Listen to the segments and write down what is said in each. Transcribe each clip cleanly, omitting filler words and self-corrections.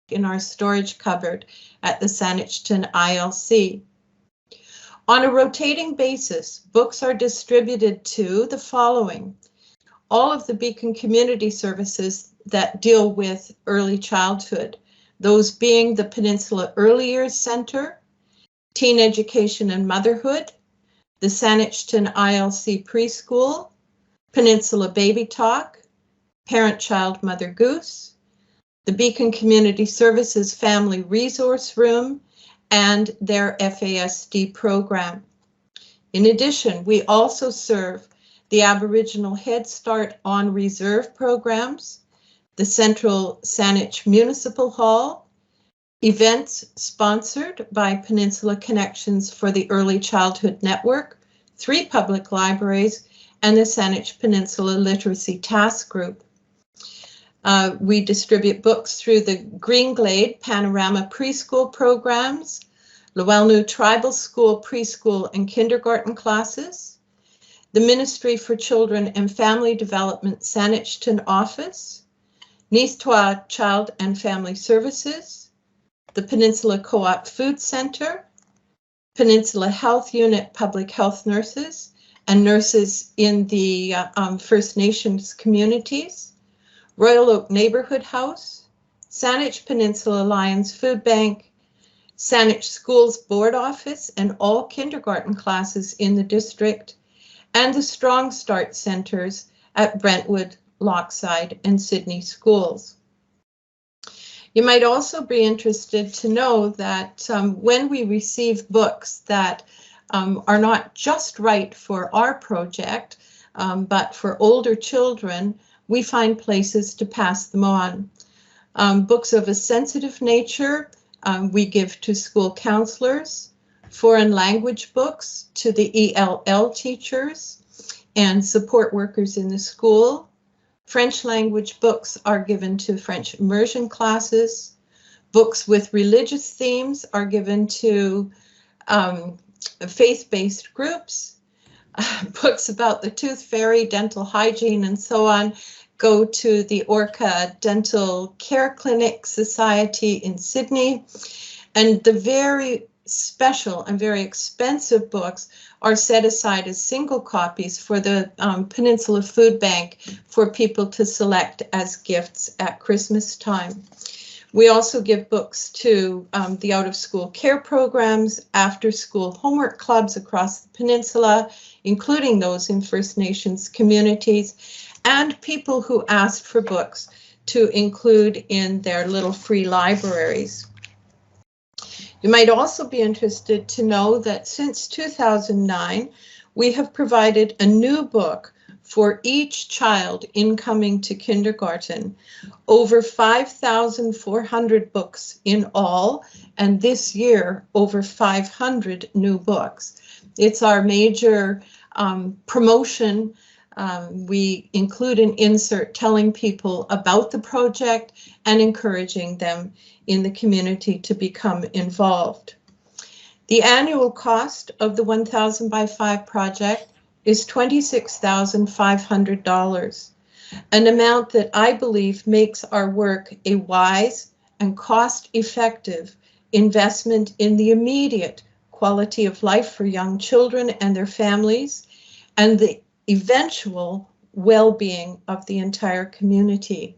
in our storage cupboard at the Saanich ILC. On a rotating basis, books are distributed to the following: all of the Beacon Community Services that deal with early childhood, those being the Peninsula Early Years Center, Teen Education and Motherhood, the Saanich ILC Preschool, Peninsula Baby Talk, Parent Child Mother Goose, the Beacon Community Services Family Resource Room, and their FASD program. In addition, we also serve the Aboriginal Head Start on Reserve programs, the Central Saanich Municipal Hall, events sponsored by Peninsula Connections for the Early Childhood Network, 3 public libraries, and the Saanich Peninsula Literacy Task Group. We distribute books through the Green Glade Panorama Preschool programs, Lewelnu Tribal School Preschool and Kindergarten classes, the Ministry for Children and Family Development Saanich Office, Nisthwa Child and Family Services, the Peninsula Co-op Food Center, Peninsula Health Unit Public Health Nurses, and nurses in the First Nations communities, Royal Oak Neighborhood House, Saanich Peninsula Lions Food Bank, Saanich Schools Board Office and all kindergarten classes in the district, and the Strong Start Centers at Brentwood, Lochside, and Sydney schools. You might also be interested to know that when we receive books that are not just right for our project, but for older children, we find places to pass them on. Books of a sensitive nature we give to school counselors, foreign language books to the ELL teachers and support workers in the school. French language books are given to French immersion classes. Books with religious themes are given to faith-based groups. Books about the tooth fairy, dental hygiene, and so on go to the Orca Dental Care Clinic Society in Sydney. And the very special and very expensive books are set aside as single copies for the Peninsula Food Bank for people to select as gifts at Christmas time. We also give books to the out-of-school care programs, after-school homework clubs across the peninsula, including those in First Nations communities, and people who asked for books to include in their little free libraries. You might also be interested to know that since 2009, we have provided a new book for each child incoming to kindergarten, over 5,400 books in all, and this year over 500 new books. It's our major promotion. We include an insert telling people about the project and encouraging them in the community to become involved. The annual cost of the 1,000 by 5 project is $26,500, an amount that I believe makes our work a wise and cost-effective investment in the immediate quality of life for young children and their families, and the eventual well-being of the entire community.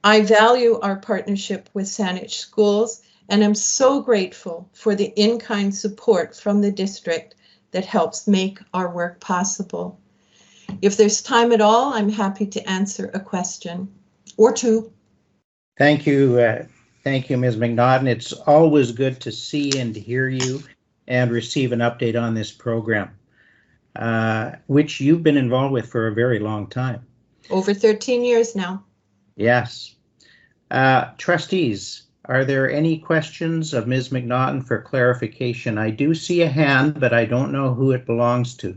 I value our partnership with Saanich Schools, and I'm so grateful for the in-kind support from the district that helps make our work possible. If there's time at all, I'm happy to answer a question or two. Thank you, Ms. McNaughton. It's always good to see and to hear you and receive an update on this program, which you've been involved with for a very long time. Over 13 years now. Yes. Trustees, are there any questions of Ms. McNaughton for clarification? I do see a hand, but I don't know who it belongs to.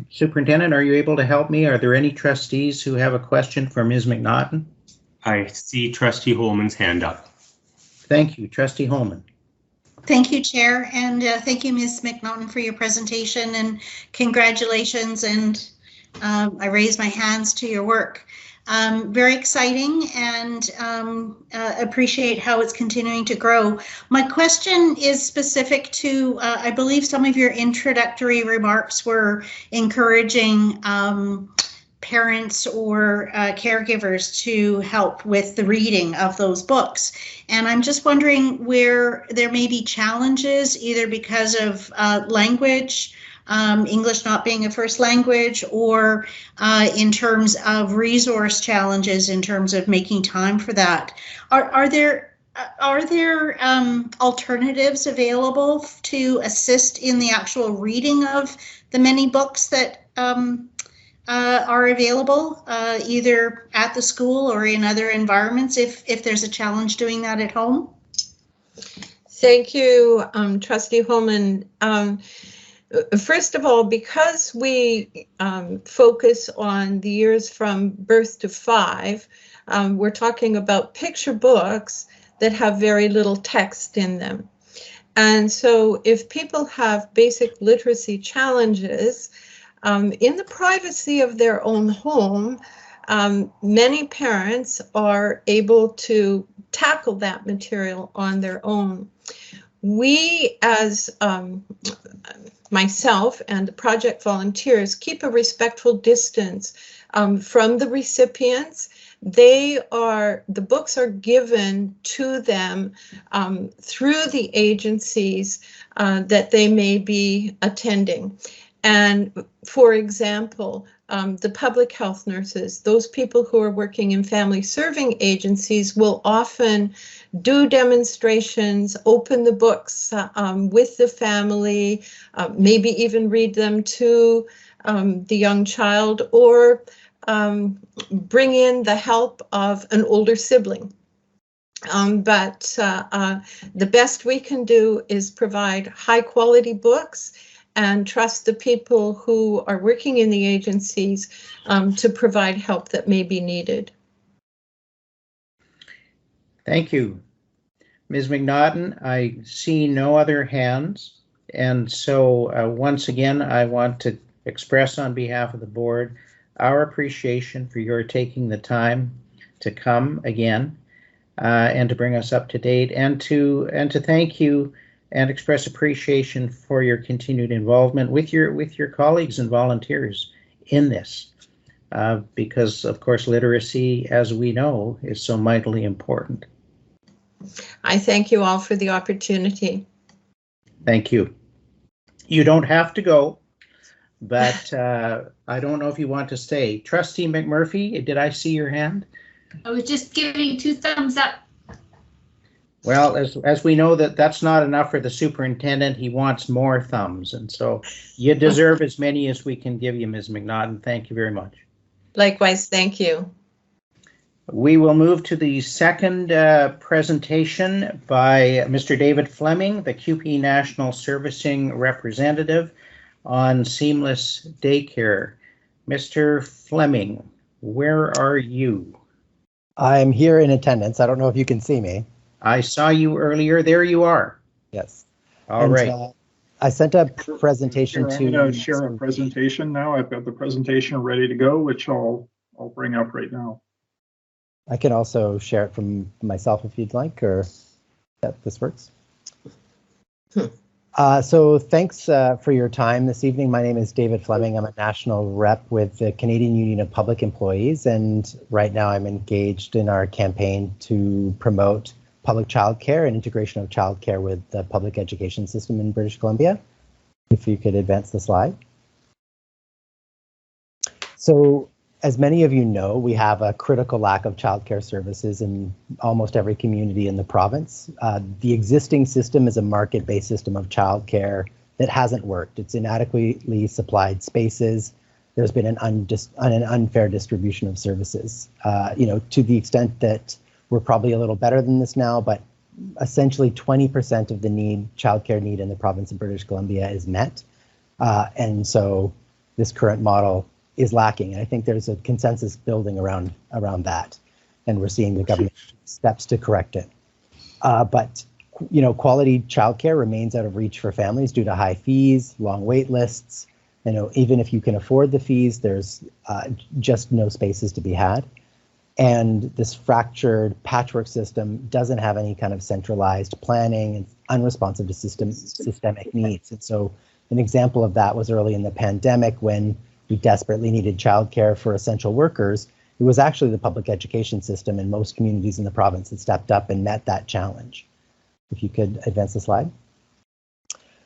Superintendent, are you able to help me? Are there any trustees who have a question for Ms. McNaughton? I see Trustee Holman's hand up. Thank you, Trustee Holman. Thank you, Chair, and thank you, Ms. McNaughton, for your presentation, and congratulations, and I raise my hands to your work. Very exciting, and appreciate how it's continuing to grow. My question is specific to, I believe some of your introductory remarks were encouraging parents or caregivers to help with the reading of those books. And I'm just wondering where there may be challenges, either because of language, English not being a first language, or in terms of resource challenges in terms of making time for that. Are there alternatives available to assist in the actual reading of the many books that are available, either at the school or in other environments, if there's a challenge doing that at home? Thank you, Trustee Holman. First of all, because we focus on the years from birth to 5, we're talking about picture books that have very little text in them. And so if people have basic literacy challenges, in the privacy of their own home, many parents are able to tackle that material on their own. We, as myself and the project volunteers, keep a respectful distance from the recipients. The books are given to them through the agencies that they may be attending. And for example, the public health nurses, those people who are working in family serving agencies, will often do demonstrations, open the books with the family, maybe even read them to the young child, or bring in the help of an older sibling. But the best we can do is provide high quality books and trust the people who are working in the agencies to provide help that may be needed. Thank you. Ms. McNaughton, I see no other hands. And so once again, I want to express on behalf of the board our appreciation for your taking the time to come again and to bring us up to date, and to thank you and express appreciation for your continued involvement with your colleagues and volunteers in this, because of course literacy, as we know, is so mightily important. I thank you all for the opportunity. Thank you. You don't have to go, but I don't know if you want to stay. Trustee McMurphy, did I see your hand? I was just giving 2 thumbs up. Well, as we know, that's not enough for the superintendent. He wants more thumbs, and so you deserve as many as we can give you, Ms. McNaughton. Thank you very much. Likewise, thank you. We will move to the second presentation by Mr. David Fleming, the CUPE National Servicing Representative on seamless daycare. Mr. Fleming, where are you? I'm here in attendance. I don't know if you can see me. I saw you earlier. There you are. Yes. All right. I sent a presentation I'm to. going to share a presentation now. I've got the presentation ready to go, which I'll bring up right now. I can also share it from myself if you'd like, or that this works. So thanks for your time this evening. My name is David Fleming. I'm a national rep with the Canadian Union of Public Employees, and right now I'm engaged in our campaign to promote public childcare and integration of childcare with the public education system in British Columbia. If you could advance the slide. So, as many of you know, we have a critical lack of childcare services in almost every community in the province. The existing system is a market-based system of childcare that hasn't worked. It's inadequately supplied spaces. There's been an unfair distribution of services. To the extent that we're probably a little better than this now, but essentially 20% of the childcare need in the province of British Columbia is met. And so this current model is lacking. And I think there's a consensus building around that. And we're seeing the government steps to correct it. But quality childcare remains out of reach for families due to high fees, long wait lists. Even if you can afford the fees, there's just no spaces to be had. And this fractured patchwork system doesn't have any kind of centralized planning and unresponsive to systemic needs. And so an example of that was early in the pandemic when we desperately needed childcare for essential workers. It was actually the public education system in most communities in the province that stepped up and met that challenge. If you could advance the slide.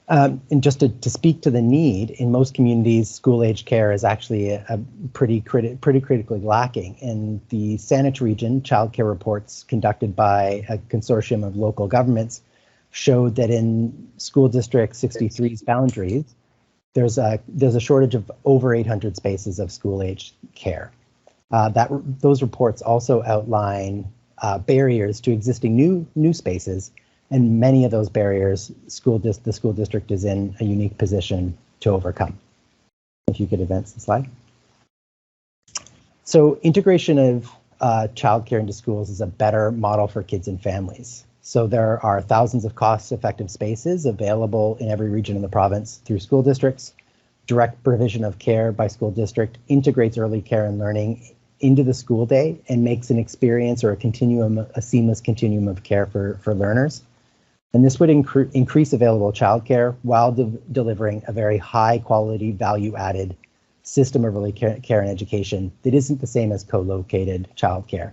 And just to speak to the need, in most communities, school-age care is actually a pretty critically lacking. In the Saanich region, childcare reports conducted by a consortium of local governments showed that in school district 63's boundaries, there's a shortage of over 800 spaces of school-age care. Those reports also outline barriers to existing new spaces. And many of those barriers, the school district is in a unique position to overcome. If you could advance the slide. So integration of childcare into schools is a better model for kids and families. So there are thousands of cost-effective spaces available in every region of the province through school districts. Direct provision of care by school district integrates early care and learning into the school day and makes an experience or a seamless continuum of care for learners. And this would increase available childcare while delivering a very high quality, value added system of early care and education that isn't the same as co-located childcare.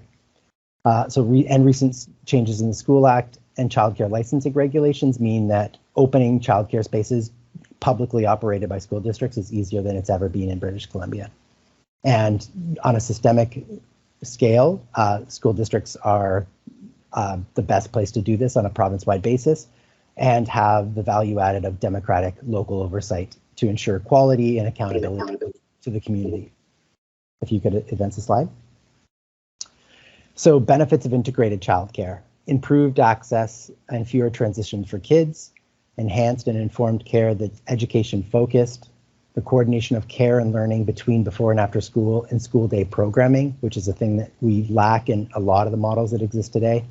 Recent changes in the School Act and childcare licensing regulations mean that opening childcare spaces publicly operated by school districts is easier than it's ever been in British Columbia. And on a systemic scale, school districts are the best place to do this on a province-wide basis and have the value added of democratic local oversight to ensure quality and accountability to the community. If you could advance the slide. So benefits of integrated childcare: improved access and fewer transitions for kids, enhanced and informed care that's education focused, the coordination of care and learning between before and after school and school day programming, which is a thing that we lack in a lot of the models that exist today.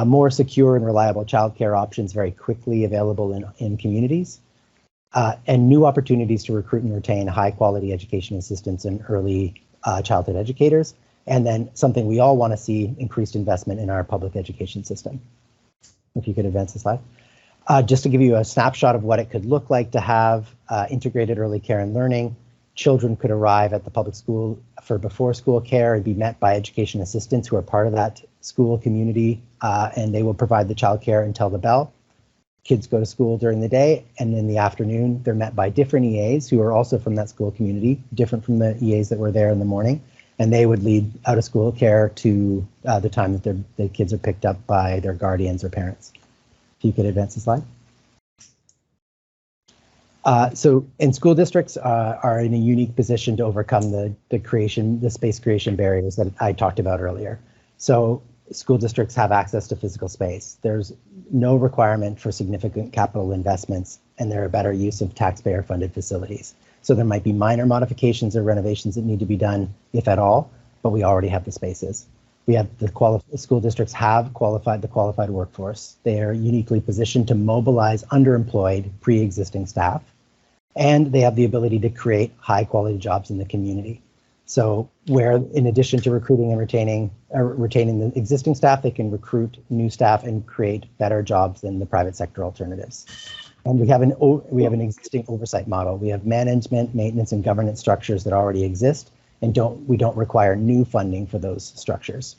More secure and reliable childcare options very quickly available in communities, and new opportunities to recruit and retain high quality education assistants and early childhood educators. And then something we all want to see, increased investment in our public education system. If you could advance the slide. Just to give you a snapshot of what it could look like to have integrated early care and learning, children could arrive at the public school for before school care and be met by education assistants who are part of that school community, and they will provide the childcare until the bell. Kids go to school during the day, and in the afternoon, they're met by different EAs who are also from that school community, different from the EAs that were there in the morning, and they would lead out of school care to the time that the kids are picked up by their guardians or parents. If you could advance the slide. And school districts are in a unique position to overcome the space creation barriers that I talked about earlier. So school districts have access to physical space. There's no requirement for significant capital investments, and there are better use of taxpayer funded facilities. So there might be minor modifications or renovations that need to be done, if at all, but we already have the spaces. We have the school districts have the qualified workforce. They are uniquely positioned to mobilize underemployed pre-existing staff, and they have the ability to create high quality jobs in the community. So where in addition to recruiting and retaining the existing staff, they can recruit new staff and create better jobs than the private sector alternatives. And we have an existing oversight model. We have management, maintenance, and governance structures that already exist, and we don't require new funding for those structures.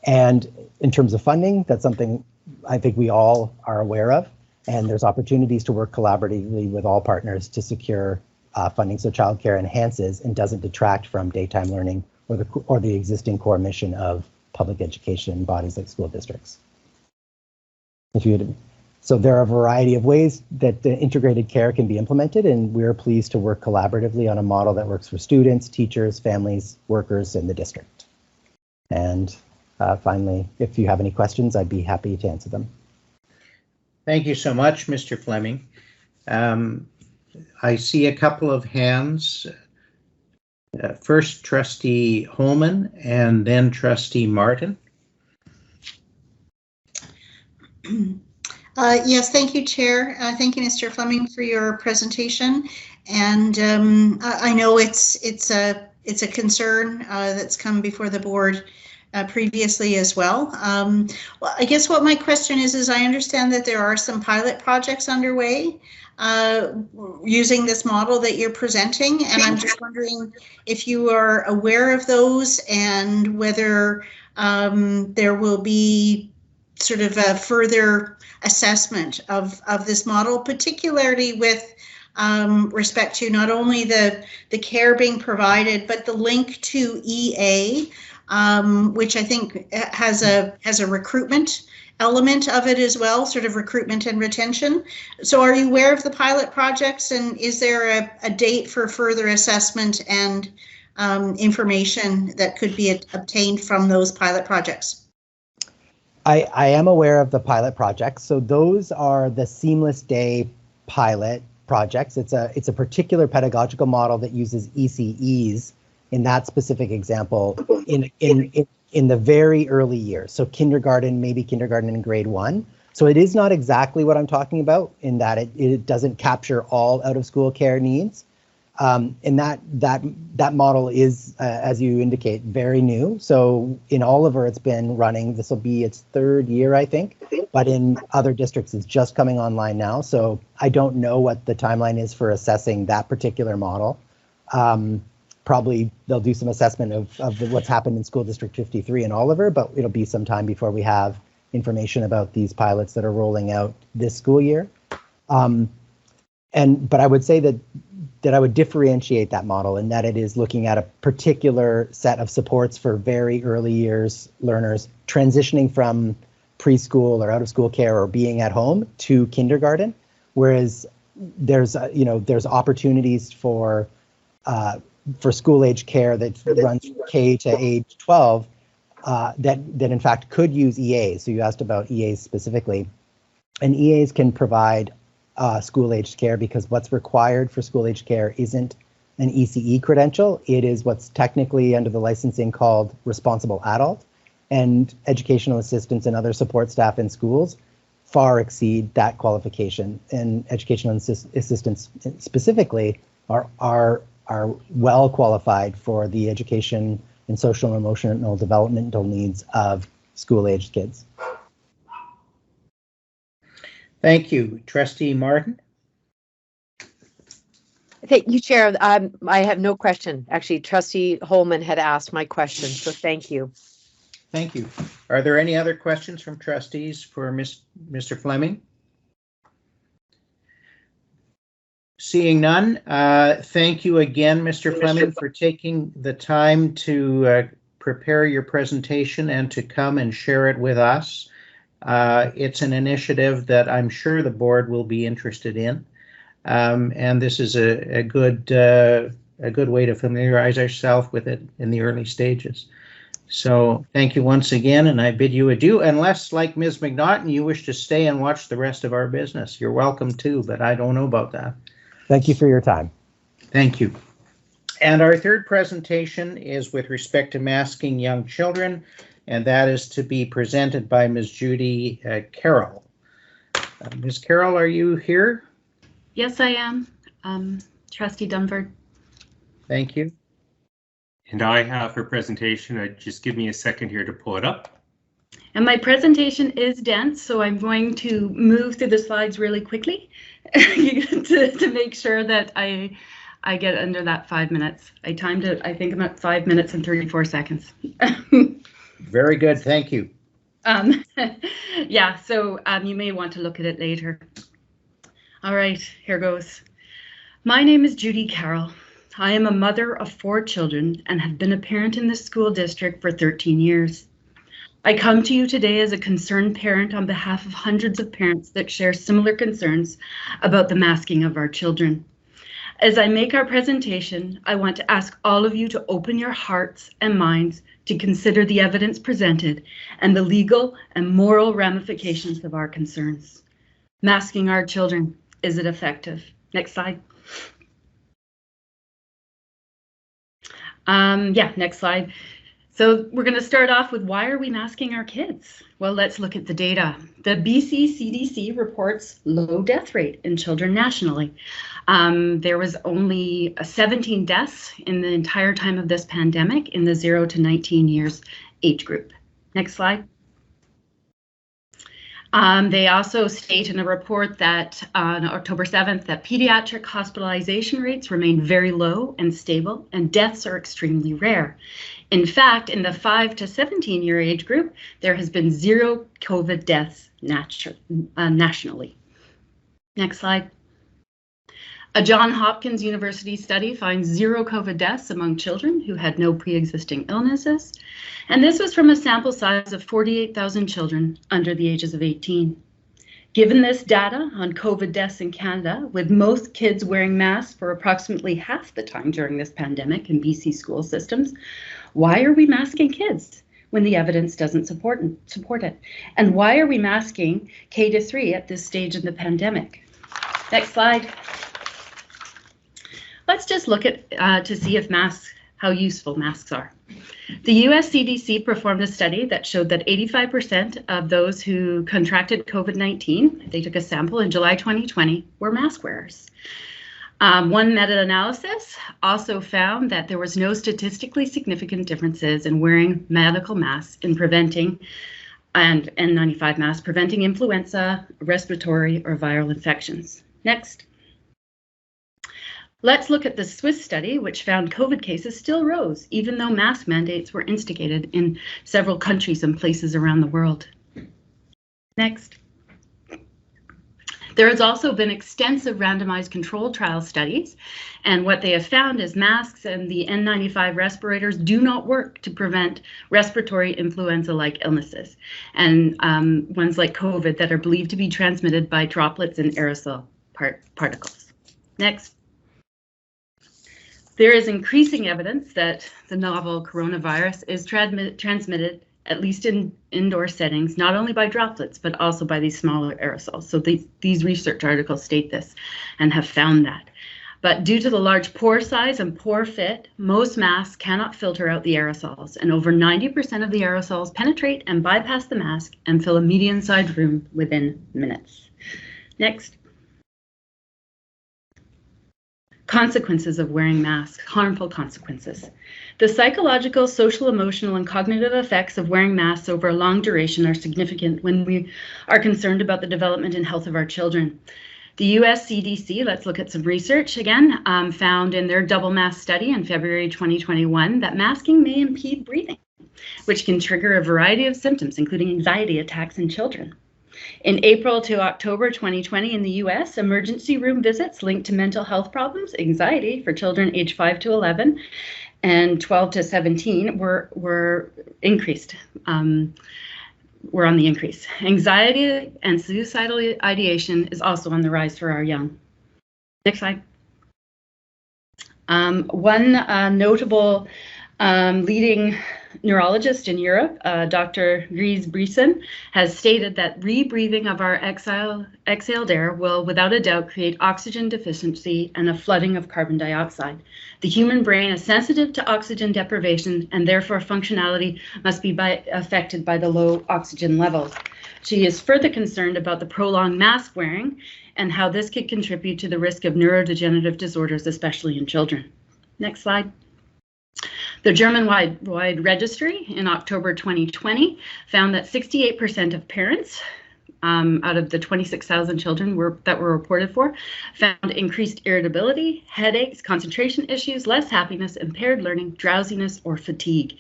And in terms of funding, that's something I think we all are aware of, and there's opportunities to work collaboratively with all partners to secure funding so childcare enhances and doesn't detract from daytime learning or the existing core mission of public education bodies like school districts. So there are a variety of ways that the integrated care can be implemented, and we're pleased to work collaboratively on a model that works for students, teachers, families, workers, and the district. And finally, if you have any questions, I'd be happy to answer them. Thank you so much, Mr. Fleming. I see a couple of hands. First, Trustee Holman, and then Trustee Martin. Yes, thank you, Chair. Thank you, Mr. Fleming, for your presentation. And I know it's a it's a concern that's come before the board previously as well. Well, I guess what my question is I understand that there are some pilot projects underway using this model that you're presenting, and I'm just wondering if you are aware of those and whether there will be sort of a further assessment of this model, particularly with respect to not only the care being provided, but the link to EA, which I think has a recruitment element of it as well, sort of recruitment and retention. So are you aware of the pilot projects, and is there a date for further assessment and information that could be obtained from those pilot projects? I am aware of the pilot projects. So those are the Seamless Day pilot projects. It's a particular pedagogical model that uses ECEs in that specific example in the very early years. So kindergarten, maybe kindergarten in grade 1. So it is not exactly what I'm talking about in that it doesn't capture all out of school care needs. And that model is, as you indicate, very new. So in Oliver, it's been running. This will be its 3rd year, I think. But in other districts, it's just coming online now. So I don't know what the timeline is for assessing that particular model. Probably they'll do some assessment of what's happened in School District 53 in Oliver, but it'll be some time before we have information about these pilots that are rolling out this school year. But I would say that I would differentiate that model in that it is looking at a particular set of supports for very early years learners transitioning from preschool or out of school care or being at home to kindergarten, whereas there's opportunities for school age care that runs from K to age 12 that in fact could use EAs. So you asked about EAs specifically, and EAs can provide school-aged care because what's required for school-aged care isn't an ECE credential. It is what's technically under the licensing called responsible adult, and educational assistants and other support staff in schools far exceed that qualification. And educational assistants specifically are well qualified for the education and social and emotional developmental needs of school-aged kids. Thank you. Trustee Martin? Thank you, Chair. I have no question. Actually, Trustee Holman had asked my question, so thank you. Thank you. Are there any other questions from trustees for Mr. Fleming? Seeing none, thank you again, Mr. Fleming, for taking the time to prepare your presentation and to come and share it with us. It's an initiative that I'm sure the board will be interested in, and this is a good way to familiarize ourselves with it in the early stages. So thank you once again, and I bid you adieu. Unless, like Ms. McNaughton, you wish to stay and watch the rest of our business, you're welcome to, but I don't know about that. Thank you for your time. Thank you. And our third presentation is with respect to masking young children, and that is to be presented by Ms. Judy Carroll. Ms. Carroll, are you here? Yes, I am. Trustee Dunford. Thank you. And I have her presentation. Just give me a second here to pull it up. And my presentation is dense, so I'm going to move through the slides really quickly to make sure that I get under that 5 minutes. I timed it, I think I'm at 5 minutes and 34 seconds. Very good, thank you. Yeah, so you may want to look at it later. All right, here goes. My name is Judy Carroll. I am a mother of 4 children and have been a parent in this school district for 13 years. I come to you today as a concerned parent on behalf of hundreds of parents that share similar concerns about the masking of our children. As I make our presentation, I want to ask all of you to open your hearts and minds to consider the evidence presented and the legal and moral ramifications of our concerns. Masking our children, is it effective? Next slide. Yeah, next slide. So we're going to start off with why are we masking our kids? Well, let's look at the data. The BC CDC reports low death rate in children nationally. There was only 17 deaths in the entire time of this pandemic in the 0 to 19 years age group. Next slide. They also state in a report that on October 7th that pediatric hospitalization rates remain very low and stable, and deaths are extremely rare. In fact, in the 5 to 17 year age group, there has been 0 COVID deaths nationally. Next slide. A Johns Hopkins University study finds 0 COVID deaths among children who had no pre-existing illnesses. And this was from a sample size of 48,000 children under the ages of 18. Given this data on COVID deaths in Canada, with most kids wearing masks for approximately half the time during this pandemic in BC school systems, why are we masking kids when the evidence doesn't support it? And why are we masking K to 3 at this stage in the pandemic? Next slide. Let's just look at to see if how useful masks are. The US CDC performed a study that showed that 85% of those who contracted COVID-19, they took a sample in July 2020, were mask wearers. One meta-analysis also found that there was no statistically significant differences in wearing medical masks in preventing and N95 masks preventing influenza, respiratory, or viral infections. Next. Let's look at the Swiss study, which found COVID cases still rose, even though mask mandates were instigated in several countries and places around the world. Next. There has also been extensive randomized controlled trial studies, and what they have found is masks and the N95 respirators do not work to prevent respiratory influenza-like illnesses, and ones like COVID that are believed to be transmitted by droplets and aerosol particles. Next. There is increasing evidence that the novel coronavirus is transmitted, at least in indoor settings, not only by droplets, but also by these smaller aerosols. So these research articles state this and have found that. But due to the large pore size and pore fit, most masks cannot filter out the aerosols, and over 90% of the aerosols penetrate and bypass the mask and fill a medium-sized room within minutes. Next. Consequences of wearing masks, harmful consequences. The psychological, social, emotional, and cognitive effects of wearing masks over a long duration are significant when we are concerned about the development and health of our children. The US CDC, let's look at some research again, found in their double mask study in February 2021 that masking may impede breathing, which can trigger a variety of symptoms, including anxiety attacks in children. In April to October 2020 in the US, emergency room visits linked to mental health problems, anxiety for children aged 5 to 11 and 12 to 17 were increased, were on the increase. Anxiety and suicidal ideation is also on the rise for our young. Next slide. One notable leading neurologist in Europe, Dr. Gries Bryson, has stated that rebreathing of our exhaled air will without a doubt create oxygen deficiency and a flooding of carbon dioxide. The human brain is sensitive to oxygen deprivation, and therefore functionality must be affected by the low oxygen levels. She is further concerned about the prolonged mask wearing and how this could contribute to the risk of neurodegenerative disorders, especially in children. Next slide. The German-wide registry in October 2020 found that 68% of parents out of the 26,000 children that were reported for found increased irritability, headaches, concentration issues, less happiness, impaired learning, drowsiness, or fatigue.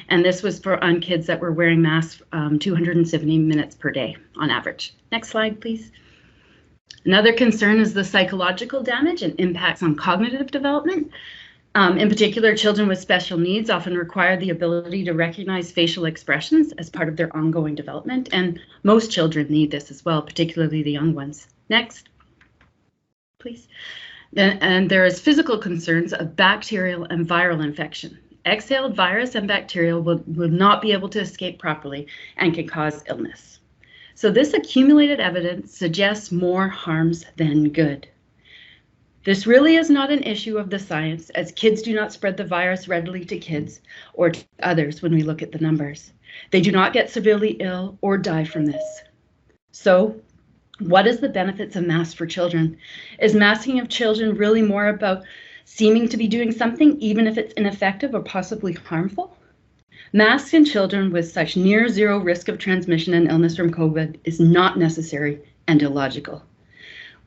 And this was on kids that were wearing masks 270 minutes per day on average. Next slide, please. Another concern is the psychological damage and impacts on cognitive development. In particular, children with special needs often require the ability to recognize facial expressions as part of their ongoing development, and most children need this as well, particularly the young ones. Next, please. And there is physical concerns of bacterial and viral infection. Exhaled virus and bacterial will not be able to escape properly and can cause illness. So this accumulated evidence suggests more harms than good. This really is not an issue of the science, as kids do not spread the virus readily to kids or to others when we look at the numbers. They do not get severely ill or die from this. So What is the benefits of masks for children? Is masking of children really more about seeming to be doing something, even if it's ineffective or possibly harmful? Masks in children with such near zero risk of transmission and illness from COVID is not necessary and illogical.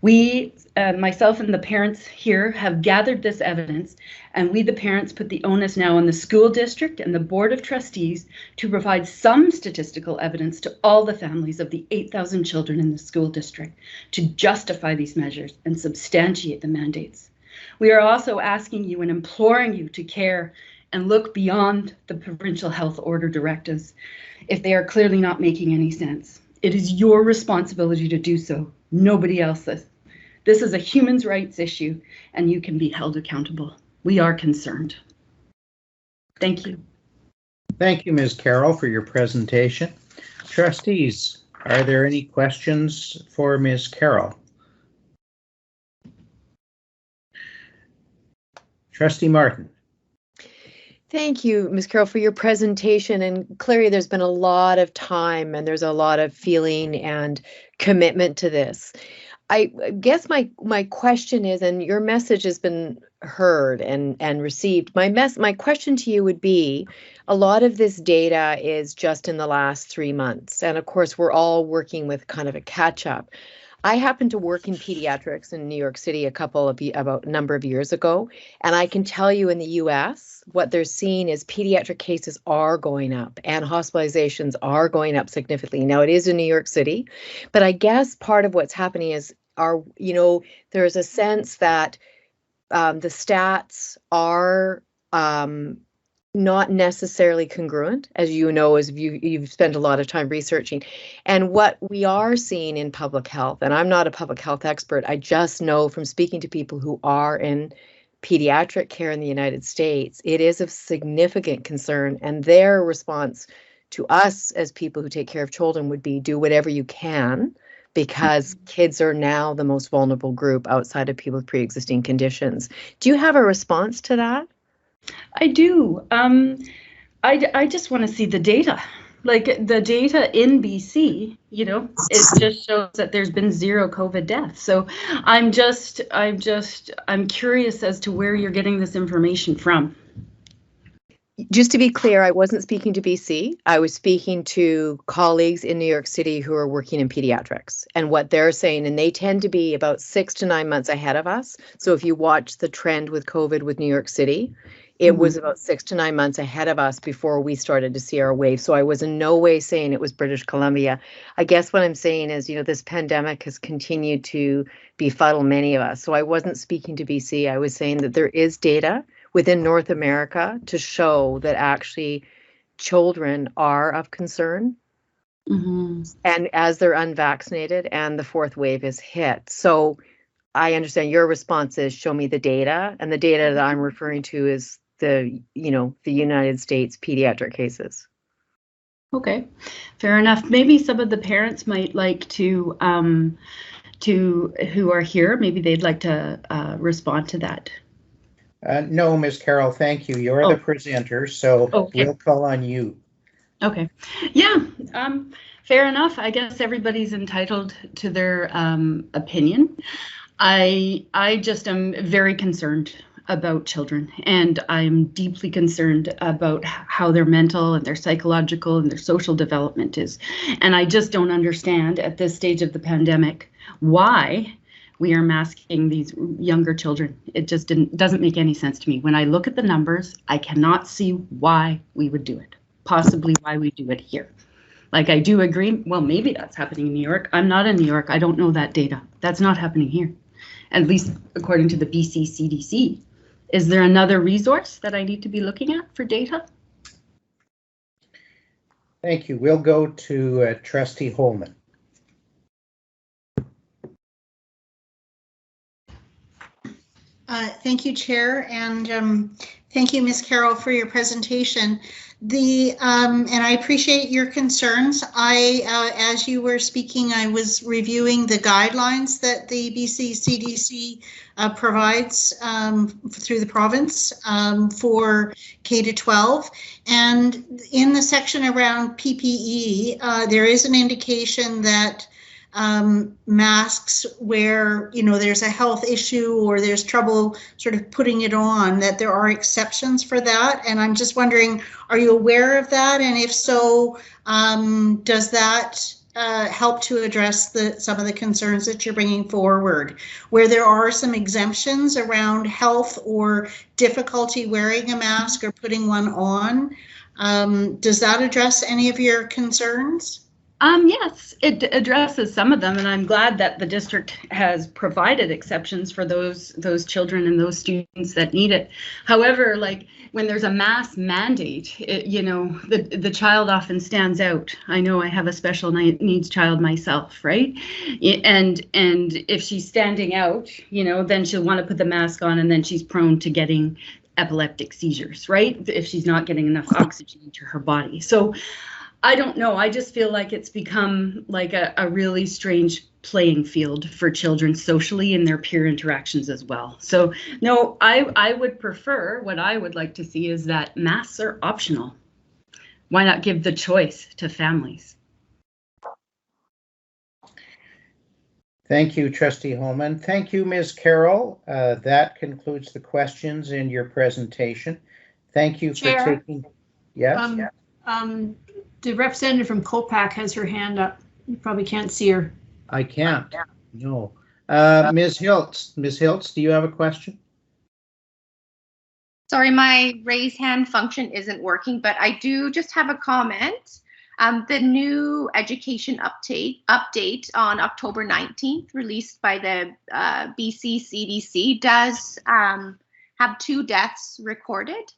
We, myself and the parents here, have gathered this evidence, and we, the parents, put the onus now on the school district and the Board of Trustees to provide some statistical evidence to all the families of the 8,000 children in the school district to justify these measures and substantiate the mandates. We are also asking you and imploring you to care and look beyond the provincial health order directives if they are clearly not making any sense. It is your responsibility to do so, nobody else's. This is a human rights issue, and you can be held accountable. We are concerned. Thank you. Thank you, Ms. Carroll, for your presentation. Trustees, are there any questions for Ms. Carroll? Trustee Martin. Thank you, Ms. Carroll, for your presentation. And clearly there's been a lot of time and there's a lot of feeling and commitment to this. I guess my question is, and your message has been heard and received. My question to you would be, a lot of this data is just in the last 3 months. And of course, we're all working with kind of a catch up. I happened to work in pediatrics in New York City about a number of years ago, and I can tell you in the US, what they're seeing is pediatric cases are going up and hospitalizations are going up significantly. Now it is in New York City, but I guess part of what's happening is there's a sense that the stats are not necessarily congruent, as you know, as you've spent a lot of time researching. And what we are seeing in public health, and I'm not a public health expert, I just know from speaking to people who are in pediatric care in the United States, it is of significant concern. And their response to us as people who take care of children would be do whatever you can, because kids are now the most vulnerable group outside of people with pre-existing conditions. Do you have a response to that? I do. I just want to see the data. Like the data in BC, it just shows that there's been 0 COVID deaths. So I'm curious as to where you're getting this information from. Just to be clear, I wasn't speaking to BC. I was speaking to colleagues in New York City who are working in pediatrics, and what they're saying, and they tend to be about 6 to 9 months ahead of us. So if you watch the trend with COVID with New York City, it was about 6 to 9 months ahead of us before we started to see our wave. So I was in no way saying it was British Columbia. I guess what I'm saying is, this pandemic has continued to befuddle many of us. So I wasn't speaking to BC. I was saying that there is data within North America to show that actually children are of concern. Mm-hmm. And as they're unvaccinated and the 4th wave is hit. So I understand your response is show me the data, and the data that I'm referring to is the United States pediatric cases. Okay, fair enough. Maybe some of the parents might like to who are here, maybe they'd like to respond to that. No, Ms. Carroll, thank you. You're the presenter, so We'll call on you. Okay. Yeah, fair enough. I guess everybody's entitled to their opinion. I just am very concerned about children, and I'm deeply concerned about how their mental and their psychological and their social development is. And I just don't understand at this stage of the pandemic why we are masking these younger children. It just doesn't make any sense to me. When I look at the numbers, I cannot see why we would do it, possibly why we do it here. Like, I do agree, well, maybe that's happening in New York. I'm not in New York. I don't know that data. That's not happening here, at least according to the BC CDC. Is there another resource that I need to be looking at for data? Thank you. We'll go to Trustee Holman. Thank you, Chair, and thank you, Ms. Carroll, for your presentation. And I appreciate your concerns. As you were speaking, I was reviewing the guidelines that the BC CDC provides through the province for K-12. And in the section around PPE, there is an indication that masks where, you know, there's a health issue or there's trouble sort of putting it on, that there are exceptions for that. And I'm just wondering, are you aware of that? And if so, does that help to address some of the concerns that you're bringing forward, where there are some exemptions around health or difficulty wearing a mask or putting one on? Does that address any of your concerns? Yes, it addresses some of them, and I'm glad that the district has provided exceptions for those children and those students that need it. However, like when there's a mass mandate, you know, the child often stands out. I know I have a special needs child myself, right? And if she's standing out, you know, then she'll want to put the mask on, and then she's prone to getting epileptic seizures, right? If she's not getting enough oxygen into her body. So I don't know. I just feel like it's become like a really strange playing field for children socially in their peer interactions as well. So no, I would prefer, what I would like to see is that masks are optional. Why not give the choice to families? Thank you, Trustee Holman. Thank you, Ms. Carroll. That concludes the questions in your presentation. Thank you for taking. Yes. The representative from Kolpak has her hand up. You probably can't see her. I can't. No. Ms. Hiltz. Ms. Hiltz, do you have a question? Sorry, my raise hand function isn't working, but I do just have a comment. The new education update on October 19th, released by the BC CDC, does have 2 deaths recorded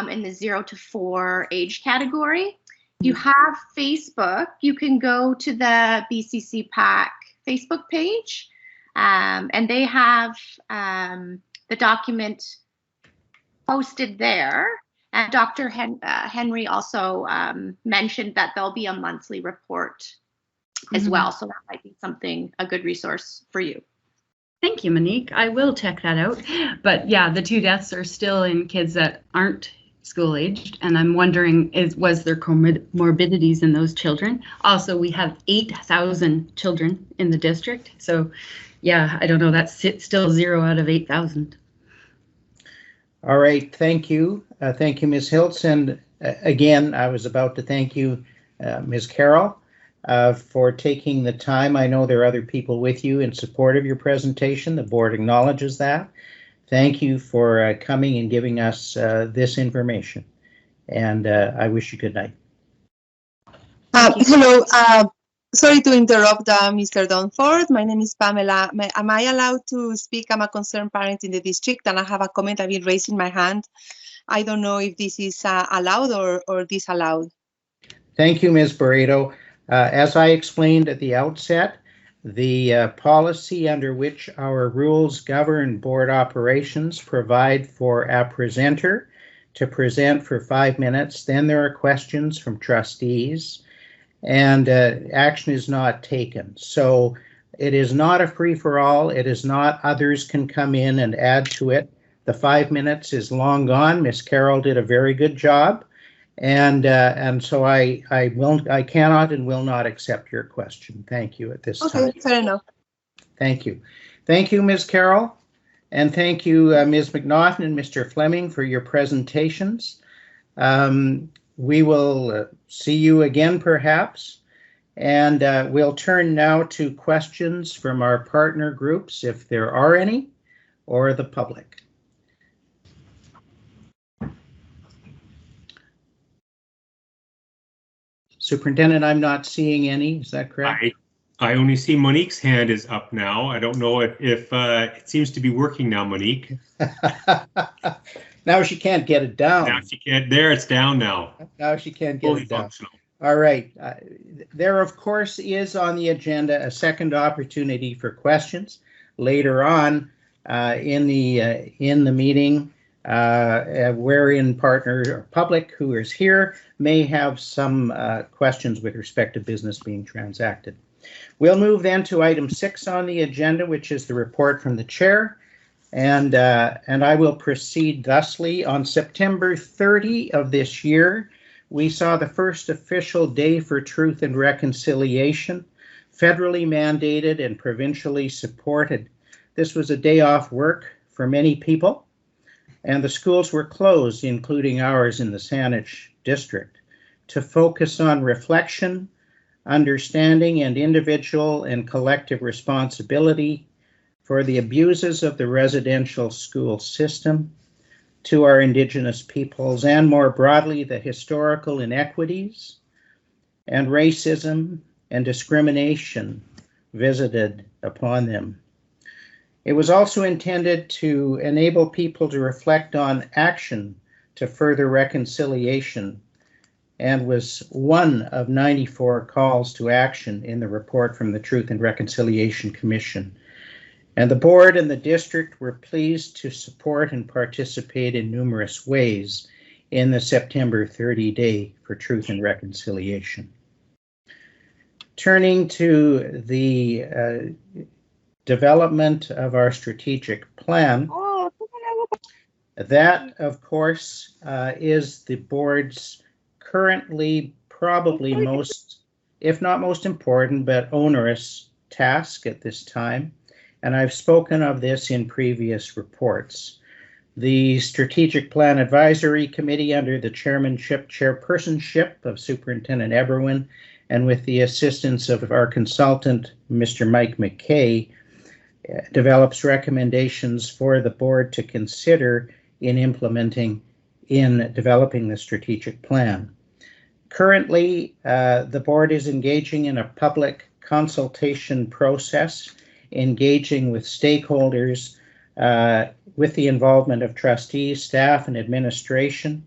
in the 0 to 4 age category. You have Facebook. You can go to the BCC PAC Facebook page, and they have the document posted there. And Dr. Henry also mentioned that there'll be a monthly report as well. So that might be a good resource for you. Thank you, Monique. I will check that out. But yeah, the 2 deaths are still in kids that aren't school aged, and I'm wondering, was there comorbidities in those children? Also, we have 8,000 children in the district, so yeah, I don't know, that's still 0 out of 8,000. All right, thank you. Thank you, Ms. Hiltz, and again, I was about to thank you, Ms. Carroll, for taking the time. I know there are other people with you in support of your presentation. The board acknowledges that. Thank you for coming and giving us this information, and I wish you good night. Hello, sorry to interrupt Mr. Dunford. My name is Pamela. Am I allowed to speak? I'm a concerned parent in the district, and I have a comment. I've been raising my hand. I don't know if this is allowed or disallowed. Thank you, Ms. Barreto. As I explained at the outset, the policy under which our rules govern board operations provide for a presenter to present for 5 minutes. Then there are questions from trustees, and action is not taken. So it is not a free-for-all. It is not others can come in and add to it. The 5 minutes is long gone. Ms. Carroll did a very good job. And so I cannot and will not accept your question. Thank you at this time. Okay, fair enough. Thank you. Thank you, Ms. Carroll. And thank you, Ms. McNaughton and Mr. Fleming, for your presentations. We will see you again, perhaps. And we'll turn now to questions from our partner groups, if there are any, or the public. Superintendent, I'm not seeing any. Is that correct? I only see Monique's hand is up now. I don't know if it seems to be working now, Monique. Now she can't get it down. Now she can't. There, it's down now. Now she can't get Fully it down. functional. All right. There, of course, is on the agenda a second opportunity for questions later on in the meeting. Wherein partner public who is here may have some questions with respect to business being transacted. We'll move then to item 6 on the agenda, which is the report from the chair. And I will proceed thusly. On September 30 of this year, we saw the first official Day for Truth and Reconciliation federally mandated and provincially supported. This was a day off work for many people, and the schools were closed, including ours in the Saanich district, to focus on reflection, understanding, and individual and collective responsibility for the abuses of the residential school system to our Indigenous peoples, and more broadly, the historical inequities and racism and discrimination visited upon them. It was also intended to enable people to reflect on action to further reconciliation, and was one of 94 calls to action in the report from the Truth and Reconciliation Commission. And the board and the district were pleased to support and participate in numerous ways in the September 30 Day for Truth and Reconciliation. Turning to the development of our strategic plan, that, of course, is the board's currently probably most, if not most important, but onerous task at this time. And I've spoken of this in previous reports. The Strategic Plan Advisory Committee, under the chairpersonship of Superintendent Eberwin, and with the assistance of our consultant, Mr. Mike McKay, develops recommendations for the board to consider in developing the strategic plan. Currently, the board is engaging in a public consultation process, engaging with stakeholders, with the involvement of trustees, staff, and administration,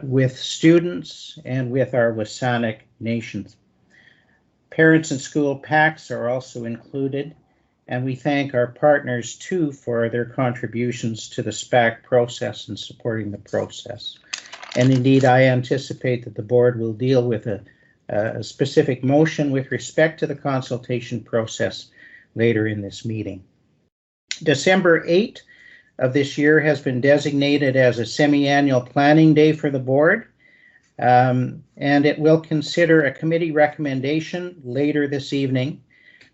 with students, and with our WSÁNEĆ nations. Parents and school PACs are also included, and we thank our partners too for their contributions to the SPAC process and supporting the process. And indeed, I anticipate that the board will deal with a specific motion with respect to the consultation process later in this meeting. December 8 of this year has been designated as a semi-annual planning day for the board, and it will consider a committee recommendation later this evening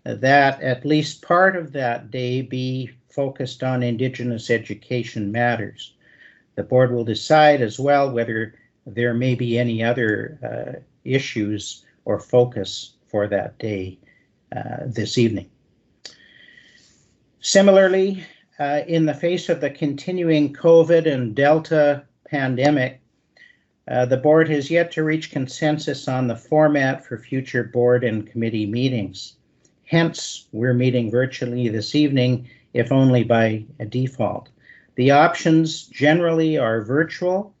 that at least part of that day be focused on Indigenous education matters. The board will decide as well whether there may be any other issues or focus for that day this evening. Similarly, in the face of the continuing COVID and Delta pandemic, the board has yet to reach consensus on the format for future board and committee meetings. Hence, we're meeting virtually this evening, if only by default. The options generally are virtual,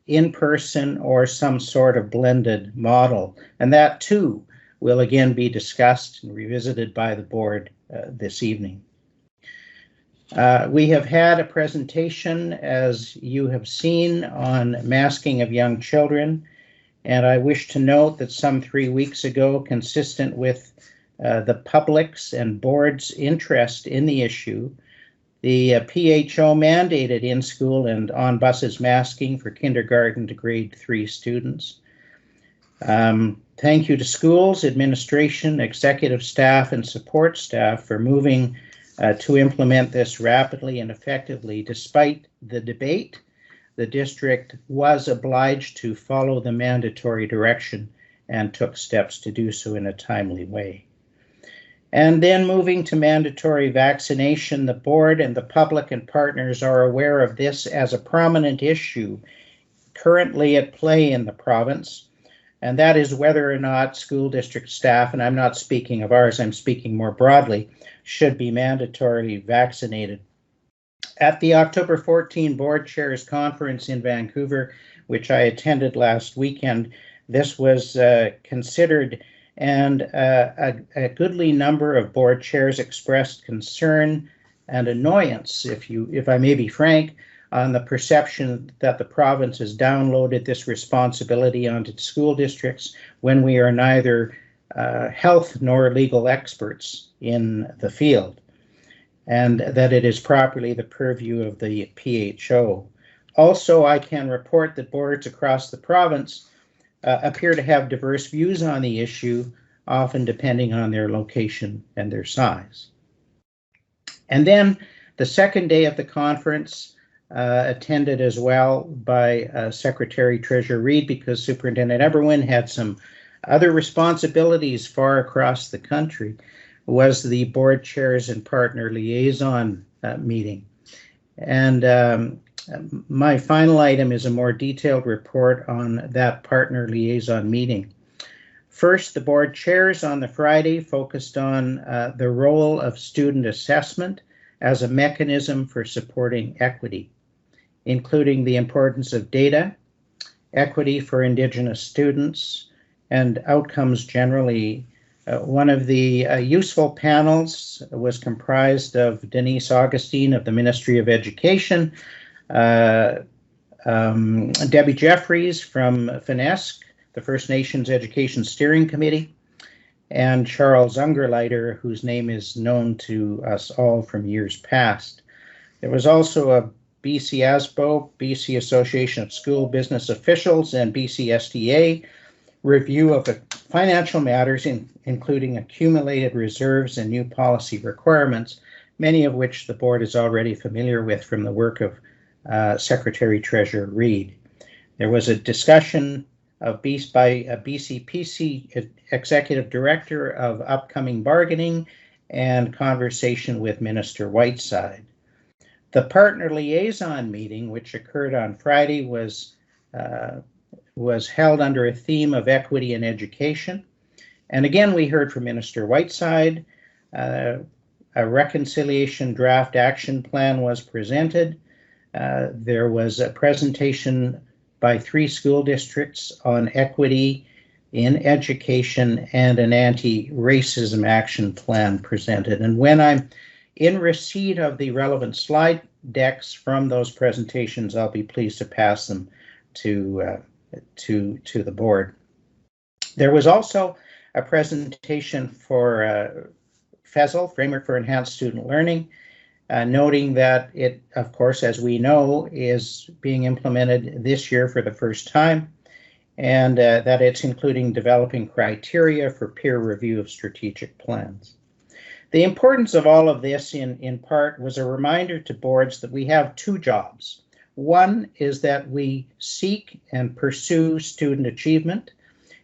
in-person, or some sort of blended model, and that too will again be discussed and revisited by the board this evening. We have had a presentation, as you have seen, on masking of young children, and I wish to note that some 3 weeks ago, consistent with the public's and board's interest in the issue, the PHO mandated in-school and on buses masking for kindergarten to grade 3 students. Thank you to schools, administration, executive staff, and support staff for moving to implement this rapidly and effectively. Despite the debate, the district was obliged to follow the mandatory direction and took steps to do so in a timely way. And then moving to mandatory vaccination, the board and the public and partners are aware of this as a prominent issue currently at play in the province, and that is whether or not school district staff, and I'm not speaking of ours, I'm speaking more broadly, should be mandatorily vaccinated. At the October 14 Board Chairs Conference in Vancouver, which I attended last weekend, this was considered, and a goodly number of board chairs expressed concern and annoyance, if I may be frank, on the perception that the province has downloaded this responsibility onto school districts when we are neither health nor legal experts in the field, and that it is properly the purview of the PHO. Also, I can report that boards across the province appear to have diverse views on the issue often depending on their location and their size. And then the second day of the conference, attended as well by Secretary Treasurer Reid, because Superintendent Eberwin had some other responsibilities far across the country, was the board chairs and partner liaison meeting. And my final item is a more detailed report on that partner liaison meeting. First, the board chairs on the Friday focused on the role of student assessment as a mechanism for supporting equity, including the importance of data, equity for Indigenous students, and outcomes generally. One of the useful panels was comprised of Denise Augustine of the Ministry of Education, Debbie Jeffries from FNESC, the First Nations Education Steering Committee, and Charles Ungerleider, whose name is known to us all from years past. There was also a BC ASBO, BC Association of School Business Officials, and BC SDA review of the financial matters, including accumulated reserves and new policy requirements, many of which the board is already familiar with from the work of Secretary Treasurer Reid. There was a discussion of by a BCPC Executive Director of upcoming bargaining and conversation with Minister Whiteside. The partner liaison meeting, which occurred on Friday, was held under a theme of equity in education. And again, we heard from Minister Whiteside. A reconciliation draft action plan was presented. There was a presentation by 3 school districts on equity in education and an anti-racism action plan presented. And when I'm in receipt of the relevant slide decks from those presentations, I'll be pleased to pass them to the board. There was also a presentation for FESL, Framework for Enhanced Student Learning, noting that it, of course, as we know, is being implemented this year for the first time, and that it's including developing criteria for peer review of strategic plans. The importance of all of this, in part, was a reminder to boards that we have 2 jobs. One is that we seek and pursue student achievement,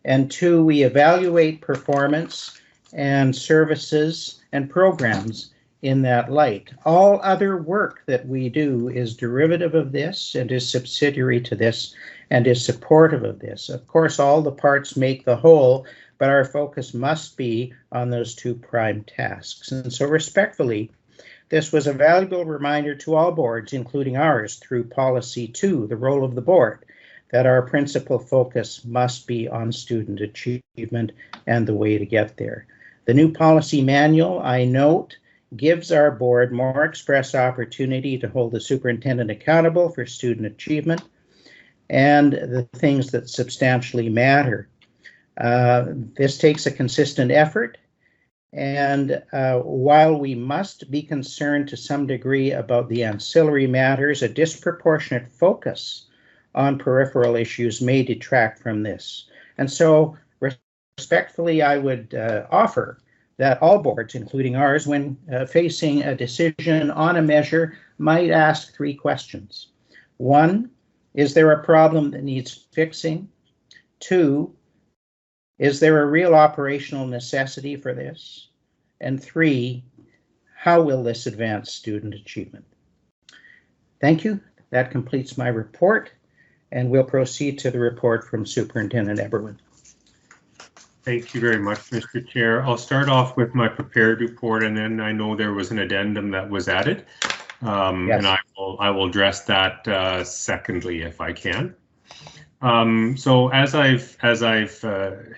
and 2, we evaluate performance and services and programs in that light. All other work that we do is derivative of this and is subsidiary to this and is supportive of this. Of course, all the parts make the whole, but our focus must be on those 2 prime tasks. And so respectfully, this was a valuable reminder to all boards, including ours, through Policy 2, the role of the board, that our principal focus must be on student achievement and the way to get there. The new policy manual, I note, gives our board more express opportunity to hold the superintendent accountable for student achievement and the things that substantially matter. This takes a consistent effort, and while we must be concerned to some degree about the ancillary matters, a disproportionate focus on peripheral issues may detract from this. And so respectfully, I would offer that all boards, including ours, when facing a decision on a measure, might ask 3 questions. 1, is there a problem that needs fixing? 2, is there a real operational necessity for this? And 3, how will this advance student achievement? Thank you. That completes my report, and we'll proceed to the report from Superintendent Eberwin. Thank you very much, Mr. Chair. I'll start off with my prepared report, and then I know there was an addendum that was added, yes. And I will address that secondly if I can. So as I've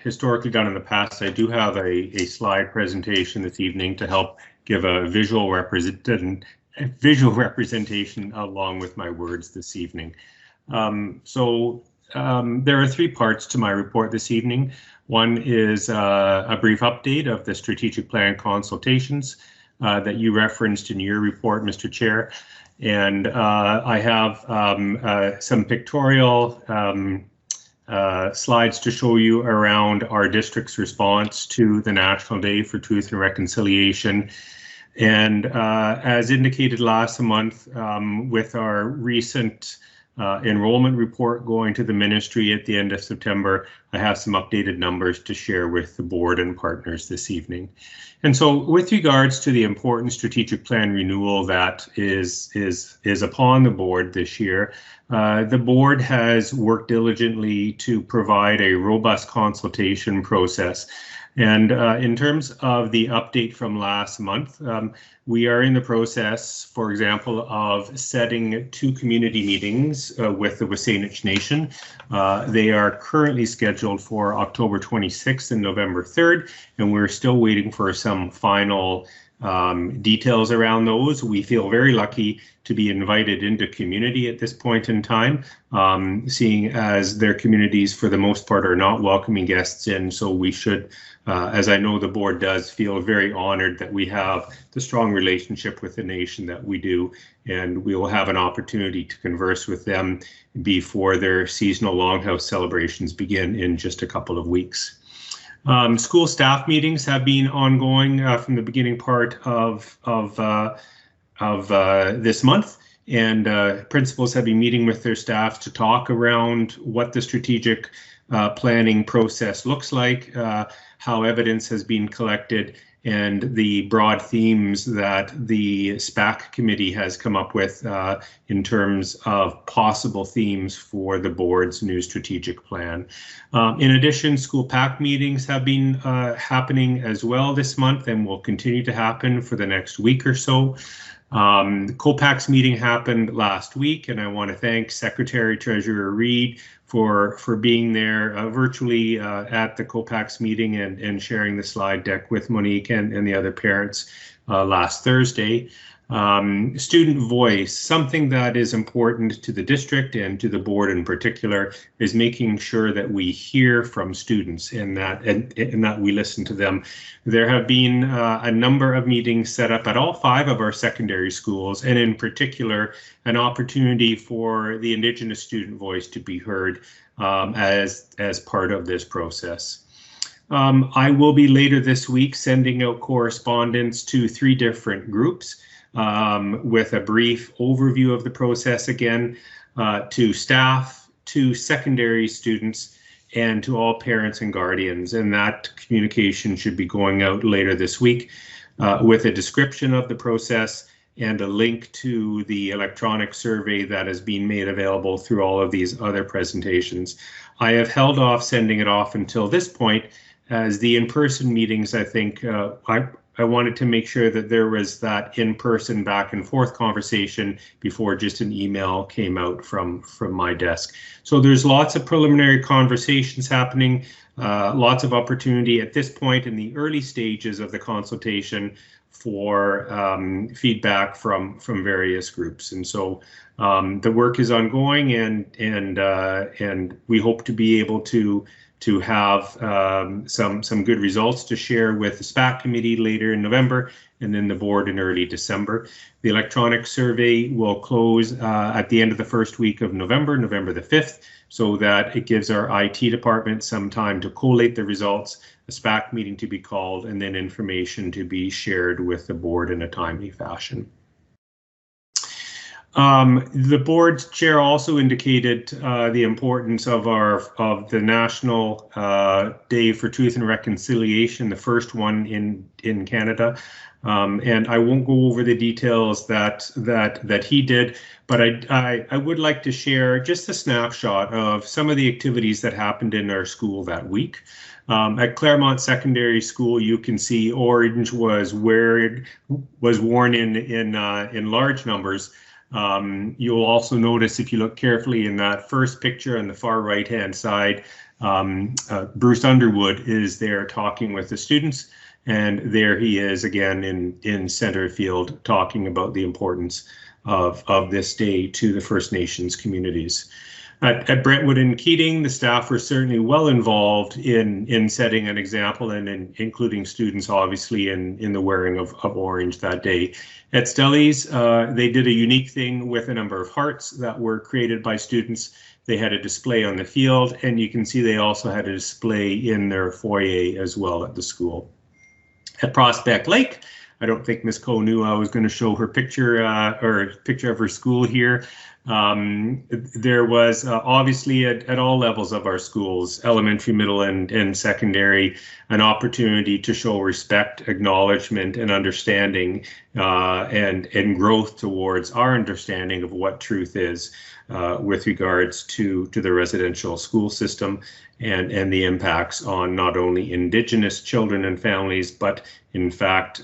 historically done in the past, I do have a slide presentation this evening to help give a visual representation along with my words this evening. There are 3 parts to my report this evening. One is a brief update of the strategic plan consultations that you referenced in your report, Mr. Chair. And I have some pictorial slides to show you around our district's response to the National Day for Truth and Reconciliation. And as indicated last month, with our recent enrollment report going to the ministry at the end of September, I have some updated numbers to share with the board and partners this evening. And so with regards to the important strategic plan renewal that is upon the board this year, the board has worked diligently to provide a robust consultation process. And in terms of the update from last month, we are in the process, for example, of setting 2 community meetings with the WSÁNEĆ Nation. They are currently scheduled for October 26th and November 3rd, and we're still waiting for some final details around those. We feel very lucky to be invited into community at this point in time, seeing as their communities for the most part are not welcoming guests in. So we should, as I know the board does, feel very honored that we have the strong relationship with the nation that we do, and we will have an opportunity to converse with them before their seasonal Longhouse celebrations begin in just a couple of weeks. School staff meetings have been ongoing from the beginning part of this month, and principals have been meeting with their staff to talk around what the strategic planning process looks like, how evidence has been collected, and the broad themes that the SPAC committee has come up with in terms of possible themes for the board's new strategic plan. In addition, school PAC meetings have been happening as well this month and will continue to happen for the next week or so. The COPAC's meeting happened last week, and I want to thank Secretary Treasurer Reid for being there virtually at the COPAC's meeting and sharing the slide deck with Monique and the other parents last Thursday. Student voice, something that is important to the district and to the board in particular, is making sure that we hear from students and that we listen to them. There have been a number of meetings set up at all 5 of our secondary schools, and in particular, an opportunity for the Indigenous student voice to be heard as part of this process. I will be later this week sending out correspondence to 3 different groups with a brief overview of the process again, to staff, to secondary students, and to all parents and guardians. And that communication should be going out later this week with a description of the process and a link to the electronic survey that has been made available through all of these other presentations. I have held off sending it off until this point, as the in-person meetings, I think I wanted to make sure that there was that in-person back and forth conversation before just an email came out from my desk. So there's lots of preliminary conversations happening, lots of opportunity at this point in the early stages of the consultation for feedback from various groups. And so the work is ongoing, and we hope to be able to have some good results to share with the SPAC committee later in November, and then the board in early December. The electronic survey will close at the end of the first week of November, November the 5th, so that it gives our IT department some time to collate the results, a SPAC meeting to be called, and then information to be shared with the board in a timely fashion. The board's chair also indicated the importance of the National Day for Truth and Reconciliation, the first one in Canada. And I won't go over the details that he did, but I would like to share just a snapshot of some of the activities that happened in our school that week. At Claremont Secondary School, you can see orange was worn in large numbers. You'll also notice, if you look carefully in that first picture on the far right-hand side, Bruce Underwood is there talking with the students, and there he is again in center field talking about the importance of this day to the First Nations communities. At Brentwood and Keating, the staff were certainly well involved in setting an example, and including students obviously in the wearing of orange that day. At Stellies, they did a unique thing with a number of hearts that were created by students They had a display on the field, and you can see they also had a display in their foyer as well at the school. At Prospect Lake, I don't think Ms. Coe knew I was going to show her picture picture of her school here. There was obviously at all levels of our schools, elementary, middle, and secondary, an opportunity to show respect, acknowledgement, and understanding and growth towards our understanding of what truth is with regards to the residential school system and the impacts on not only Indigenous children and families, but in fact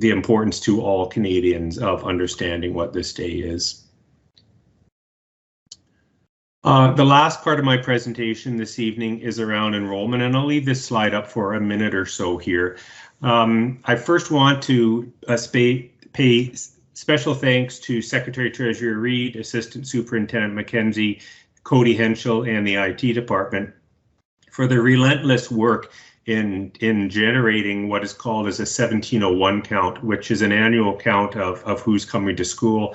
the importance to all Canadians of understanding what this day is. The last part of my presentation this evening is around enrollment, and I'll leave this slide up for a minute or so here. I first want to pay special thanks to Secretary Treasurer Reid, Assistant Superintendent Mackenzie, Cody Henschel, and the IT department for their relentless work in generating what is called as a 1701 count, which is an annual count of who's coming to school.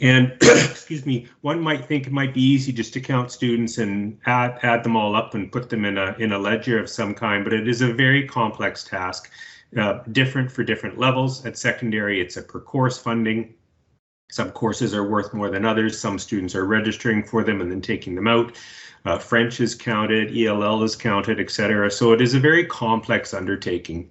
And excuse me, one might think it might be easy just to count students and add them all up and put them in a ledger of some kind, but it is a very complex task, different for different levels. At secondary, it's a per course funding. Some courses are worth more than others. Some students are registering for them and then taking them out. French is counted, ELL is counted, etc. So it is a very complex undertaking.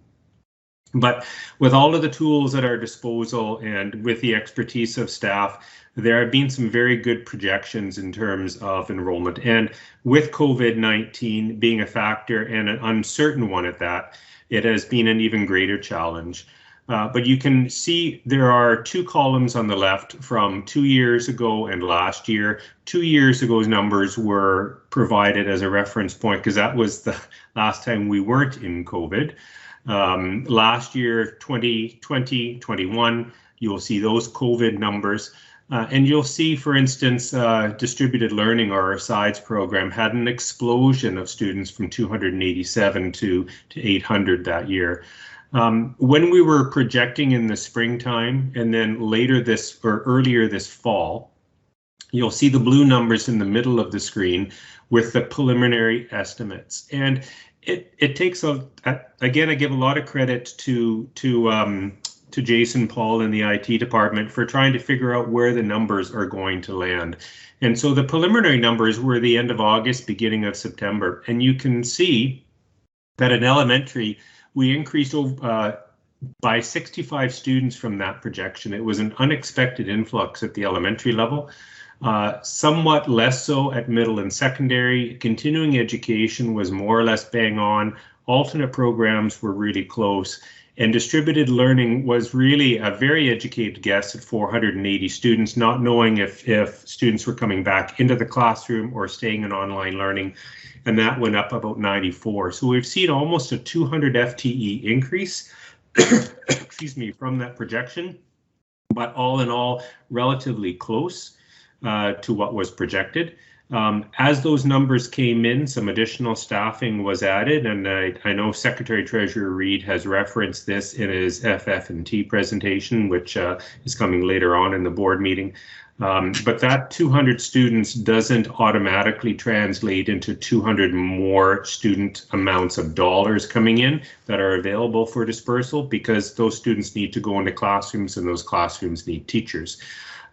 But with all of the tools at our disposal and with the expertise of staff, there have been some very good projections in terms of enrollment. And with COVID-19 being a factor and an uncertain one at that, it has been an even greater challenge. But you can see there are two columns on the left from 2 years ago and last year. 2 years ago's numbers were provided as a reference point because that was the last time we weren't in COVID. Last year, 2020, 21, you'll see those COVID numbers. And you'll see, for instance, distributed learning, or our SIDES program, had an explosion of students from 287 to 800 that year. When we were projecting in the springtime and then later this or earlier this fall, you'll see the blue numbers in the middle of the screen with the preliminary estimates. And it takes again, I give a lot of credit to Jason Paul and the IT department for trying to figure out where the numbers are going to land. And so the preliminary numbers were the end of August, beginning of September. And you can see that in elementary, we increased by 65 students from that projection. It was an unexpected influx at the elementary level, somewhat less so at middle and secondary. Continuing education was more or less bang on. Alternate programs were really close. And distributed learning was really a very educated guess at 480 students, not knowing if students were coming back into the classroom or staying in online learning. And that went up about 94. So we've seen almost a 200 FTE increase, excuse me, from that projection, but all in all, relatively close to what was projected. As those numbers came in, some additional staffing was added, and I know Secretary Treasurer Reid has referenced this in his FF&T presentation, which is coming later on in the board meeting. But that 200 students doesn't automatically translate into 200 more student amounts of dollars coming in that are available for dispersal, because those students need to go into classrooms and those classrooms need teachers.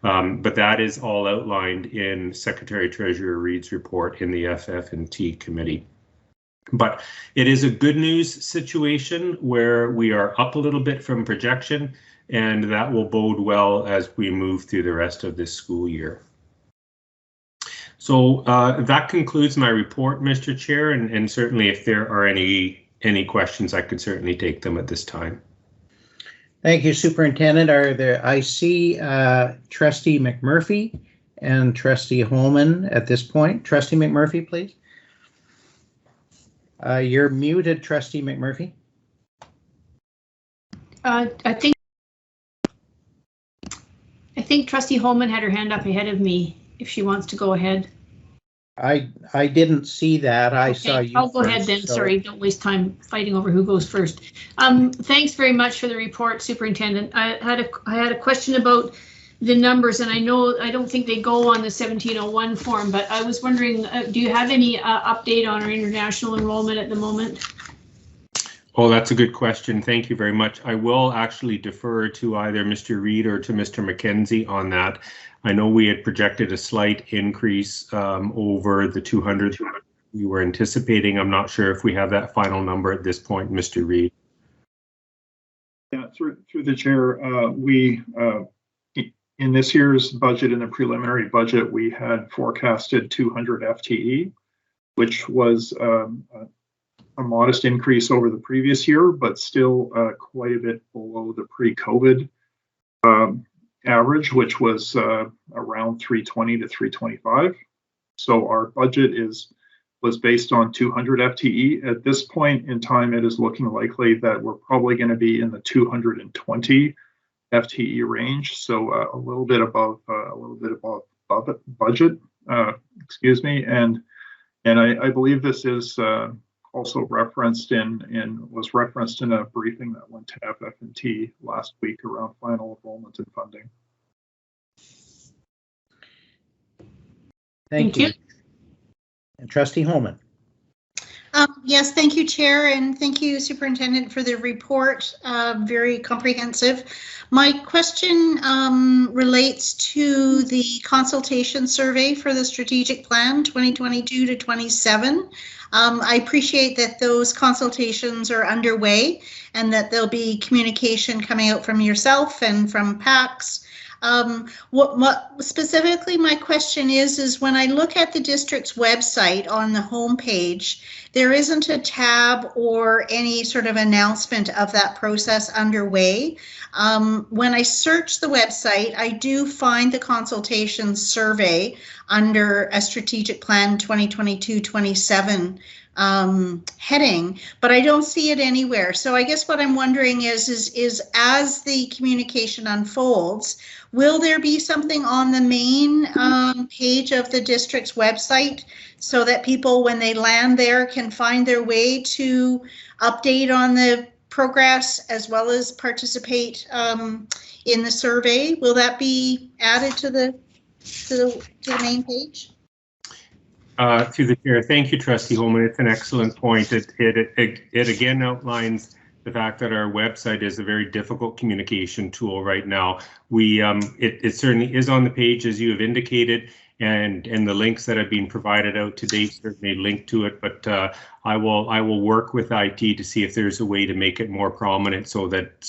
But that is all outlined in Secretary Treasurer Reid's report in the FF&T committee. But it is a good news situation where we are up a little bit from projection, and that will bode well as we move through the rest of this school year. So that concludes my report, Mr. Chair, and certainly if there are any questions, I could certainly take them at this time. Thank you, Superintendent. I see Trustee McMurphy and Trustee Holman at this point. Trustee McMurphy, please. You're muted, Trustee McMurphy. I think Trustee Holman had her hand up ahead of me, if she wants to go ahead. I didn't see that. I saw you. I'll go ahead then. So. Sorry, don't waste time fighting over who goes first. Thanks very much for the report, Superintendent. I had a question about the numbers, and I don't think they go on the 1701 form, but I was wondering, do you have any update on our international enrollment at the moment? Oh, that's a good question. Thank you very much. I will actually defer to either Mr. Reid or to Mr. McKenzie on that. I know we had projected a slight increase over the 200 we were anticipating. I'm not sure if we have that final number at this point, Mr. Reid. Yeah, through the chair, we in this year's budget, in the preliminary budget, we had forecasted 200 FTE, which was a modest increase over the previous year, but still quite a bit below the pre-COVID average, which was around 320 to 325. So our budget was based on 200 FTE. At this point in time, it is looking likely that we're probably going to be in the 220 FTE range, so a little bit above budget. Excuse me, and I believe this is also referenced was referenced in a briefing that went to FF&T last week around final enrollment and funding. Thank you. And Trustee Holman. Yes, thank you, Chair, and thank you, Superintendent, for the report. Very comprehensive. My question relates to the consultation survey for the strategic plan 2022 to 27. I appreciate that those consultations are underway and that there'll be communication coming out from yourself and from PACS. What specifically my question is when I look at the district's website on the homepage, there isn't a tab or any sort of announcement of that process underway. When I search the website, I do find the consultation survey under a strategic plan 2022-27 heading, but I don't see it anywhere. So I guess what I'm wondering is as the communication unfolds, will there be something on the main page of the district's website so that people, when they land there, can find their way to update on the progress as well as participate in the survey? Will that be added to the main page? Through the chair, thank you, Trustee Holman. It's an excellent point. It again outlines the fact that our website is a very difficult communication tool right now. It certainly is on the page, as you have indicated, and the links that have been provided out to date certainly link to it. But I will work with IT to see if there's a way to make it more prominent so that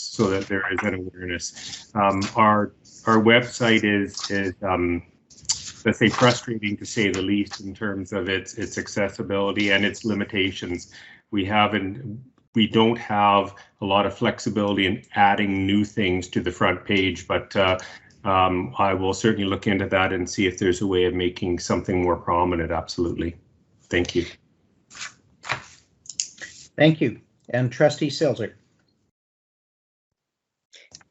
there is an awareness. Our website is let's say frustrating to say the least in terms of its accessibility and its limitations. We don't have a lot of flexibility in adding new things to the front page, but I will certainly look into that and see if there's a way of making something more prominent. Absolutely. Thank you. Thank you. And Trustee Silzer.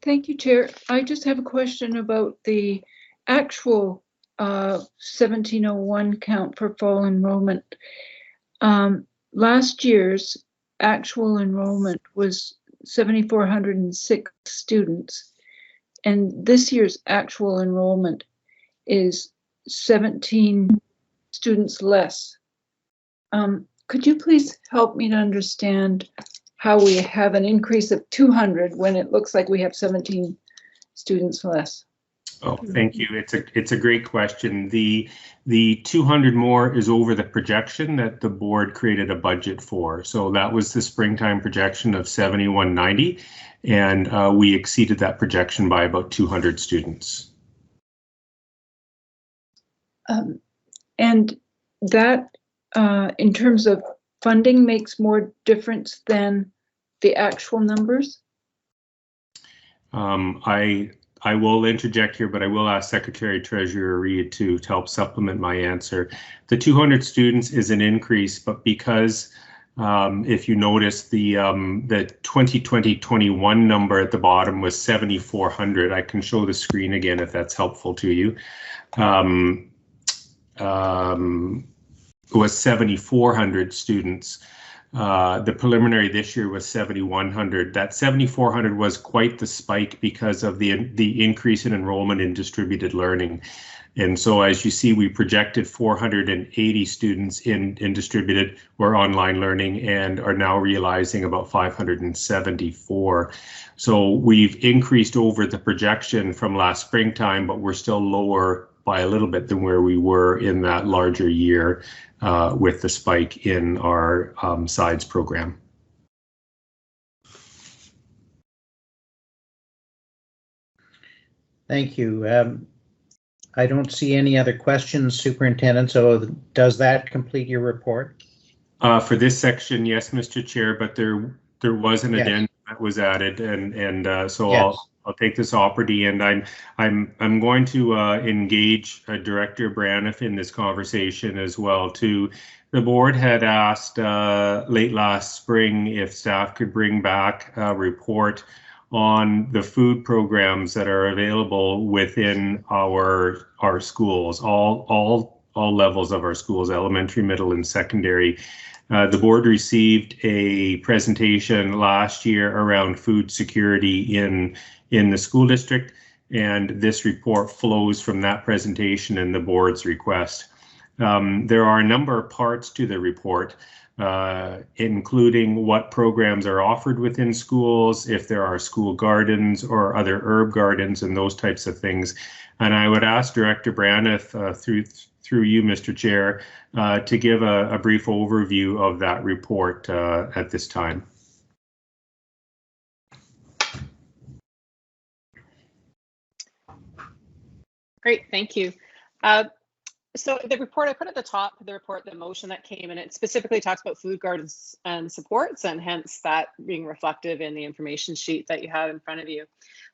Thank you, Chair. I just have a question about the actual 1701 count for fall enrollment. Last year's actual enrollment was 7,406 students, and this year's actual enrollment is 17 students less. Could you please help me to understand how we have an increase of 200 when it looks like we have 17 students less? Oh, thank you. It's a great question. The 200 more is over the projection that the board created a budget for. So that was the springtime projection of 7,190, and we exceeded that projection by about 200 students. And that, in terms of funding, makes more difference than the actual numbers? I will interject here, but I will ask Secretary Treasurer Reid to help supplement my answer. The 200 students is an increase, but because if you notice the 2020-21 number at the bottom was 7,400. I can show the screen again if that's helpful to you. It was 7,400 students. The preliminary this year was 7,100. That 7,400 was quite the spike because of the increase in enrollment in distributed learning. And so as you see, we projected 480 students in distributed or online learning and are now realizing about 574. So we've increased over the projection from last springtime, but we're still lower by a little bit than where we were in that larger year with the spike in our SIDES program. Thank you. I don't see any other questions, Superintendent, so does that complete your report? For this section, yes, Mr. Chair, but there was an addendum that was added, and so yes. I'll take this opportunity, and I'm going to engage Director Braniff in this conversation as well too. The board had asked late last spring if staff could bring back a report on the food programs that are available within our schools, all levels of our schools, elementary, middle, and secondary. The board received a presentation last year around food security in the school district, and this report flows from that presentation and the board's request. There are a number of parts to the report, including what programs are offered within schools, if there are school gardens or other herb gardens and those types of things. And I would ask Director Braniff through you, Mr. Chair, to give a brief overview of that report at this time. Great, thank you. So the report I put at the top of the report, the motion that came, and it specifically talks about food gardens and supports, and hence that being reflective in the information sheet that you have in front of you.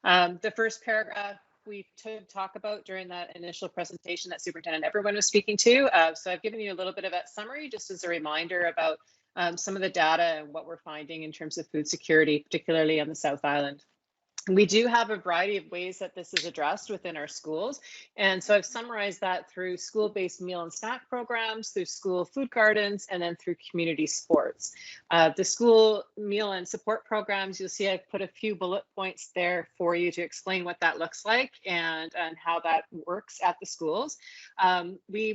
The first paragraph we talk about during that initial presentation that Superintendent Everyone was speaking to. So I've given you a little bit of that summary just as a reminder about some of the data and what we're finding in terms of food security, particularly on the South Island. We do have a variety of ways that this is addressed within our schools. And so I've summarized that through school-based meal and snack programs, through school food gardens, and then through community sports. The school meal and support programs, you'll see I've put a few bullet points there for you to explain what that looks like and how that works at the schools. We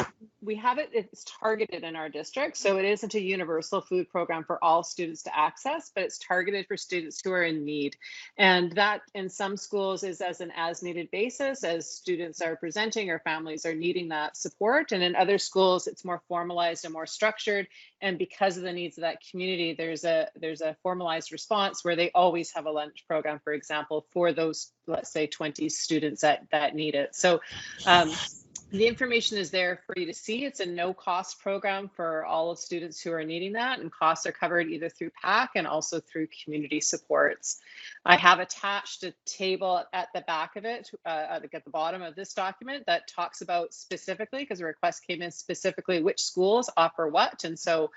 have it's targeted in our district. So it isn't a universal food program for all students to access, but it's targeted for students who are in need. And that in some schools is as an as-needed basis as students are presenting or families are needing that support. And in other schools, it's more formalized and more structured. And because of the needs of that community, there's a formalized response where they always have a lunch program, for example, for those, let's say, 20 students that need it. So the information is there for you to see. It's a no-cost program for all of students who are needing that, and costs are covered either through PAC and also through community supports. I have attached a table at the back of it, at the bottom of this document, that talks about specifically, because the request came in specifically, which schools offer what. And so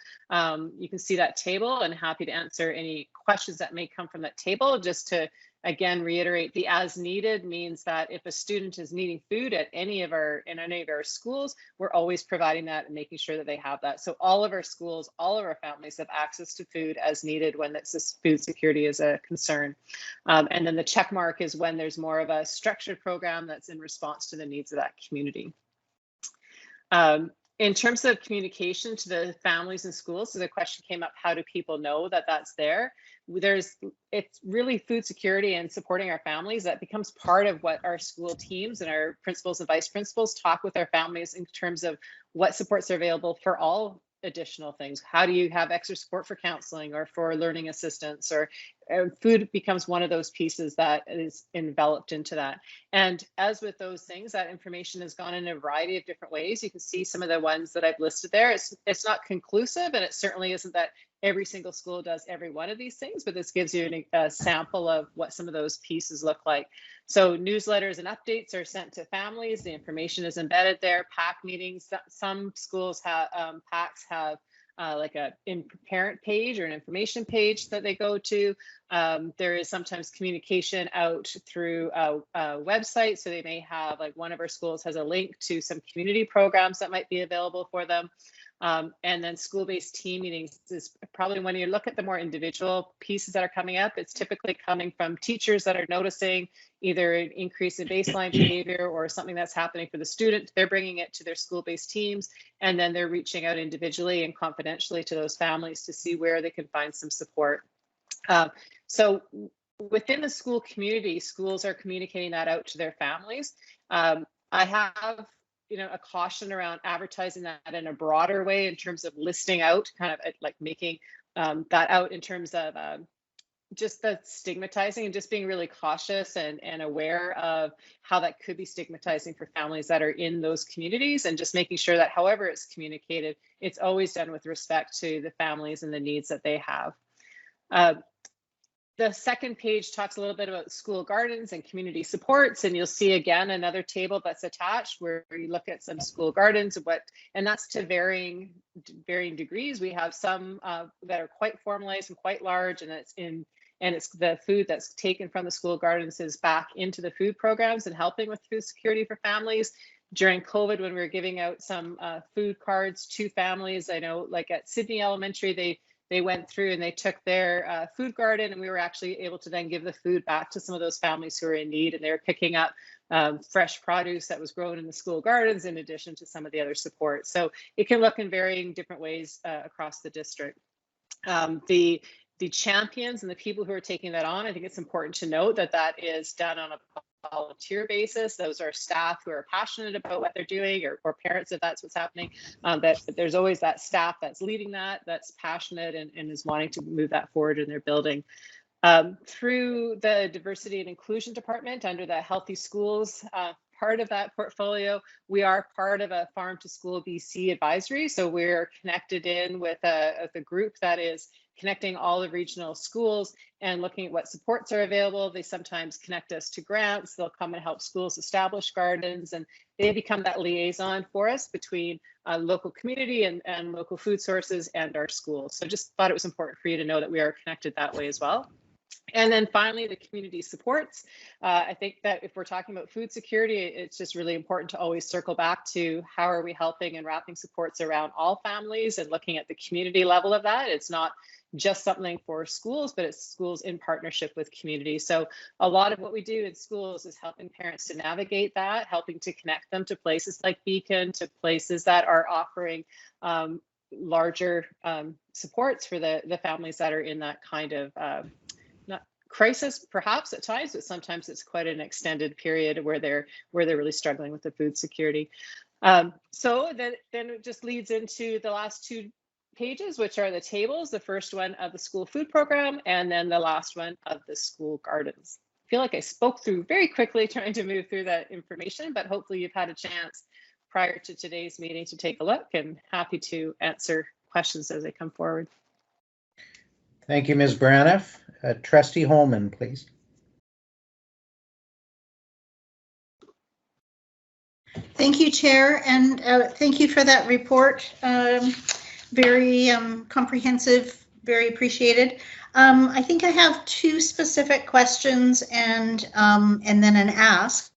you can see that table, and happy to answer any questions that may come from that table. Just to again reiterate, the as needed means that if a student is needing food at any of our schools, we're always providing that and making sure that they have that. So all of our schools, all of our families have access to food as needed when food security is a concern. And then the check mark is when there's more of a structured program that's in response to the needs of that community. In terms of communication to the families and schools, so the question came up, how do people know that that's there? It's really food security and supporting our families that becomes part of what our school teams and our principals and vice principals talk with our families in terms of what supports are available for all additional things. How do you have extra support for counseling or for learning assistance, or food becomes one of those pieces that is enveloped into that. And as with those things, that information has gone in a variety of different ways. You can see some of the ones that I've listed there. It's not conclusive, and it certainly isn't that every single school does every one of these things, but this gives you a sample of what some of those pieces look like. So newsletters and updates are sent to families. The information is embedded there. PAC meetings, some schools have, PACs have like a parent page or an information page that they go to. There is sometimes communication out through a website. So they may have, like one of our schools has a link to some community programs that might be available for them. And then school-based team meetings is probably when you look at the more individual pieces that are coming up, it's typically coming from teachers that are noticing either an increase in baseline behavior or something that's happening for the student. They're bringing it to their school-based teams, and then they're reaching out individually and confidentially to those families to see where they can find some support. So within the school community, schools are communicating that out to their families. I have, a caution around advertising that in a broader way in terms of listing out, kind of like making that out in terms of just the stigmatizing and just being really cautious and aware of how that could be stigmatizing for families that are in those communities, and just making sure that however it's communicated, it's always done with respect to the families and the needs that they have. The second page talks a little bit about school gardens and community supports, and you'll see again another table that's attached where you look at some school gardens and that's to varying degrees. We have some that are quite formalized and quite large, and it's the food that's taken from the school gardens is back into the food programs and helping with food security for families. During COVID, when we were giving out some food cards to families, I know like at Sydney Elementary, they went through and they took their food garden, and we were actually able to then give the food back to some of those families who are in need, and they were picking up fresh produce that was grown in the school gardens in addition to some of the other support. So it can look in varying different ways across the district. The champions and the people who are taking that on, I think it's important to note that that is done on a volunteer basis. Those are staff who are passionate about what they're doing, or parents if that's what's happening. That there's always that staff that's leading that's passionate and is wanting to move that forward in their building. Through the diversity and inclusion department under the Healthy Schools part of that portfolio, we are part of a Farm to School BC advisory. So we're connected in with the group that is connecting all the regional schools and looking at what supports are available. They sometimes connect us to grants. They'll come and help schools establish gardens, and they become that liaison for us between local community and local food sources and our schools. So just thought it was important for you to know that we are connected that way as well. And then finally, the community supports. I think that if we're talking about food security, it's just really important to always circle back to how are we helping and wrapping supports around all families and looking at the community level of that. It's not just something for schools, but it's schools in partnership with community. So a lot of what we do in schools is helping parents to navigate that, helping to connect them to places like Beacon, to places that are offering larger supports for the families that are in that kind of not crisis perhaps at times, but sometimes it's quite an extended period where they're really struggling with the food security. So then it just leads into the last two pages, which are the tables, the first one of the school food program, and then the last one of the school gardens. I feel like I spoke through very quickly trying to move through that information, but hopefully you've had a chance prior to today's meeting to take a look, and happy to answer questions as they come forward. Thank you, Ms. Braniff. Trustee Holman, please. Thank you, Chair, and thank you for that report. Very comprehensive, very appreciated. I think I have two specific questions and then an ask.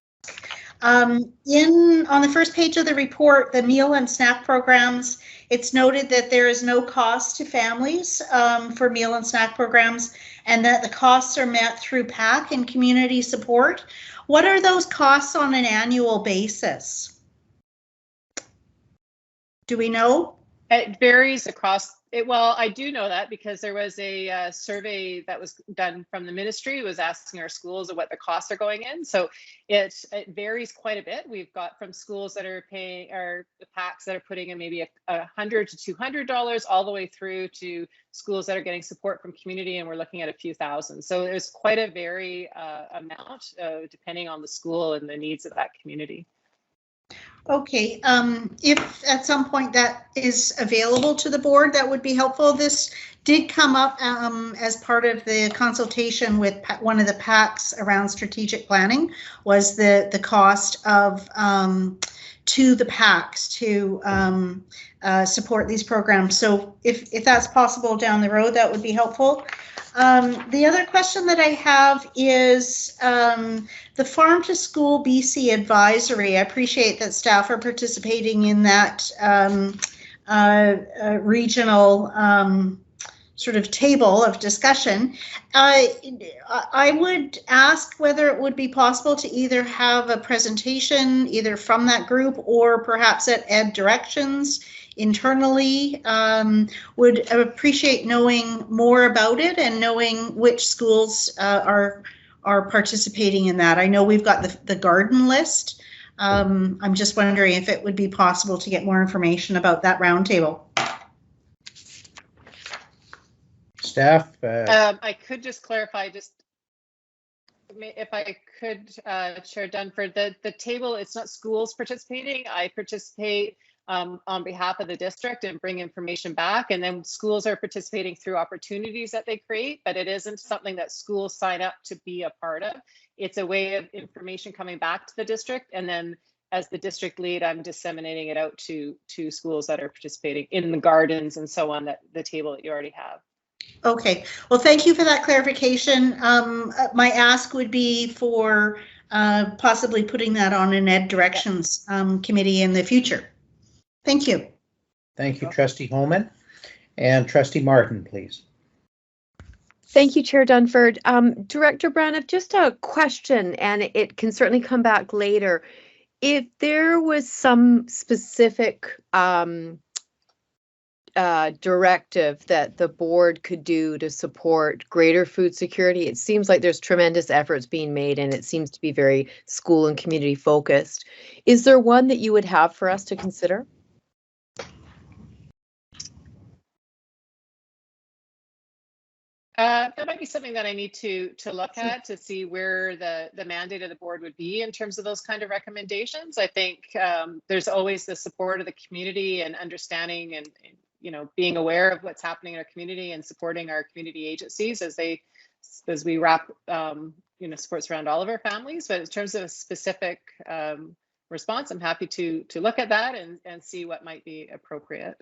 On the first page of the report, the meal and snack programs, it's noted that there is no cost to families for meal and snack programs, and that the costs are met through PAC and community support. What are those costs on an annual basis? Do we know? It varies across it. Well, I do know that because there was a survey that was done from the ministry, was asking our schools of what the costs are going in. So it varies quite a bit. We've got from schools that are paying, or the PACs that are putting in maybe $100 to $200, all the way through to schools that are getting support from community, and we're looking at a few thousand. So there's quite a vary amount depending on the school and the needs of that community. Okay, if at some point that is available to the board, that would be helpful. This did come up as part of the consultation with one of the PACs around strategic planning, was the cost of to the PACs to support these programs. So if that's possible down the road, that would be helpful. The other question that I have is the Farm to School BC advisory. I appreciate that staff are participating in that regional sort of table of discussion. I would ask whether it would be possible to either have a presentation either from that group or perhaps at Ed Directions internally. Would appreciate knowing more about it and knowing which schools are participating in that. I know we've got the garden list. I'm just wondering if it would be possible to get more information about that roundtable. Staff? I could just clarify, if I could, Chair Dunford, the table, it's not schools participating. I participate on behalf of the district and bring information back, and then schools are participating through opportunities that they create, but it isn't something that schools sign up to be a part of. It's a way of information coming back to the district, and then as the district lead, I'm disseminating it out to schools that are participating in the gardens and so on, that the table that you already have. Okay, well, thank you for that clarification. My ask would be for possibly putting that on an Ed Directions committee in the future. Thank you. Thank you, Trustee Holman. And Trustee Martin, please. Thank you, Chair Dunford. Director Braniff, just a question, and it can certainly come back later. If there was some specific directive that the board could do to support greater food security, it seems like there's tremendous efforts being made and it seems to be very school and community focused. Is there one that you would have for us to consider? That might be something that I need to look at to see where the mandate of the board would be in terms of those kind of recommendations. I think there's always the support of the community and understanding and being aware of what's happening in our community and supporting our community agencies as we wrap supports around all of our families. But in terms of a specific response, I'm happy to look at that and see what might be appropriate.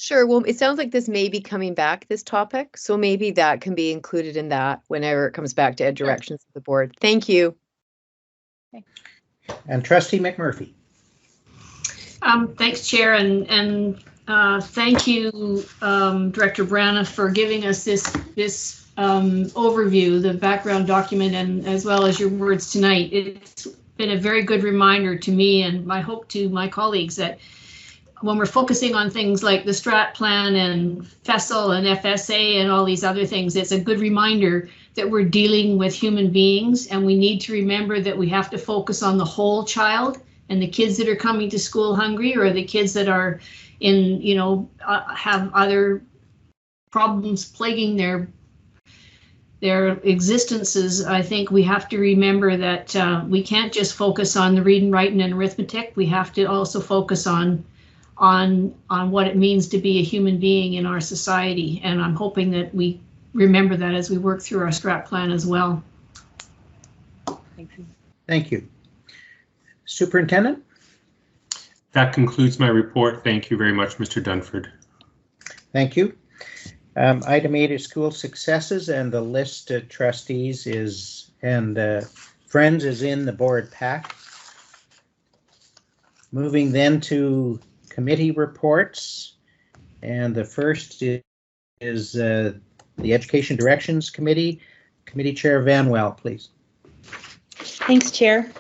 Sure. Well, it sounds like this may be coming back, this topic, so maybe that can be included in that whenever it comes back to Ed Directions of the board. Thank you. Okay. And Trustee McMurphy. Thanks, Chair, and thank you, Director Braniff, for giving us this overview, the background document, and as well as your words tonight. It's been a very good reminder to me, and I hope to my colleagues, that when we're focusing on things like the Strat Plan and FESL and FSA and all these other things, it's a good reminder that we're dealing with human beings, and we need to remember that we have to focus on the whole child, and the kids that are coming to school hungry, or the kids that are in, have other problems plaguing their existences. I think we have to remember that we can't just focus on the reading, writing, and arithmetic. We have to also focus on what it means to be a human being in our society. And I'm hoping that we remember that as we work through our Strat Plan as well. Thank you. Thank you. Superintendent? That concludes my report. Thank you very much, Mr. Dunford. Thank you. Item 8 is school successes, and the list of trustees friends is in the board pack. Moving then to committee reports, and the first is the Education Directions Committee. Committee Chair Vanwell, please. Thanks, Chair.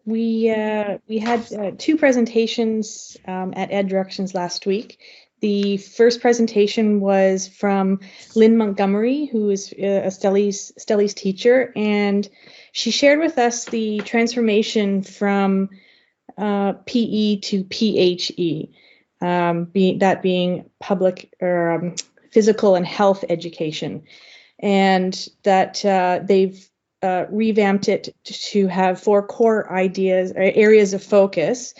We had two presentations at Ed Directions last week. The first presentation was from Lynn Montgomery, who is a Stellies teacher, and she shared with us the transformation from PE to PHE, being public or physical and health education, and that they've revamped it to have 4 core ideas or areas of focus,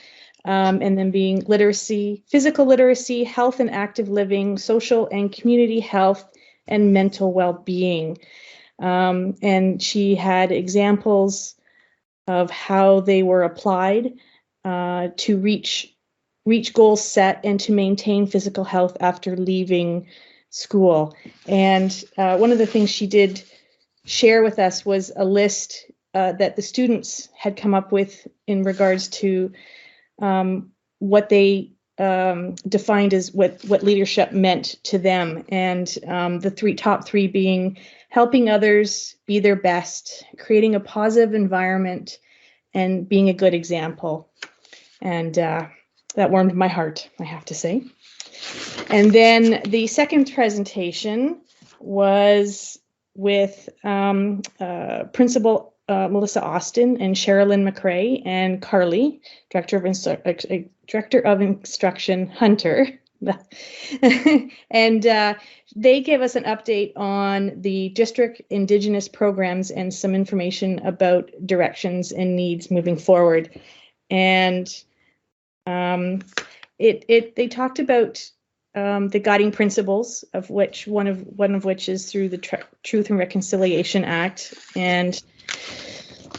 and then being literacy, physical literacy, health and active living, social and community health, and mental well-being. And she had examples of how they were applied to reach goals set and to maintain physical health after leaving school. And one of the things she did share with us was a list that the students had come up with in regards to what they defined as what leadership meant to them, and the top three being helping others be their best, creating a positive environment, and being a good example. And that warmed my heart, I have to say. And then the second presentation was with Principal Melissa Austin and Sherilyn McRae and Carly, Director of Instruction Hunter. And they gave us an update on the district Indigenous programs and some information about directions and needs moving forward. And they talked about the guiding principles, of which one of which is through the Truth and Reconciliation Act, and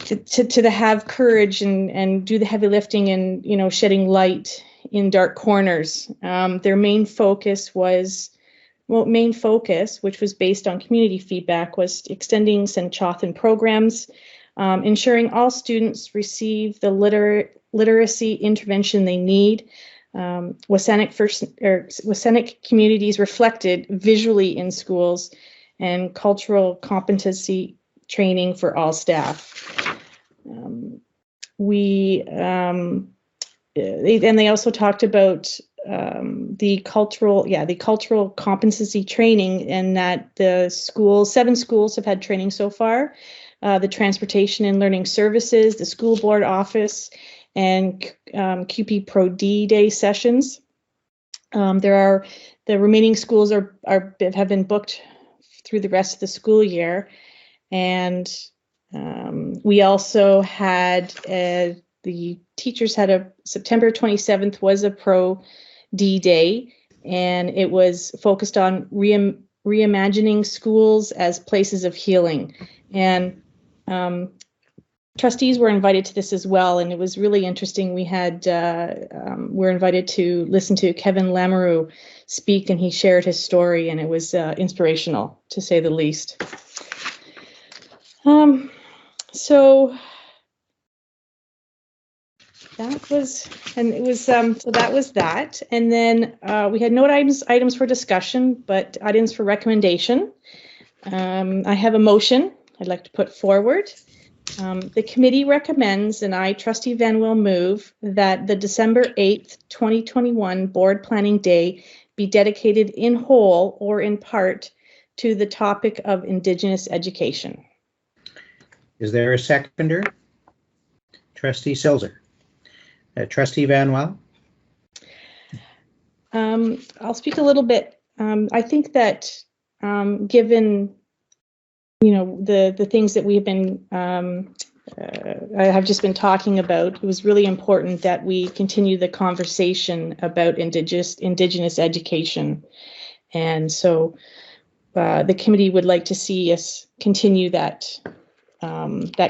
to have courage and do the heavy lifting and, you know, shedding light in dark corners. Their main focus, which was based on community feedback, was extending Senchothan programs, ensuring all students receive the literacy intervention they need. WSÁNEĆ communities reflected visually in schools, and cultural competency training for all staff. They also talked about the cultural competency training, and that the 7 schools have had training so far. The Transportation and Learning Services, the School Board Office, and QP Pro D Day sessions. The remaining schools have been booked through the rest of the school year, and we also had the teachers had a September 27th was a Pro D Day, and it was focused on reimagining schools as places of healing. And trustees were invited to this as well, and it was really interesting. We had we're invited to listen to Kevin Lamoureux speak, and he shared his story, and it was inspirational, to say the least. So that was, and it was so that was that, and then we had no items for discussion, but items for recommendation. I have a motion I'd like to put forward. The committee recommends, and I, Trustee Van Wil, move that the December 8th, 2021 Board Planning Day be dedicated in whole or in part to the topic of Indigenous education. Is there a seconder? Trustee Silzer. Trustee Van Wil? I'll speak a little bit. I think that given, you know, the things that we've been, I have just been talking about, it was really important that we continue the conversation about Indigenous education. And so the committee would like to see us continue that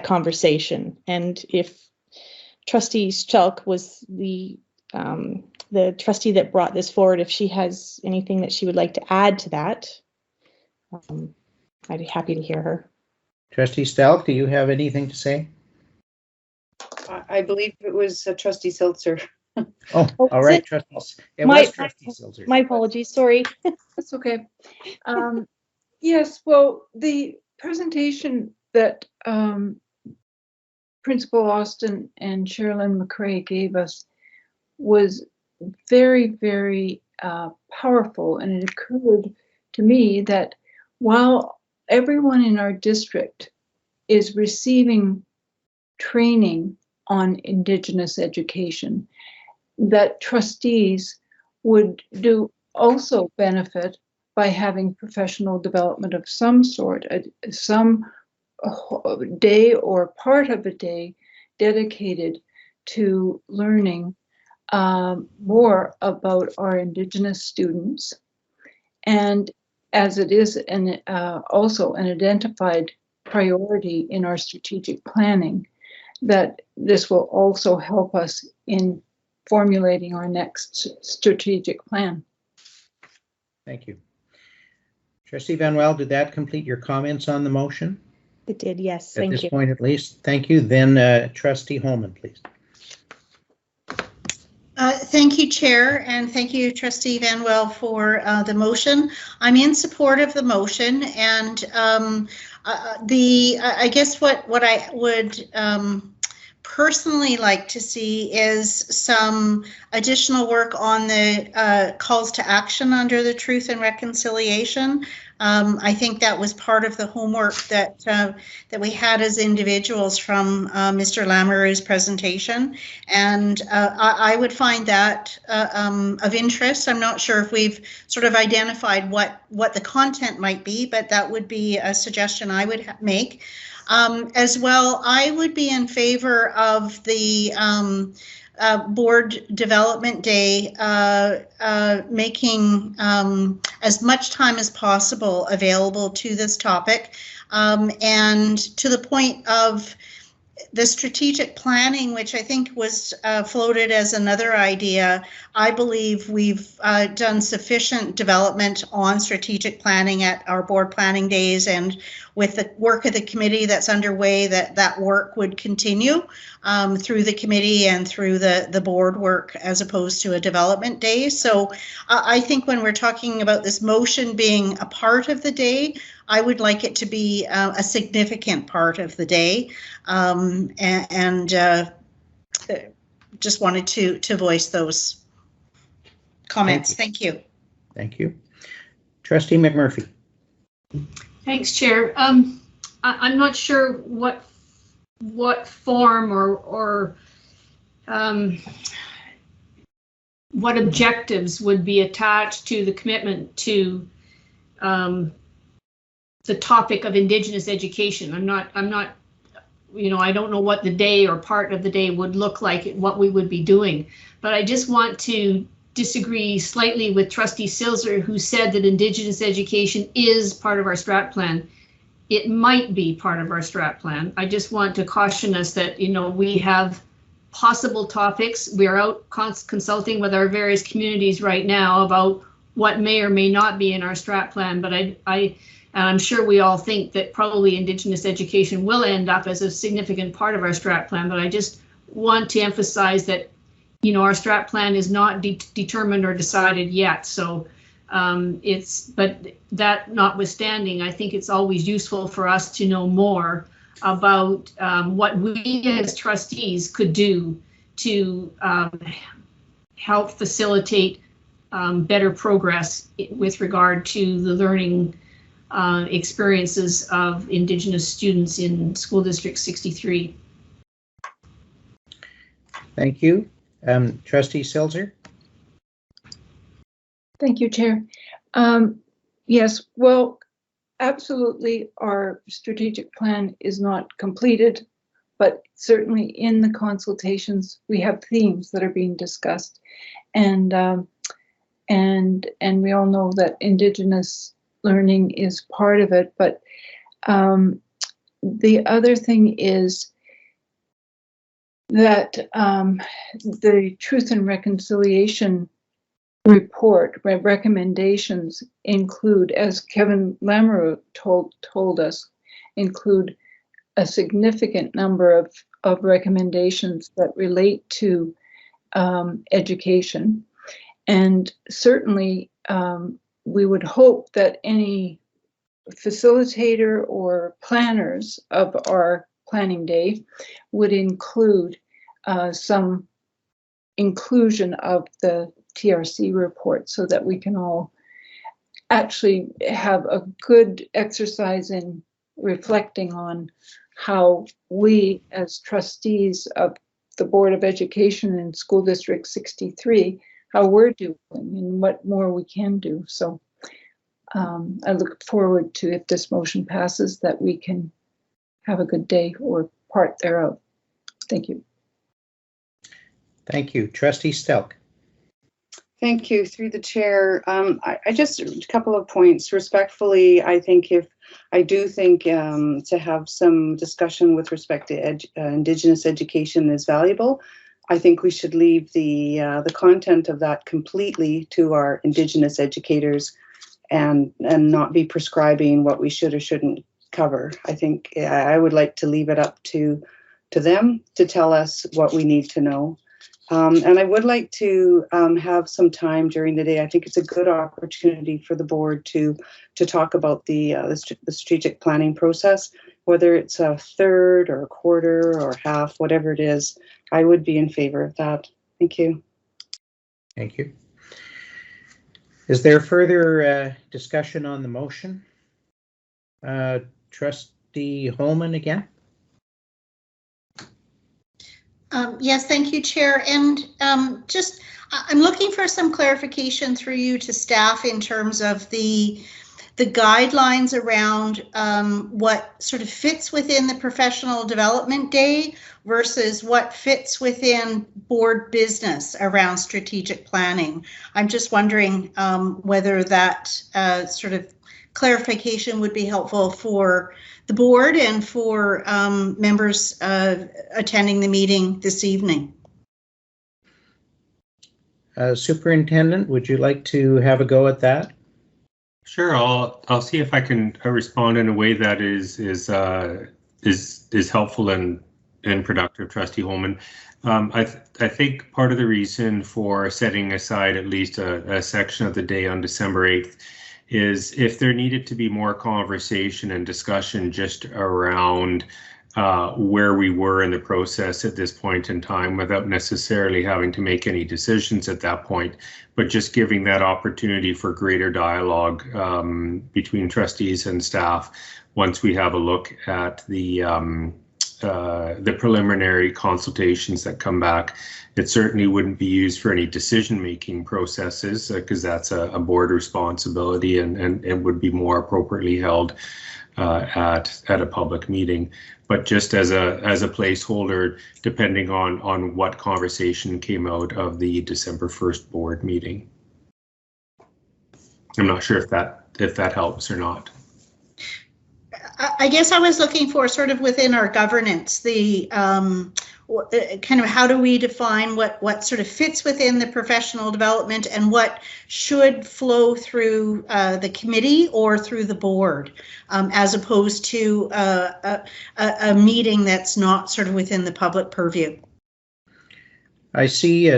conversation. And if Trustee Shulk was the trustee that brought this forward, if she has anything that she would like to add to that, I'd be happy to hear her. Trustee Stelk, do you have anything to say? I believe it was Trustee Silzer. Oh, all right, Trustee. It was Trustee Silzer. My apologies, sorry. That's okay. Yes, well, the presentation that Principal Austin and Sherilyn McRae gave us was very, very powerful, and it occurred to me that while everyone in our district is receiving training on Indigenous education, that trustees would also benefit by having professional development of some sort, some day or part of a day dedicated to learning more about our Indigenous students. And as it is also an identified priority in our strategic planning, that this will also help us in formulating our next strategic plan. Thank you. Trustee Van Wil, did that complete your comments on the motion? It did, yes. Thank you. At this point, at least. Thank you. Then Trustee Holman, please. Thank you, Chair, and thank you, Trustee Van Well, for the motion. I'm in support of the motion, and I guess what I would personally like to see is some additional work on the calls to action under the Truth and Reconciliation. I think that was part of the homework that that we had as individuals from Mr. Lamoureux's presentation, and I would find that of interest. I'm not sure if we've sort of identified what the content might be, but that would be a suggestion I would make. As well, I would be in favor of the board development day making as much time as possible available to this topic, and to the point of the strategic planning, which I think was floated as another idea. I believe we've done sufficient development on strategic planning at our board planning days, and with the work of the committee that's underway, that work would continue through the committee and through the board work, as opposed to a development day. So I think when we're talking about this motion being a part of the day, I would like it to be a significant part of the day, and just wanted to voice those comments. Thank you. Thank you. Trustee McMurphy. Thanks, Chair. I'm not sure what form or what objectives would be attached to the commitment to the topic of Indigenous education. I'm not, you know, I don't know what the day or part of the day would look like, what we would be doing, but I just want to disagree slightly with Trustee Silser, who said that Indigenous education is part of our strat plan. It might be part of our strat plan. I just want to caution us that, you know, we have possible topics. We are out consulting with our various communities right now about what may or may not be in our strat plan, but I'm sure we all think that probably Indigenous education will end up as a significant part of our strat plan, but I just want to emphasize that, you know, our strat plan is not determined or decided yet. So but that notwithstanding, I think it's always useful for us to know more about what we as trustees could do to help facilitate better progress with regard to the learning experiences of Indigenous students in School District 63. Thank you. Trustee Silser. Thank you, Chair. Yes, well, absolutely, our strategic plan is not completed, but certainly in the consultations, we have themes that are being discussed, and we all know that Indigenous learning is part of it. But the other thing is that the Truth and Reconciliation report recommendations include, as Kevin Lamoureux told us, include a significant number of recommendations that relate to education. And certainly we would hope that any facilitator or planners of our planning day would include some inclusion of the TRC report, so that we can all actually have a good exercise in reflecting on how we as trustees of the Board of Education in School District 63, how we're doing and what more we can do. So I look forward to, if this motion passes, that we can have a good day or part thereof. Thank you. Thank you. Trustee Stelk. Thank you. Through the chair, I just a couple of points. Respectfully, I do think to have some discussion with respect to Indigenous education is valuable. I think we should leave the content of that completely to our Indigenous educators, and not be prescribing what we should or shouldn't cover. I think I would like to leave it up to them to tell us what we need to know. And I would like to have some time during the day. I think it's a good opportunity for the board to talk about the strategic planning process, whether it's a third or a quarter or half, whatever it is. I would be in favor of that. Thank you. Thank you. Is there further discussion on the motion? Trustee Holman again? Yes, thank you, Chair. And I'm looking for some clarification through you to staff in terms of the guidelines around what sort of fits within the professional development day versus what fits within board business around strategic planning. I'm just wondering whether that sort of clarification would be helpful for the board and for members attending the meeting this evening. Superintendent, would you like to have a go at that? Sure, I'll see if I can respond in a way that is helpful and productive, Trustee Holman. I think part of the reason for setting aside at least a section of the day on December 8th is if there needed to be more conversation and discussion just around where we were in the process at this point in time without necessarily having to make any decisions at that point, but just giving that opportunity for greater dialogue between trustees and staff once we have a look at the preliminary consultations that come back. It certainly wouldn't be used for any decision-making processes because that's a board responsibility and it would be more appropriately held at a public meeting. But just as a placeholder, depending on what conversation came out of the December 1st board meeting. I'm not sure if that helps or not. I guess I was looking for sort of within our governance, the kind of how do we define what sort of fits within the professional development and what should flow through the committee or through the board, as opposed to a meeting that's not sort of within the public purview. I see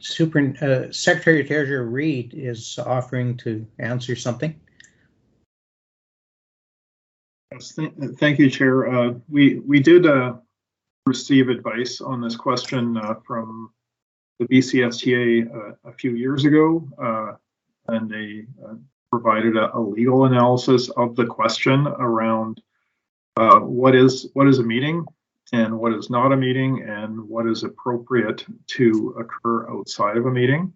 Secretary Treasurer Reid is offering to answer something. Yes, thank you, Chair. We did receive advice on this question from the BCSTA a few years ago, and they provided a legal analysis of the question around what is a meeting and what is not a meeting and what is appropriate to occur outside of a meeting.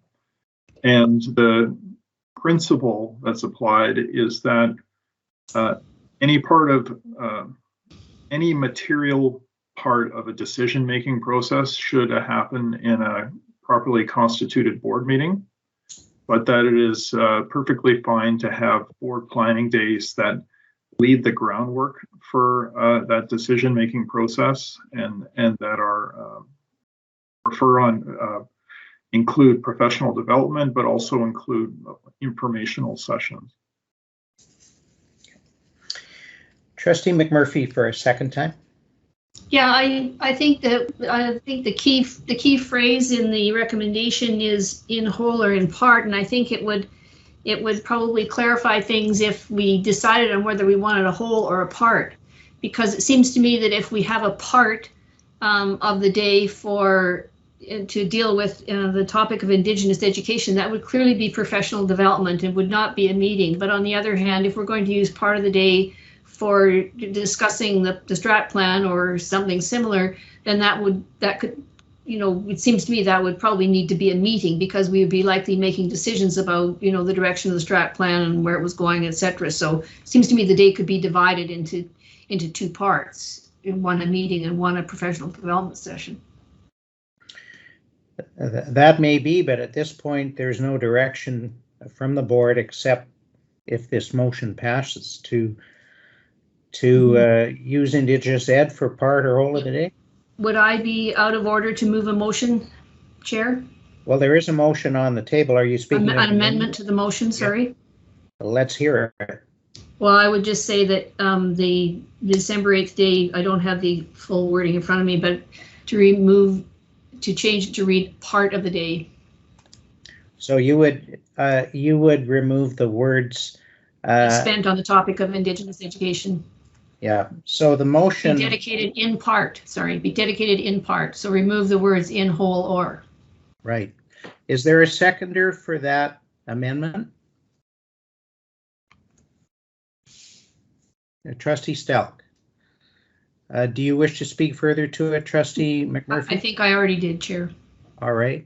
And the principle that's applied is that any material part of a decision-making process should happen in a properly constituted board meeting, but that it is perfectly fine to have board planning days that lead the groundwork for that decision-making process and that are include professional development, but also include informational sessions. Trustee McMurphy for a second time. Yeah, I think the key phrase in the recommendation is in whole or in part, and I think it would probably clarify things if we decided on whether we wanted a whole or a part, because it seems to me that if we have a part of the day to deal with the topic of Indigenous education, that would clearly be professional development and would not be a meeting. But on the other hand, if we're going to use part of the day for discussing the strat plan or something similar, then it seems to me that would probably need to be a meeting, because we would be likely making decisions about the direction of the strat plan and where it was going, etc. So it seems to me the day could be divided into two parts, one a meeting and one a professional development session. That may be, but at this point there's no direction from the board except if this motion passes to use Indigenous Ed for part or whole of the day. Would I be out of order to move a motion, Chair? Well, there is a motion on the table. Are you speaking? An amendment to the motion, sorry. Yeah. Well, let's hear it. Well, I would just say that the December 8th day, I don't have the full wording in front of me, but to to change it to read part of the day. So you would remove the words spent on the topic of Indigenous education. Yeah, so the motion. Be dedicated in part, be dedicated in part. So remove the words in whole or. Right. Is there a seconder for that amendment? Trustee Stelk. Do you wish to speak further to it, Trustee McMurphy? I think I already did, Chair. All right.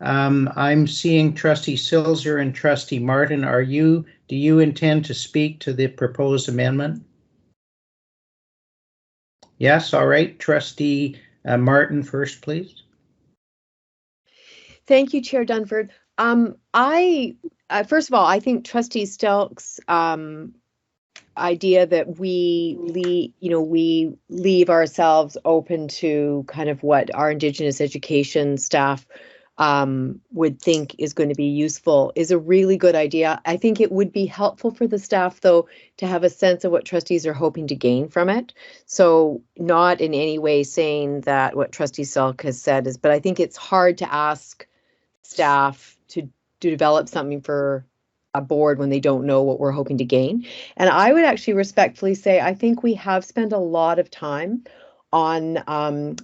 I'm seeing Trustee Silzer and Trustee Martin. Do you intend to speak to the proposed amendment? Yes, all right. Trustee Martin first, please. Thank you, Chair Dunford. First of all, I think Trustee Stelk's idea that we leave ourselves open to kind of what our Indigenous education staff would think is going to be useful is a really good idea. I think it would be helpful for the staff, though, to have a sense of what trustees are hoping to gain from it. So not in any way saying that what Trustee Stelk has said is, but I think it's hard to ask staff to develop something for a board when they don't know what we're hoping to gain. And I would actually respectfully say, I think we have spent a lot of time on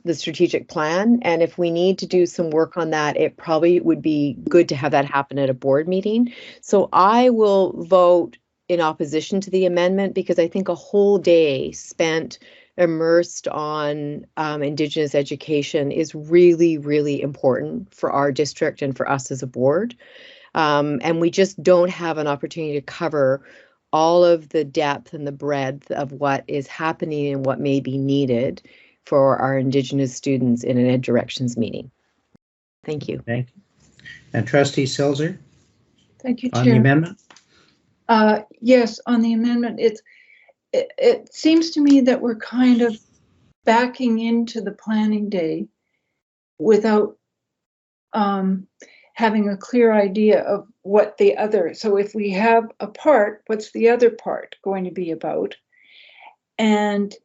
the strategic plan. And if we need to do some work on that, it probably would be good to have that happen at a board meeting. So I will vote in opposition to the amendment because I think a whole day spent immersed on Indigenous education is really, really important for our district and for us as a board. And we just don't have an opportunity to cover all of the depth and the breadth of what is happening and what may be needed for our Indigenous students in an Ed Directions meeting. Thank you. Thank you. And Trustee Silzer? Thank you, Chair. On the amendment? Yes, on the amendment, it seems to me that we're kind of backing into the planning day without having a clear idea of what the other, so if we have a part, what's the other part going to be about? And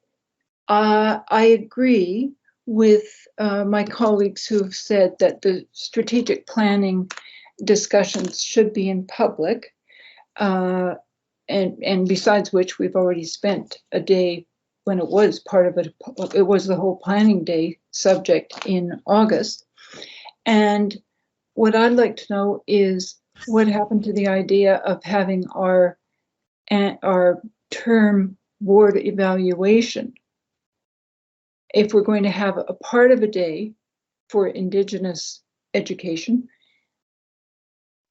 I agree with my colleagues who have said that the strategic planning discussions should be in public. And besides which, we've already spent a day when it was part of it, it was the whole planning day subject in August. And what I'd like to know is what happened to the idea of having our term board evaluation. If we're going to have a part of a day for Indigenous education,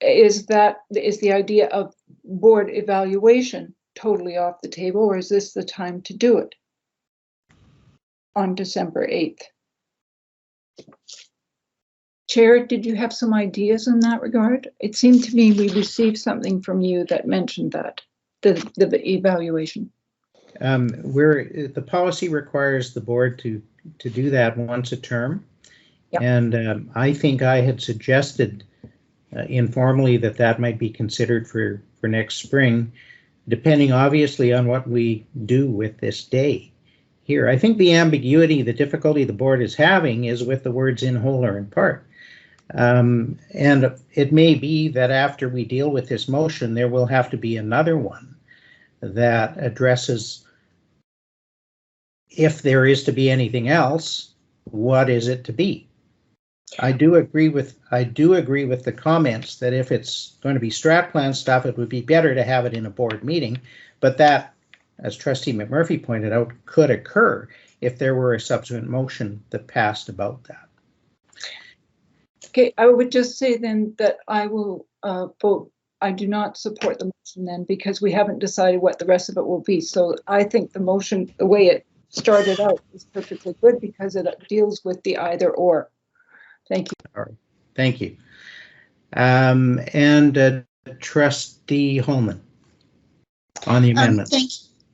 is the idea of board evaluation totally off the table, or is this the time to do it on December 8th? Chair, did you have some ideas in that regard? It seemed to me we received something from you that mentioned that, the evaluation. The policy requires the board to do that once a term. Yep. And I think I had suggested informally that might be considered for next spring, depending obviously on what we do with this day here. I think the ambiguity, the difficulty the board is having is with the words in whole or in part. And it may be that after we deal with this motion, there will have to be another one that addresses, if there is to be anything else, what is it to be? I do agree with the comments that if it's going to be strat plan stuff, it would be better to have it in a board meeting, but that, as Trustee McMurphy pointed out, could occur if there were a subsequent motion that passed about that. Okay, I would just say then that I will vote. I do not support the motion then because we haven't decided what the rest of it will be. So I think the motion, the way it started out, is perfectly good because it deals with the either or. Thank you. All right, thank you. And Trustee Holman on the amendment.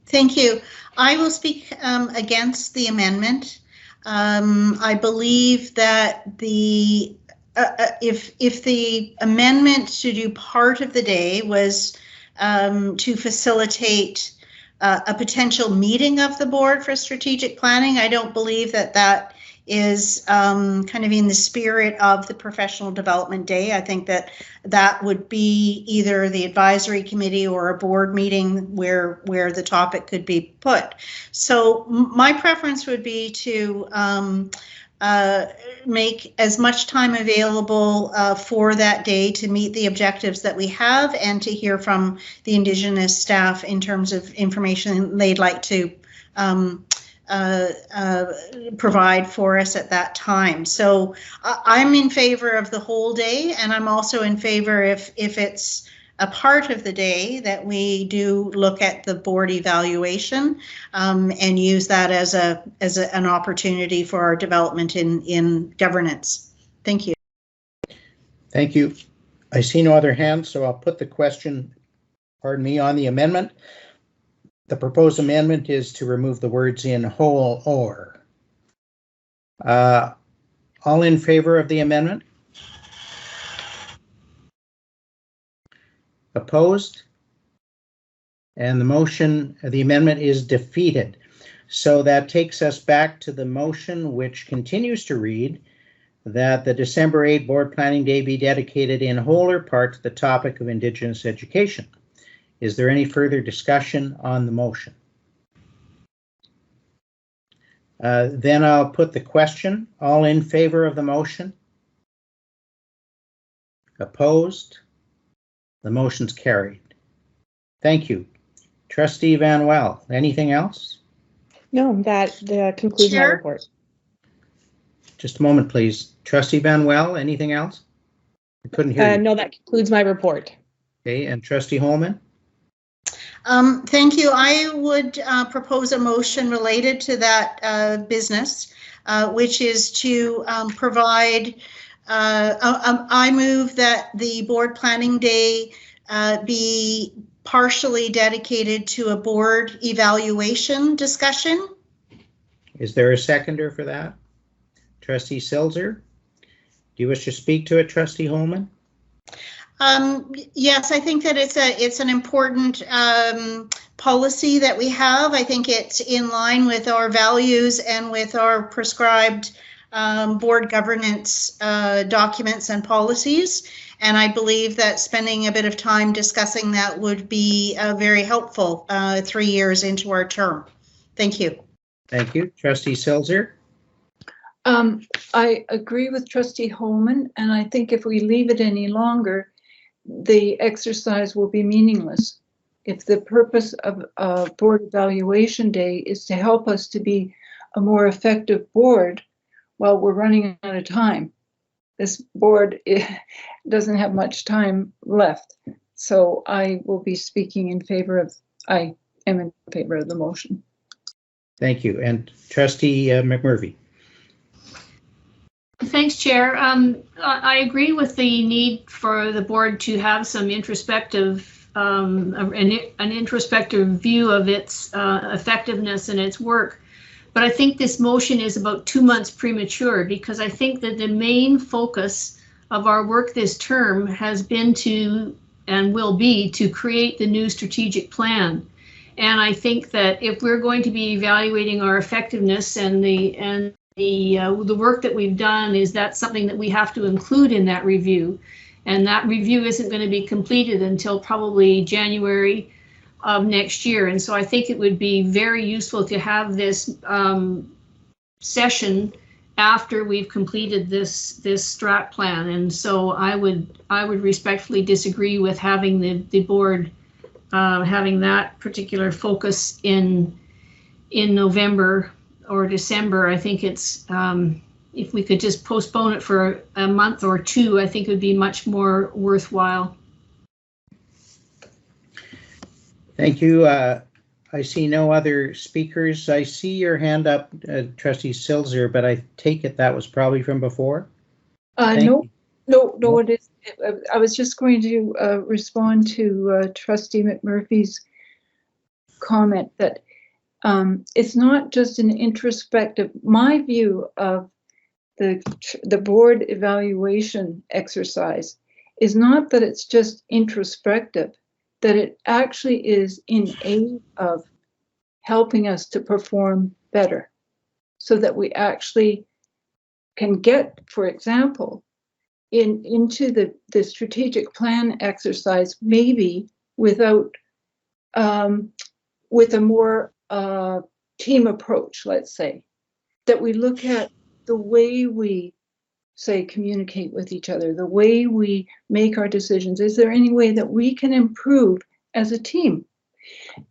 Thank you. I will speak against the amendment. I believe that the if the amendment to do part of the day was to facilitate a potential meeting of the board for strategic planning, I don't believe that is kind of in the spirit of the Professional Development Day. I think that that would be either the advisory committee or a board meeting where the topic could be put. So my preference would be to make as much time available for that day to meet the objectives that we have and to hear from the Indigenous staff in terms of information they'd like to provide for us at that time. So I'm in favor of the whole day, and I'm also in favor if it's a part of the day that we do look at the board evaluation and use that as an opportunity for our development in governance. Thank you. Thank you. I see no other hands, so I'll put the question, pardon me, on the amendment. The proposed amendment is to remove the words "in whole or." All in favor of the amendment? Opposed? And the amendment is defeated. So that takes us back to the motion, which continues to read that the December 8 Board Planning Day be dedicated in whole or part to the topic of Indigenous education. Is there any further discussion on the motion? Then I'll put the question. All in favor of the motion? Opposed? The motion's carried. Thank you. Trustee Van Wel, anything else? No, that concludes my report. Just a moment, please. Trustee Van Wel, anything else? I couldn't hear you. No, that concludes my report. Okay, and Trustee Holman? Thank you. I would propose a motion related to that business, which is to provide, I move that the Board Planning Day be partially dedicated to a board evaluation discussion. Is there a seconder for that? Trustee Silzer? Do you wish to speak to it, Trustee Holman? Yes, I think that it's an important policy that we have. I think it's in line with our values and with our prescribed board governance documents and policies. And I believe that spending a bit of time discussing that would be very helpful 3 years into our term. Thank you. Thank you. Trustee Silzer? I agree with Trustee Holman, and I think if we leave it any longer, the exercise will be meaningless. If the purpose of Board Evaluation Day is to help us to be a more effective board, well, we're running out of time. This board doesn't have much time left. So I will be speaking in favor of, I am in favor of the motion. Thank you. And Trustee McMurphy. Thanks, Chair. I agree with the need for the board to have some introspective, an introspective view of its effectiveness and its work. But I think this motion is about 2 months premature, because I think that the main focus of our work this term has been to, and will be, to create the new strategic plan. And I think that if we're going to be evaluating our effectiveness and the work that we've done, is that something that we have to include in that review. And that review isn't going to be completed until probably January of next year. And so I think it would be very useful to have this session after we've completed this strat plan. And so I would respectfully disagree with having the board having that particular focus in November or December. I think it's if we could just postpone it for a month or two, I think it would be much more worthwhile. Thank you. I see no other speakers. I see your hand up, Trustee Silzer, but I take it that was probably from before? No, it is. I was just going to respond to Trustee McMurphy's comment that it's not just an introspective. My view of the board evaluation exercise is not that it's just introspective, that it actually is in aid of helping us to perform better, so that we actually can get, for example, into the strategic plan exercise, maybe without with a more team approach, let's say, that we look at the way we say communicate with each other, the way we make our decisions. Is there any way that we can improve as a team?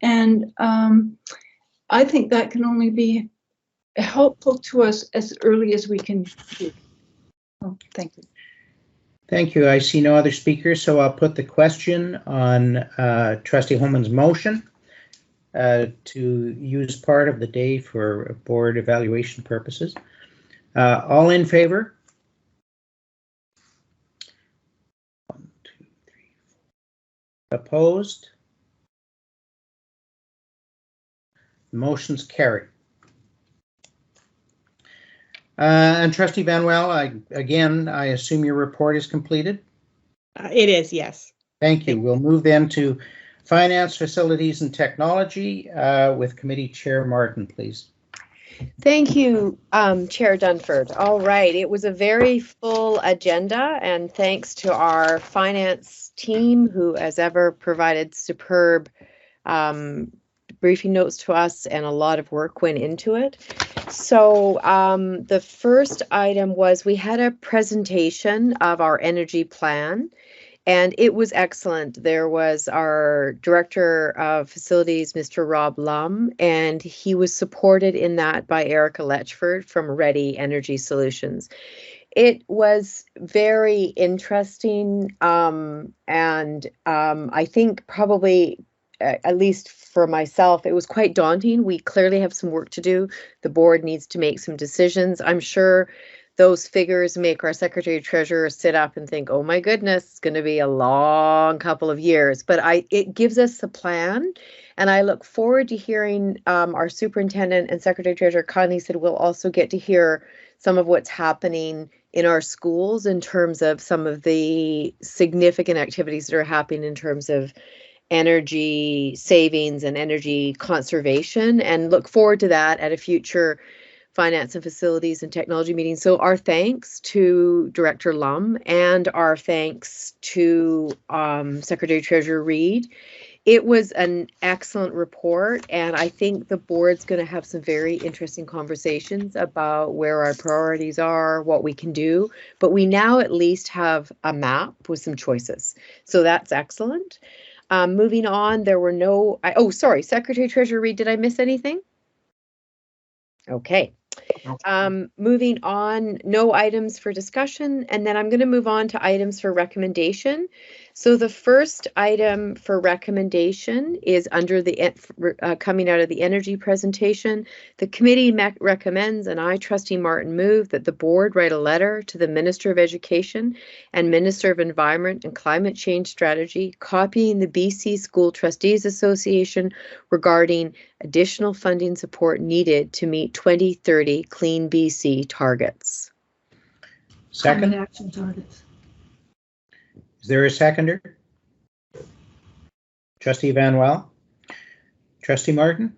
And I think that can only be helpful to us as early as we can do. Oh, thank you. Thank you. I see no other speakers, so I'll put the question on Trustee Holman's motion to use part of the day for board evaluation purposes. All in favor? 1, 2, 3, 4. Opposed? Motion's carried. And Trustee Van Wel, I assume your report is completed? It is, yes. Thank you. We'll move then to Finance, Facilities and Technology with Committee Chair Martin, please. Thank you, Chair Dunford. All right, it was a very full agenda, and thanks to our finance team, who, as ever, provided superb briefing notes to us, and a lot of work went into it. So the first item was we had a presentation of our energy plan, and it was excellent. There was our Director of Facilities, Mr. Rob Lum, and he was supported in that by Erica Letchford from Ready Energy Solutions. It was very interesting, and I think probably, at least for myself, it was quite daunting. We clearly have some work to do. The board needs to make some decisions. I'm sure those figures make our Secretary Treasurer sit up and think, oh my goodness, it's going to be a long couple of years. But it gives us a plan, and I look forward to hearing our Superintendent and Secretary Treasurer Conley said we'll also get to hear some of what's happening in our schools in terms of some of the significant activities that are happening in terms of energy savings and energy conservation, and look forward to that at a future Finance and Facilities and Technology meeting. So our thanks to Director Lum and our thanks to Secretary Treasurer Reid. It was an excellent report, and I think the board's going to have some very interesting conversations about where our priorities are, what we can do, but we now at least have a map with some choices. So that's excellent. Moving on, there were no, sorry, Secretary Treasurer Reid, did I miss anything? Okay. Moving on, no items for discussion, and then I'm going to move on to items for recommendation. So the first item for recommendation is under the coming out of the energy presentation. The committee recommends, and I, Trustee Martin, move that the board write a letter to the Minister of Education and Minister of Environment and Climate Change Strategy, copying the BC School Trustees Association regarding additional funding support needed to meet 2030 Clean BC targets. Second. Climate action targets. Is there a seconder? Trustee Van Wel? Trustee Martin?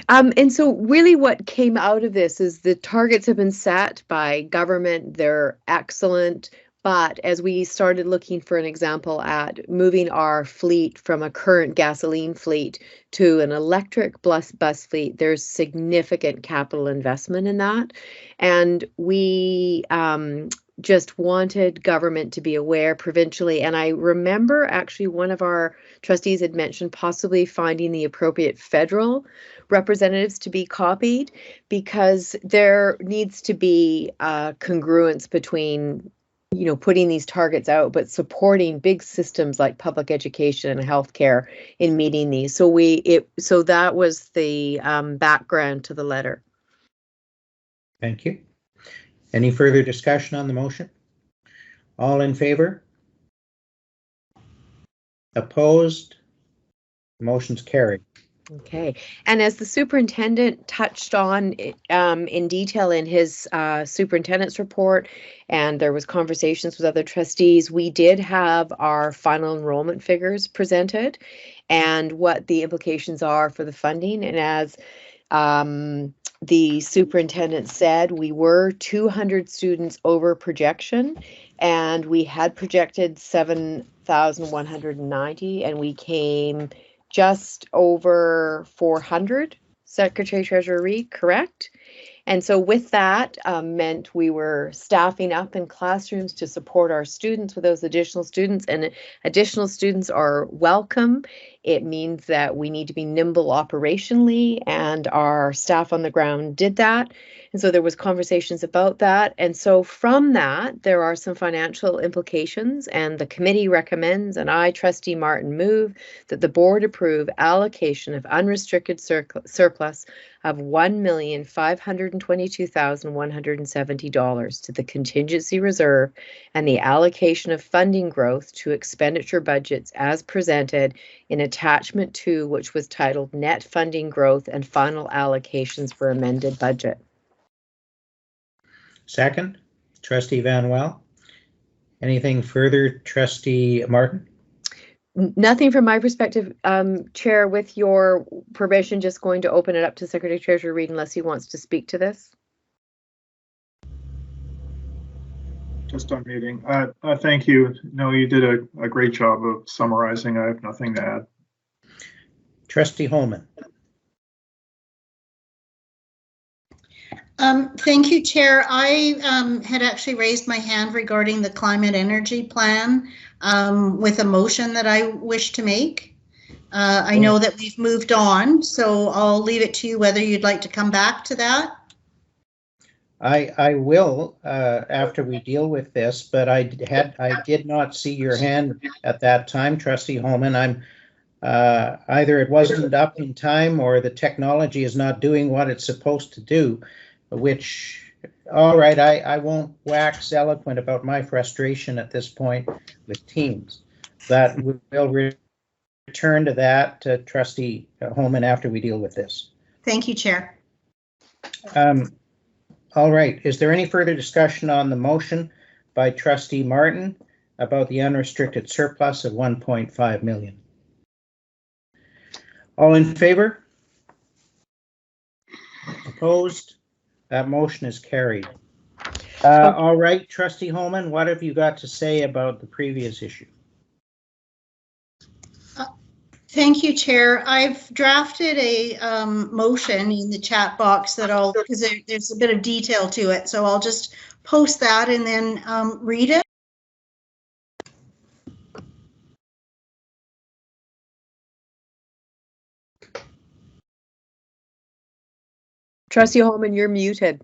And so really what came out of this is the targets have been set by government. They're excellent. But as we started looking, for an example, at moving our fleet from a current gasoline fleet to an electric bus fleet, there's significant capital investment in that. And we just wanted government to be aware provincially. And I remember actually one of our trustees had mentioned possibly finding the appropriate federal representatives to be copied, because there needs to be congruence between, you know, putting these targets out, but supporting big systems like public education and healthcare in meeting these. So that was the background to the letter. Thank you. Any further discussion on the motion? All in favor? Opposed? Motion's carried. Okay, and as the superintendent touched on in detail in his superintendent's report, and there was conversations with other trustees, we did have our final enrollment figures presented and what the implications are for the funding. And as the superintendent said, we were 200 students over projection, and we had projected 7,190, and we came just over 400. Secretary Treasurer Reid, correct? And so with that meant we were staffing up in classrooms to support our students with those additional students, and additional students are welcome. It means that we need to be nimble operationally, and our staff on the ground did that. And so there was conversations about that. And so from that, there are some financial implications, and the committee recommends, and I, Trustee Martin, move that the board approve allocation of unrestricted surplus of $1,522,170 to the contingency reserve, and the allocation of funding growth to expenditure budgets as presented in attachment 2, which was titled Net Funding Growth and Final Allocations for Amended Budget. Second, Trustee Van Wel. Anything further, Trustee Martin? Nothing from my perspective, Chair. With your permission, just going to open it up to Secretary Treasurer Reid unless he wants to speak to this. Just unmuting. Thank you. No, you did a great job of summarizing. I have nothing to add. Trustee Holman. Thank you, Chair. I had actually raised my hand regarding the climate energy plan with a motion that I wish to make. I know that we've moved on, so I'll leave it to you whether you'd like to come back to that. I will after we deal with this, but I did not see your hand at that time, Trustee Holman. I'm either it wasn't up in time or the technology is not doing what it's supposed to do. Which, all right, I won't wax eloquent about my frustration at this point with Teams, but we'll return to that, Trustee Holman, after we deal with this. Thank you, Chair. All right, is there any further discussion on the motion by Trustee Martin about the unrestricted surplus of 1.5 million? All in favor? Opposed? That motion is carried. All right, Trustee Holman, what have you got to say about the previous issue? Thank you, Chair. I've drafted a motion in the chat box that I'll, because there's a bit of detail to it, so I'll just post that and then read it. Trustee Holman, you're muted.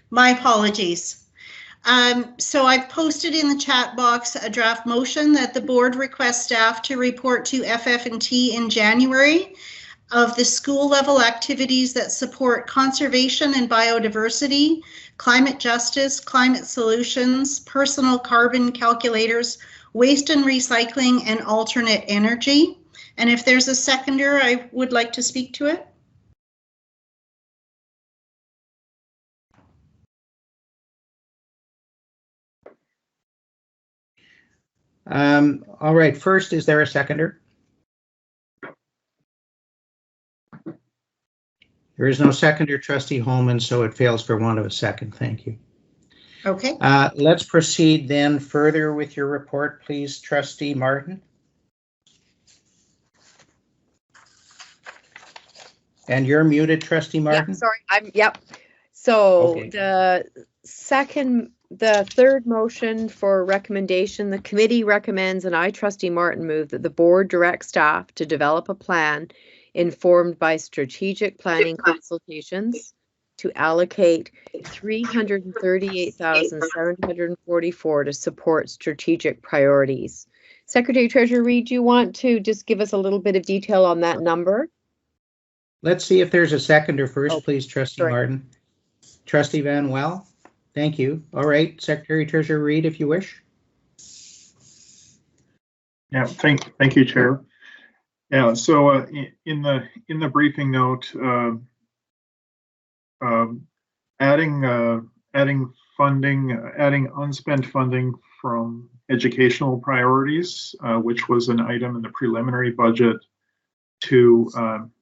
My apologies. So I've posted in the chat box a draft motion that the board requests staff to report to FF&T in January of the school level activities that support conservation and biodiversity, climate justice, climate solutions, personal carbon calculators, waste and recycling, and alternate energy. And if there's a seconder, I would like to speak to it. All right, first, is there a seconder? There is no seconder, Trustee Holman, so it fails for want of a second. Thank you. Okay. Let's proceed then further with your report, please, Trustee Martin. And you're muted, Trustee Martin. Yeah, sorry, yep. So okay. The third motion for recommendation, the committee recommends, and I, Trustee Martin, move that the board direct staff to develop a plan informed by strategic planning consultations to allocate $338,744 to support strategic priorities. Secretary Treasurer Reid, do you want to just give us a little bit of detail on that number? Let's see if there's a seconder first, please, Trustee Martin. Trustee Van Wel, thank you. All right, Secretary Treasurer Reid, if you wish. Yeah, thank you, Chair. Yeah, so in the briefing note, adding unspent funding from educational priorities, which was an item in the preliminary budget, to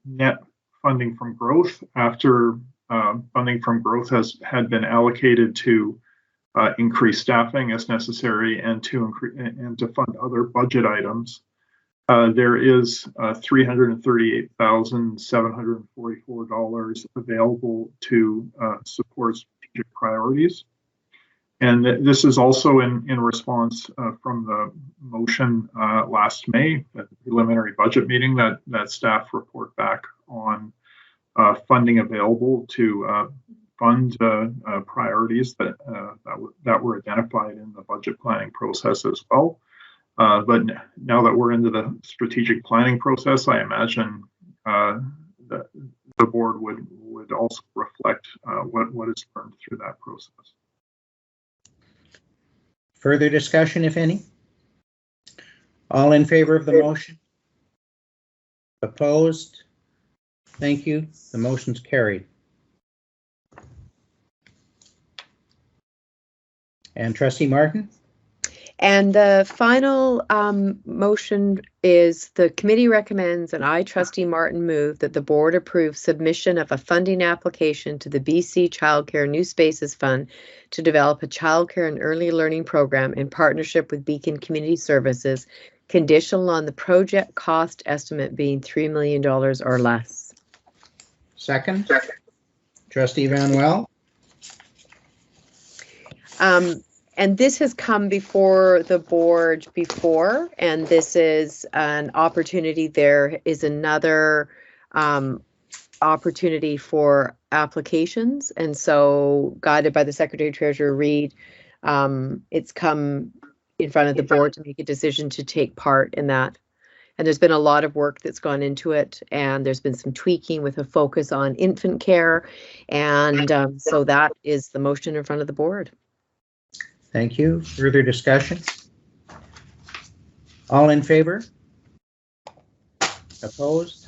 net funding from growth after funding from growth had been allocated to increase staffing as necessary and to fund other budget items. There is $338,744 available to support strategic priorities. And this is also in response from the motion last May at the preliminary budget meeting that staff report back on funding available to fund priorities that were identified in the budget planning process as well. But now that we're into the strategic planning process, I imagine that the board would also reflect what is learned through that process. Further discussion, if any? All in favor of the motion? Opposed? Thank you. The motion's carried. And Trustee Martin? And the final motion is the committee recommends, and I, Trustee Martin, move that the board approve submission of a funding application to the BC Childcare New Spaces Fund to develop a childcare and early learning program in partnership with Beacon Community Services, conditional on the project cost estimate being $3 million or less. Second. Trustee Van Wel. And this has come before the board before, and this is an opportunity. There is another opportunity for applications, and so guided by the Secretary Treasurer Reid, it's come in front of the board to make a decision to take part in that. And there's been a lot of work that's gone into it, and there's been some tweaking with a focus on infant care, and so that is the motion in front of the board. Thank you. Further discussion? All in favor? Opposed?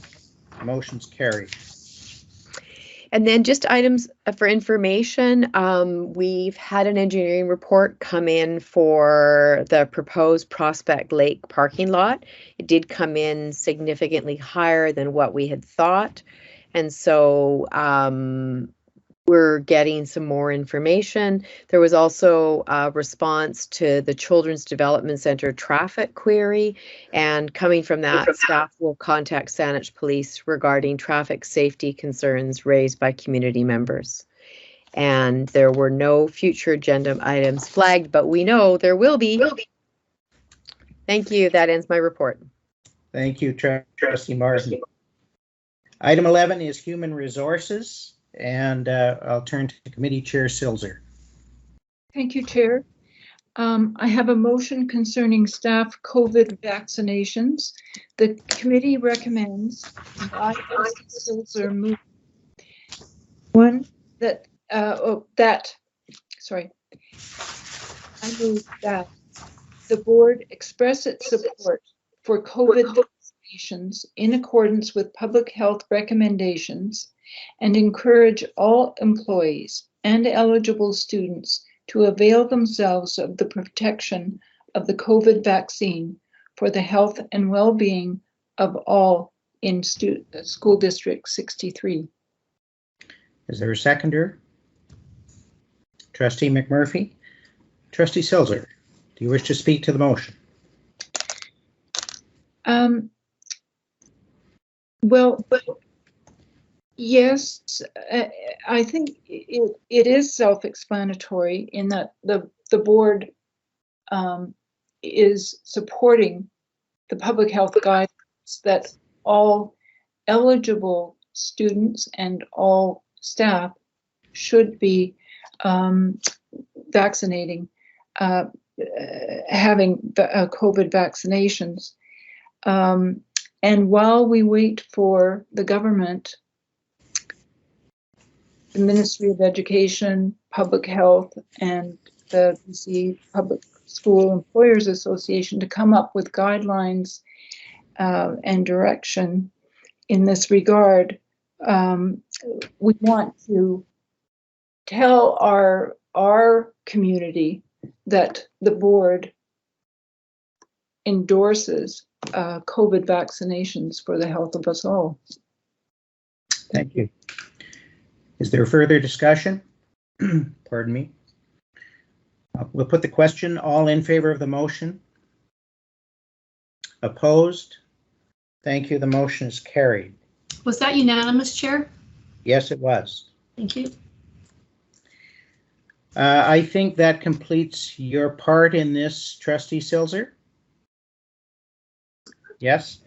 Motion's carried. And then just items for information. We've had an engineering report come in for the proposed Prospect Lake parking lot. It did come in significantly higher than what we had thought. And so we're getting some more information. There was also a response to the Children's Development Center traffic query, and coming from that, staff will contact Saanich Police regarding traffic safety concerns raised by community members. And there were no future agenda items flagged, but we know there will be. Thank you. That ends my report. Thank you, Trustee Martin. Item 11 is Human Resources. And I'll turn to Committee Chair Silzer. Thank you, Chair. I have a motion concerning staff COVID vaccinations. The committee recommends I, Silzer, move one that I move that the board express its support for COVID vaccinations in accordance with public health recommendations and encourage all employees and eligible students to avail themselves of the protection of the COVID vaccine for the health and well-being of all in School District 63. Is there a seconder? Trustee McMurphy. Trustee Silzer, do you wish to speak to the motion? Yes, I think it is self-explanatory in that the board is supporting the public health guidelines that all eligible students and all staff should be vaccinating, having COVID vaccinations. And while we wait for the government, the Ministry of Education, Public Health, and the BC Public School Employers Association to come up with guidelines and direction in this regard, we want to tell our community that the board endorses COVID vaccinations for the health of us all. Thank you. Is there further discussion? Pardon me. We'll put the question. All in favor of the motion? Opposed? Thank you. The motion is carried. Was that unanimous, Chair? Yes, it was. Thank you. I think that completes your part in this, Trustee Silser. Yes.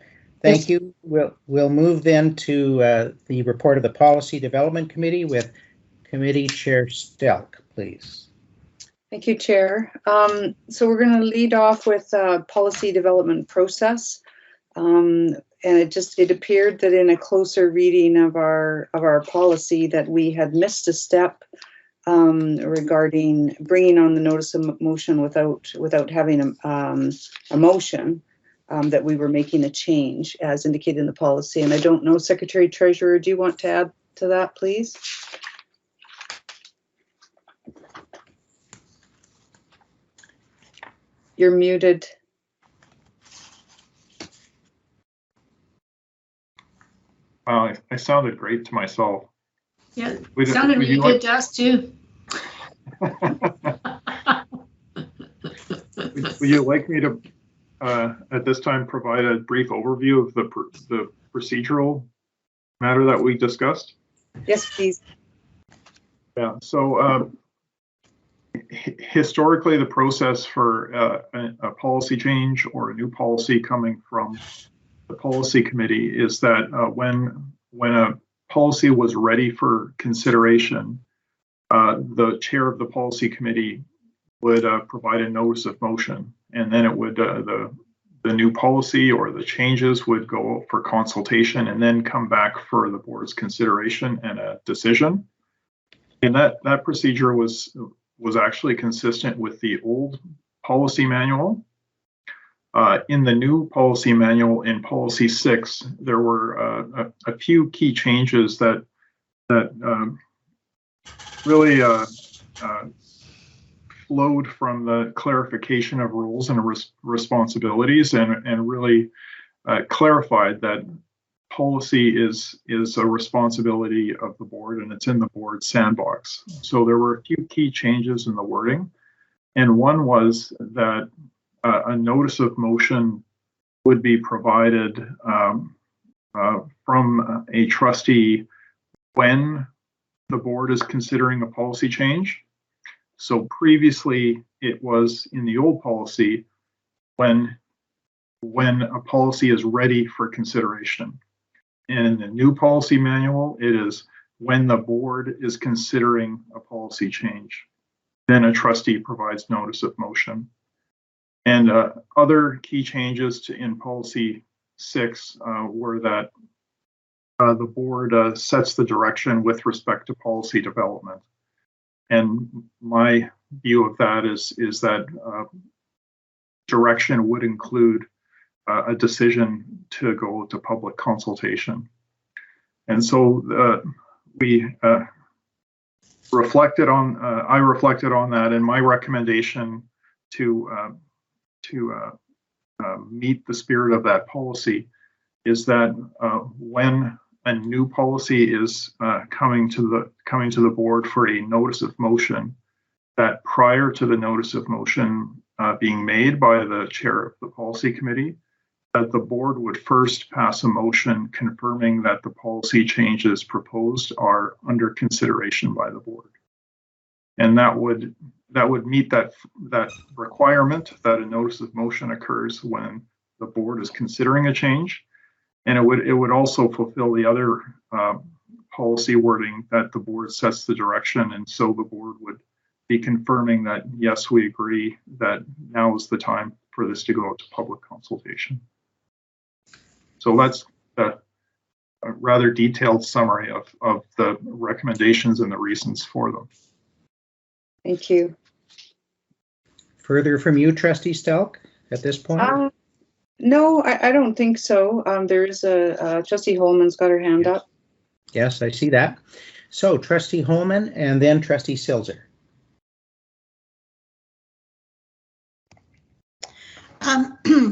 Thank you. We'll move then to the report of the Policy Development Committee with Committee Chair Stelk, please. Thank you, Chair. So we're going to lead off with policy development process. And it appeared that in a closer reading of our policy that we had missed a step regarding bringing on the notice of motion without having a motion, that we were making a change as indicated in the policy. And I don't know, Secretary Treasurer, do you want to add to that, please? You're muted. Wow, I sounded great to myself. Yeah, sounded really good to us too. Would you like me to, at this time, provide a brief overview of the procedural matter that we discussed? Yes, please. Yeah, so historically, the process for a policy change or a new policy coming from the policy committee is that when a policy was ready for consideration, the chair of the policy committee would provide a notice of motion, and then it would the new policy or the changes would go for consultation and then come back for the board's consideration and a decision. And that procedure was actually consistent with the old policy manual. In the new policy manual, in policy 6, there were a few key changes that really flowed from the clarification of roles and responsibilities, and really clarified that policy is a responsibility of the board, and it's in the board sandbox. So there were a few key changes in the wording, and one was that a notice of motion would be provided from a trustee when the board is considering a policy change. So previously, it was in the old policy when a policy is ready for consideration. And in the new policy manual, it is when the board is considering a policy change. Then a trustee provides notice of motion. And other key changes in policy 6 were that the board sets the direction with respect to policy development. And my view of that is that direction would include a decision to go to public consultation. And so we reflected on, I reflected on that, and my recommendation to meet the spirit of that policy is that when a new policy is coming to the board for a notice of motion, that prior to the notice of motion being made by the chair of the policy committee, that the board would first pass a motion confirming that the policy changes proposed are under consideration by the board. And that would meet that requirement that a notice of motion occurs when the board is considering a change. And it would also fulfill the other policy wording that the board sets the direction, and so the board would be confirming that, yes, we agree that now is the time for this to go out to public consultation. So that's a rather detailed summary of the recommendations and the reasons for them. Thank you. Further from you, Trustee Stelk, at this point? No, I don't think so. There is Trustee Holman's got her hand up. Yes, I see that. So Trustee Holman and then Trustee Silser.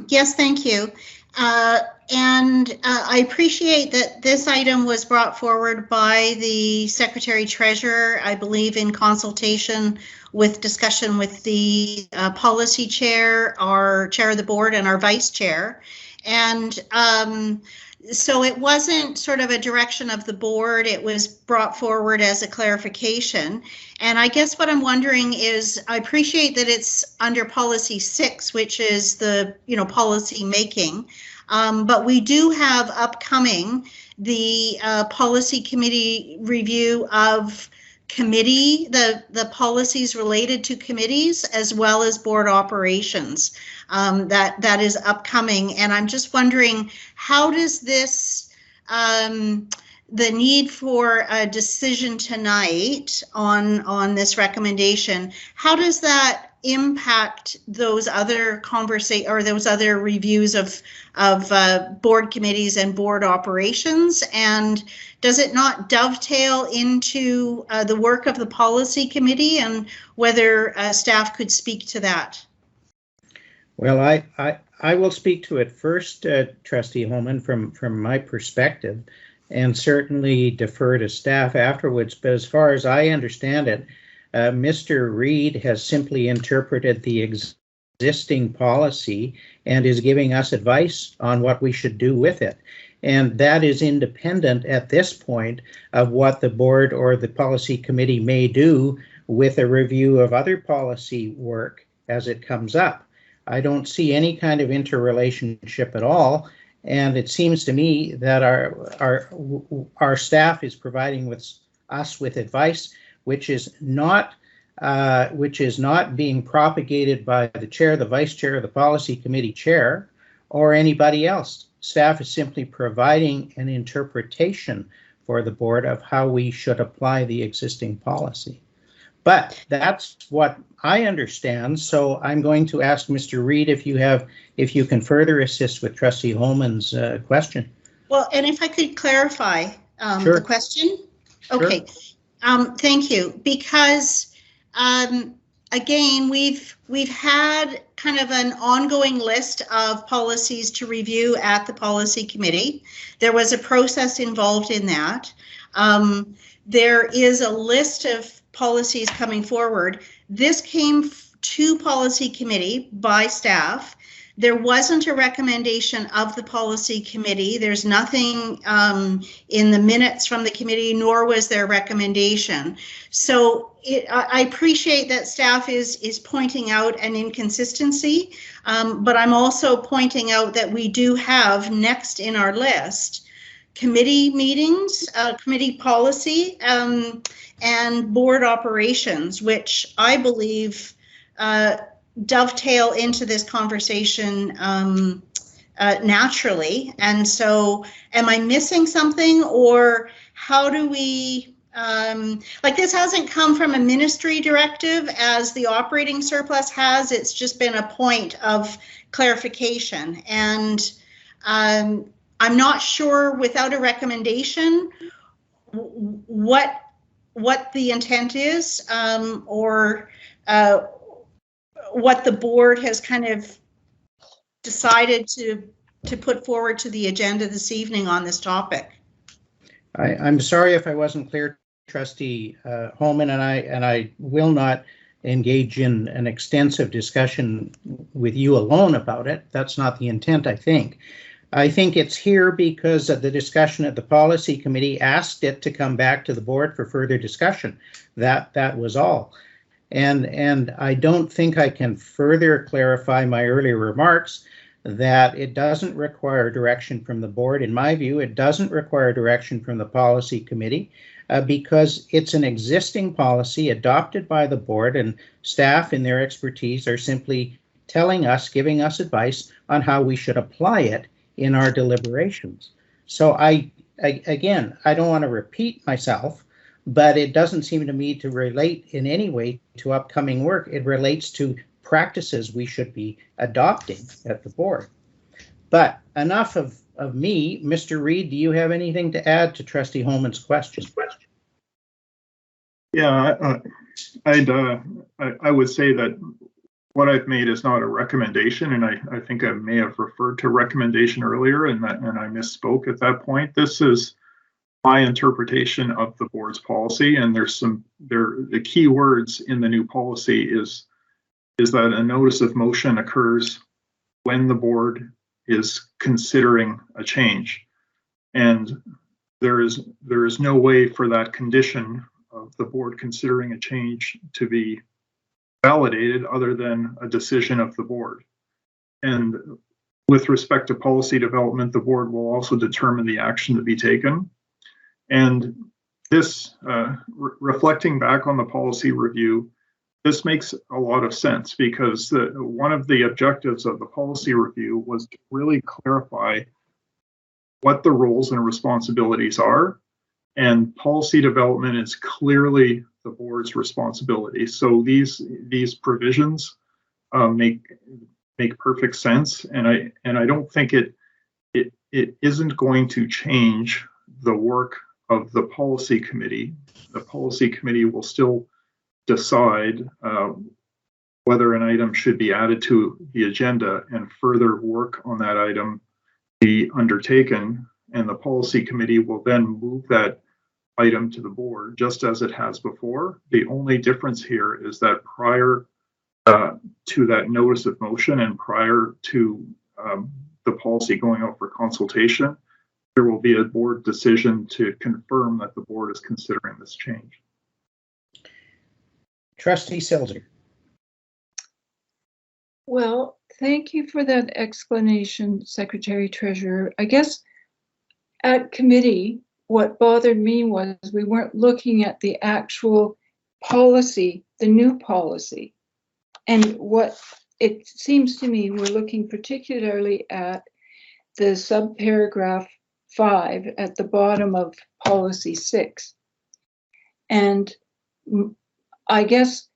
Yes, thank you. I appreciate that this item was brought forward by the Secretary Treasurer, I believe in consultation with discussion with the policy chair, our chair of the board, and our vice chair. And so it wasn't sort of a direction of the board, it was brought forward as a clarification. And I guess what I'm wondering is, I appreciate that it's under policy 6, which is the, policy making. But we do have upcoming the policy committee review of committee, the policies related to committees, as well as board operations. That is upcoming, and I'm just wondering, how does this, the need for a decision tonight on this recommendation, how does that impact those other those other reviews of board committees and board operations? And does it not dovetail into the work of the policy committee, and whether staff could speak to that? Well, I will speak to it first, Trustee Holman, from my perspective, and certainly defer to staff afterwards. But as far as I understand it, Mr. Reid has simply interpreted the existing policy and is giving us advice on what we should do with it. And that is independent at this point of what the board or the policy committee may do with a review of other policy work as it comes up. I don't see any kind of interrelationship at all. And it seems to me that our staff is providing us with advice which is not being propagated by the chair, the vice chair, the policy committee chair, or anybody else. Staff is simply providing an interpretation for the board of how we should apply the existing policy. But that's what I understand. So I'm going to ask Mr. Reid if you can further assist with Trustee Holman's question. Well, and if I could clarify Sure. the question. Okay. Sure. Thank you. Because again, we've had kind of an ongoing list of policies to review at the policy committee. There was a process involved in that. There is a list of policies coming forward. This came to policy committee by staff. There wasn't a recommendation of the policy committee. There's nothing in the minutes from the committee, nor was there a recommendation. So I appreciate that staff is pointing out an inconsistency, but I'm also pointing out that we do have next in our list committee meetings, committee policy, and board operations, which I believe dovetail into this conversation naturally. And so am I missing something, or how do we, like, this hasn't come from a ministry directive as the operating surplus has, it's just been a point of clarification. And I'm not sure without a recommendation what the intent is, or what the board has kind of decided to put forward to the agenda this evening on this topic. I'm sorry if I wasn't clear, Trustee Holman, and I will not engage in an extensive discussion with you alone about it. That's not the intent, I think. I think it's here because of the discussion at the policy committee asked it to come back to the board for further discussion. That was all. And I don't think I can further clarify my earlier remarks that it doesn't require direction from the board. In my view, it doesn't require direction from the policy committee because it's an existing policy adopted by the board, and staff in their expertise are simply telling us, giving us advice on how we should apply it in our deliberations. So again, I don't want to repeat myself, but it doesn't seem to me to relate in any way to upcoming work. It relates to practices we should be adopting at the board. But enough of me. Mr. Reid, do you have anything to add to Trustee Holman's question? Yeah, I would say that what I've made is not a recommendation, and I think I may have referred to recommendation earlier, and I misspoke at that point. This is my interpretation of the board's policy, and the key words in the new policy is that a notice of motion occurs when the board is considering a change, and there is no way for that condition of the board considering a change to be validated other than a decision of the board. And with respect to policy development, the board will also determine the action to be taken. And this, reflecting back on the policy review, this makes a lot of sense because one of the objectives of the policy review was to really clarify what the roles and responsibilities are. And policy development is clearly the board's responsibility. So these provisions make perfect sense, and I don't think it isn't going to change the work of the policy committee. The policy committee will still decide whether an item should be added to the agenda, and further work on that item be undertaken, and the policy committee will then move that item to the board just as it has before. The only difference here is that prior to that notice of motion and prior to the policy going out for consultation, there will be a board decision to confirm that the board is considering this change. Trustee Silzer. Well, thank you for that explanation, Secretary Treasurer. I guess at committee, what bothered me was we weren't looking at the actual policy, the new policy. And what it seems to me, we're looking particularly at the subparagraph 5 at the bottom of policy 6. And I guess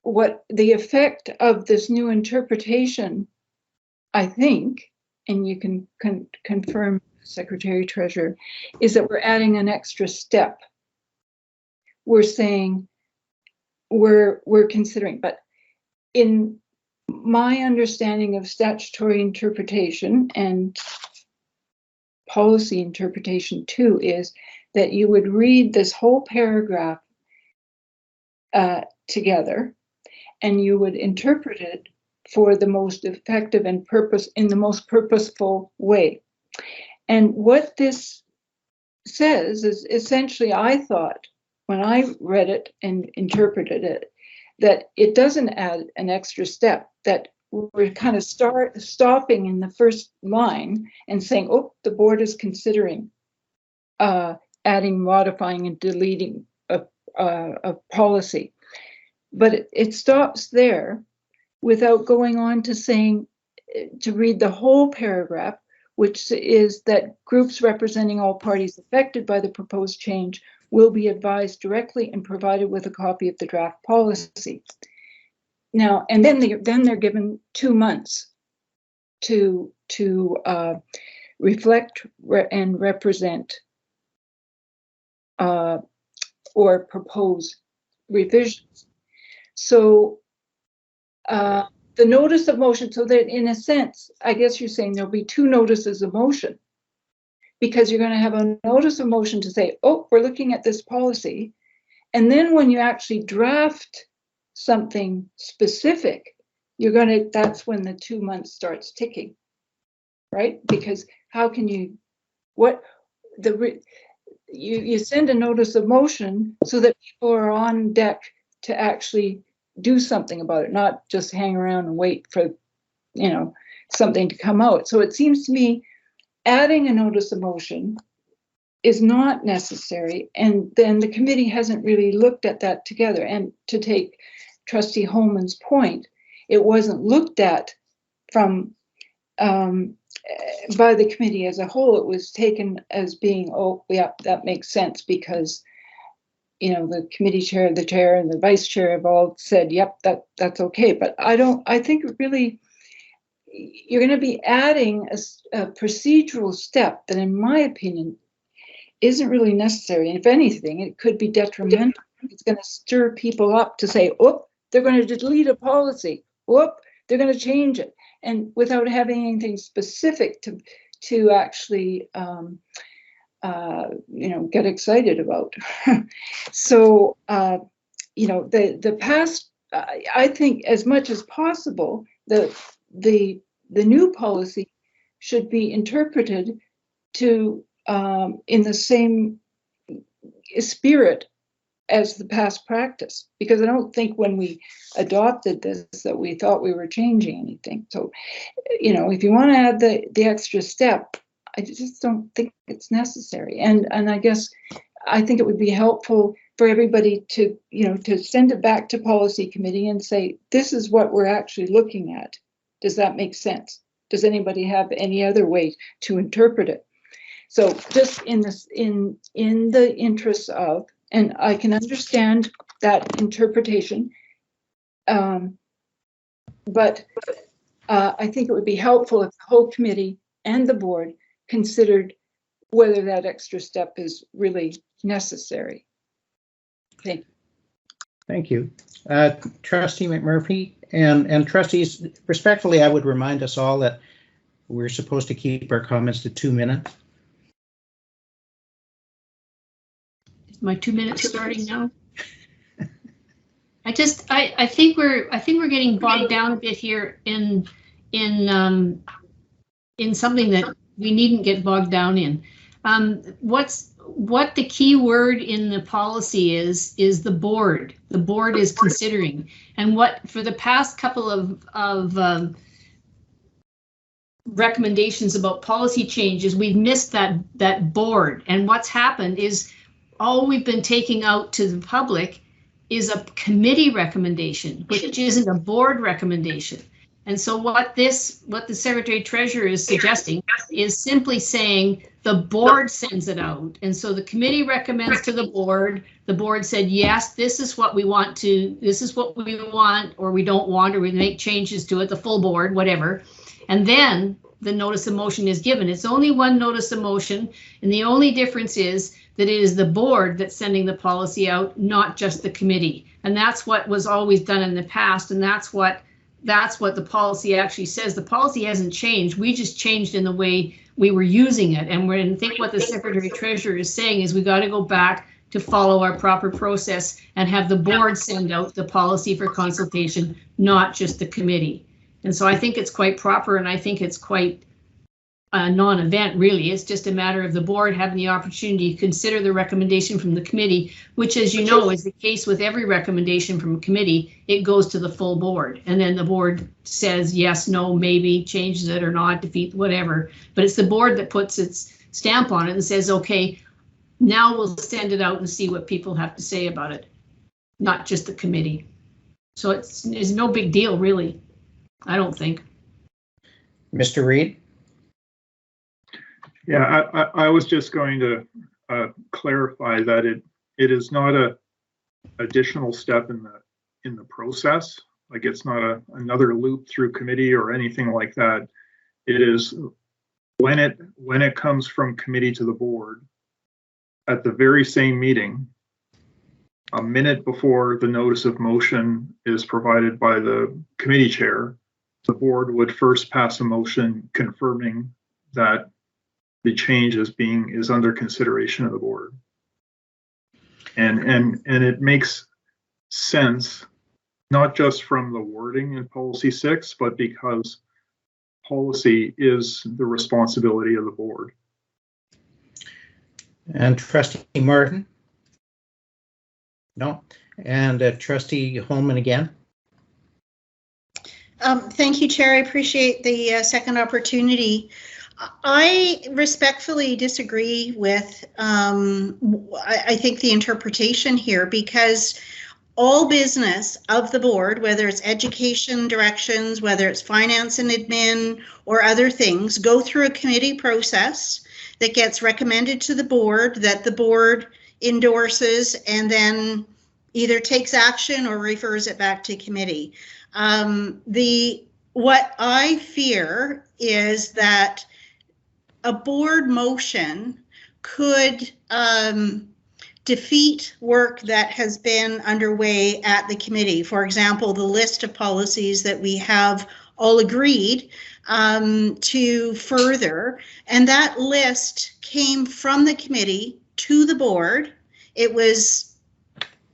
what the effect of this new interpretation, I think, and you can confirm, Secretary Treasurer, is that we're adding an extra step. We're saying we're considering, but in my understanding of statutory interpretation and policy interpretation too, is that you would read this whole paragraph together, and you would interpret it for the most effective and in the most purposeful way. And what this says is essentially, I thought when I read it and interpreted it, that it doesn't add an extra step, that we're kind of stopping in the first line and saying, oh, the board is considering adding, modifying, and deleting a policy. But it stops there without going on to saying, to read the whole paragraph, which is that groups representing all parties affected by the proposed change will be advised directly and provided with a copy of the draft policy. Now, and then they're given 2 months to reflect and represent or propose revisions. So the notice of motion, so that in a sense, I guess you're saying there'll be 2 notices of motion, because you're going to have a notice of motion to say, oh, we're looking at this policy. And then when you actually draft something specific, that's when the 2 months starts ticking, right? Because how can you, you send a notice of motion so that people are on deck to actually do something about it, not just hang around and wait for, something to come out. So it seems to me adding a notice of motion is not necessary. And then the committee hasn't really looked at that together. And to take Trustee Holman's point, it wasn't looked at from by the committee as a whole. It was taken as being, oh, yeah, that makes sense because the committee chair, the chair, and the vice chair have all said, yep, that's okay. But I think really you're going to be adding a procedural step that, in my opinion, isn't really necessary. And if anything, it could be detrimental. It's going to stir people up to say, oh, they're going to delete a policy. whoop, they're going to change it, and without having anything specific to actually get excited about. So the past, I think as much as possible, the new policy should be interpreted to in the same spirit as the past practice, because I don't think when we adopted this that we thought we were changing anything. So, if you want to add the extra step, I just don't think it's necessary. And I guess I think it would be helpful for everybody to send it back to policy committee and say, this is what we're actually looking at. Does that make sense? Does anybody have any other way to interpret it? So just in the interest of, and I can understand that interpretation, but I think it would be helpful if the whole committee and the board considered whether that extra step is really necessary. Thank you. Thank you. Trustee McMurphy and trustees, respectfully, I would remind us all that we're supposed to keep our comments to 2 minutes. Is my 2 minutes starting now? I think we're getting bogged down a bit here in something that we needn't get bogged down in. What the key word in the policy is the board. The board is considering, and what for the past couple of recommendations about policy changes, we've missed that board. And what's happened is all we've been taking out to the public is a committee recommendation, which isn't a board recommendation. And so what the Secretary Treasurer is suggesting is simply saying the board sends it out. And so the committee recommends to the board said, yes, this is what we want, or we don't want, or we make changes to it, the full board, whatever. And then the notice of motion is given. It's only one notice of motion. And the only difference is that it is the board that's sending the policy out, not just the committee. And that's what was always done in the past. And that's what the policy actually says. The policy hasn't changed. We just changed in the way we were using it. And I think what the Secretary Treasurer is saying is we got to go back to follow our proper process and have the board send out the policy for consultation, not just the committee. And so I think it's quite proper, and I think it's quite a non-event, really. It's just a matter of the board having the opportunity to consider the recommendation from the committee, which, as you know, is the case with every recommendation from a committee. It goes to the full board, and then the board says yes, no, maybe, changes it or not, defeat, whatever. But it's the board that puts its stamp on it and says, okay, now we'll send it out and see what people have to say about it, not just the committee. So it's no big deal, really, I don't think. Mr. Reid? Yeah, I was just going to clarify that it is not a additional step in the process. Like, it's not another loop through committee or anything like that. It is when it comes from committee to the board at the very same meeting, a minute before the notice of motion is provided by the committee chair, the board would first pass a motion confirming that the change is under consideration of the board. And it makes sense, not just from the wording in policy 6, but because policy is the responsibility of the board. And Trustee Martin? No. And Trustee Holman again? Thank you, Chair. I appreciate the second opportunity. I respectfully disagree with, I think, the interpretation here, because all business of the board, whether it's education directions, whether it's finance and admin or other things, go through a committee process that gets recommended to the board, that the board endorses, and then either takes action or refers it back to committee. What I fear is that a board motion could defeat work that has been underway at the committee. For example, the list of policies that we have all agreed to further, and that list came from the committee to the board. It was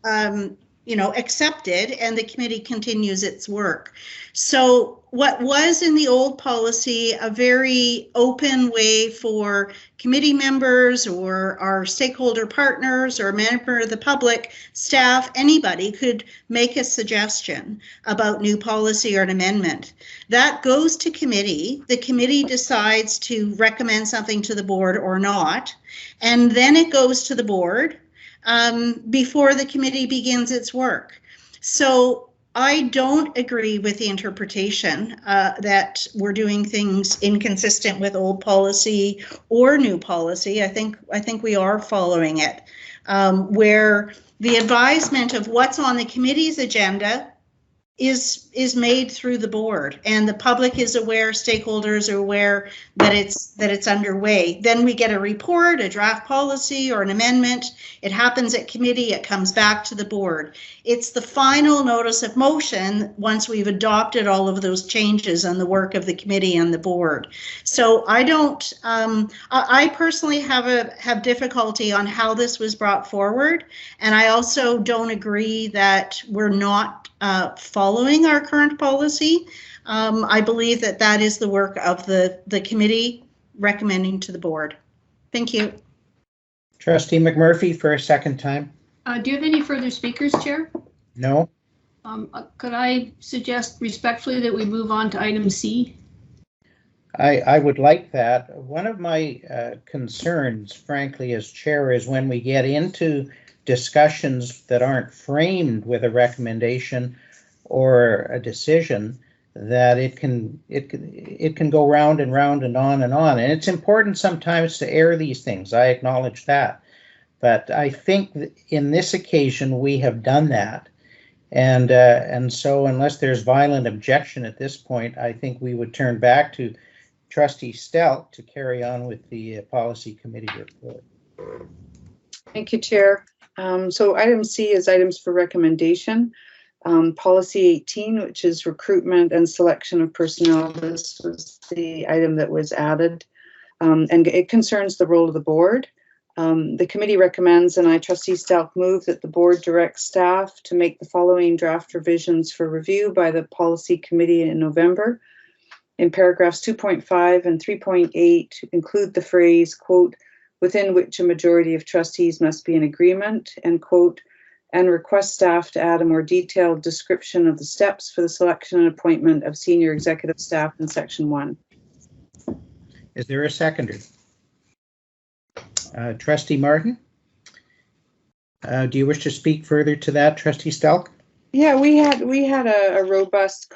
accepted, and the committee continues its work. So what was in the old policy a very open way for committee members or our stakeholder partners or a member of the public, staff, anybody could make a suggestion about new policy or an amendment. That goes to committee. The committee decides to recommend something to the board or not, and then it goes to the board before the committee begins its work. So I don't agree with the interpretation that we're doing things inconsistent with old policy or new policy. I think we are following it, where the advisement of what's on the committee's agenda is made through the board, and the public is aware, stakeholders are aware that it's underway. Then we get a report, a draft policy or an amendment. It happens at committee, it comes back to the board. It's the final notice of motion once we've adopted all of those changes on the work of the committee and the board. So I don't, I personally have difficulty on how this was brought forward, and I also don't agree that we're not following our current policy. I believe that is the work of the committee recommending to the board. Thank you. Trustee McMurphy for a second time. Do you have any further speakers, Chair? No. Could I suggest respectfully that we move on to item C? I would like that. One of my concerns, frankly, as chair, is when we get into discussions that aren't framed with a recommendation or a decision, that it can go round and round and on and on. And it's important sometimes to air these things. I acknowledge that. But I think that in this occasion we have done that. And so unless there's violent objection at this point, I think we would turn back to Trustee Stelk to carry on with the policy committee report. Thank you, Chair. So item C is items for recommendation. Policy 18, which is recruitment and selection of personnel. This was the item that was added, and it concerns the role of the board. The committee recommends, and I, Trustee Stelk, move that the board direct staff to make the following draft revisions for review by the policy committee in November. In paragraphs 2.5 and 3.8, include the phrase, quote, within which a majority of trustees must be in agreement, end quote, and request staff to add a more detailed description of the steps for the selection and appointment of senior executive staff in section 1. Is there a seconder? Trustee Martin, do you wish to speak further to that, Trustee Stelk? Yeah, we had a robust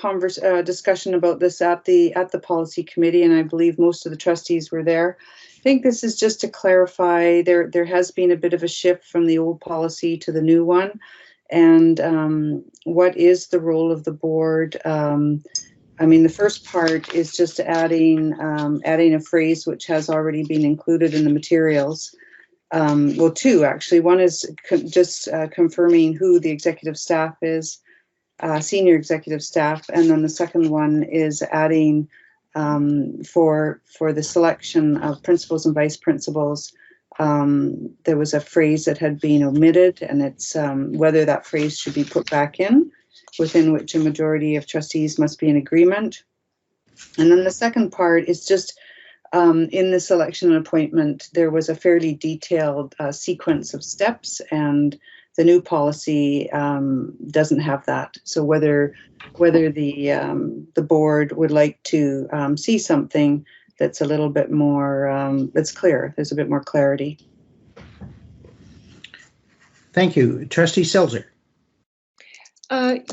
discussion about this at the policy committee, and I believe most of the trustees were there. I think this is just to clarify, there has been a bit of a shift from the old policy to the new one, and what is the role of the board? I mean, the first part is just adding a phrase which has already been included in the materials. Well, two actually. One is just confirming who the executive staff is, senior executive staff, and then the second one is adding for the selection of principals and vice principals. There was a phrase that had been omitted, and it's whether that phrase should be put back in, within which a majority of trustees must be in agreement. And then the second part is just in the selection and appointment, there was a fairly detailed sequence of steps, and the new policy doesn't have that. So whether the board would like to see something that's a little bit more, that's clear, there's a bit more clarity. Thank you. Trustee Selzer.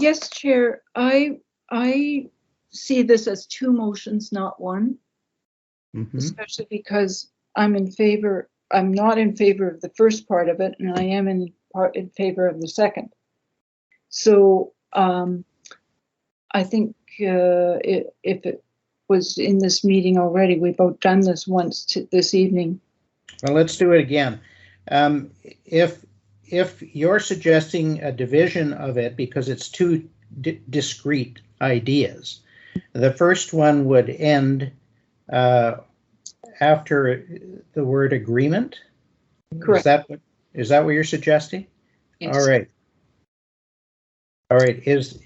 Yes, Chair. I see this as two motions, not one. Especially because I'm not in favor of the first part of it, and I am in favor of the second. So I think if it was in this meeting already, we've both done this once this evening. Well, let's do it again. if you're suggesting a division of it because it's two discrete ideas, the first one would end after the word agreement. Correct. Is that what you're suggesting? Yes. All right. All right. Is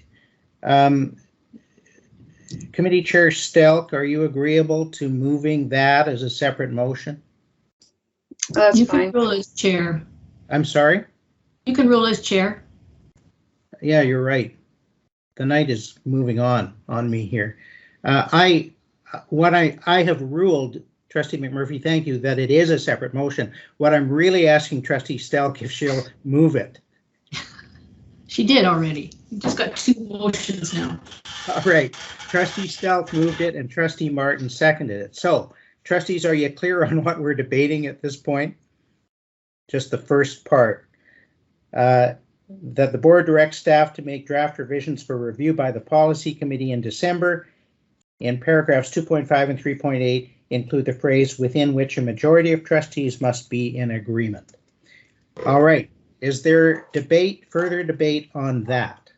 Committee Chair Stelk, are you agreeable to moving that as a separate motion? That's you fine. can rule as chair. I'm sorry? You can rule as chair. Yeah, you're right. The night is moving on me here. I have ruled, Trustee McMurphy, thank you, that it is a separate motion. What I'm really asking Trustee Stelk if she'll move it. She did already. You just got two motions now. All right. Trustee Stelk moved it and Trustee Martin seconded it. So, trustees, are you clear on what we're debating at this point? Just the first part. That the board directs staff to make draft revisions for review by the policy committee in December. In paragraphs 2.5 and 3.8 include the phrase within which a majority of trustees must be in agreement. All right. Is there further debate on that?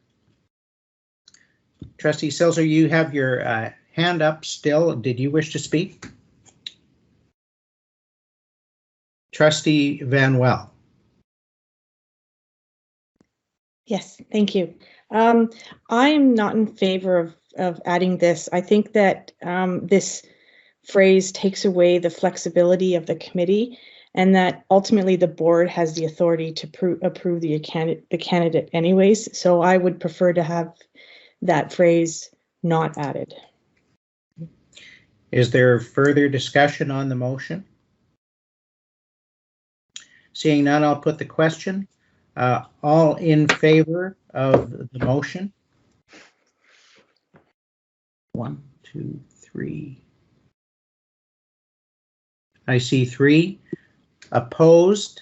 Trustee Silser, you have your hand up still. Did you wish to speak? Trustee Van Well. Yes, thank you. I'm not in favor of adding this. I think that this phrase takes away the flexibility of the committee, and that ultimately the board has the authority to approve the candidate anyways. So I would prefer to have that phrase not added. Is there further discussion on the motion? Seeing none, I'll put the question. All in favor of the motion? 1, 2, 3. I see 3. Opposed?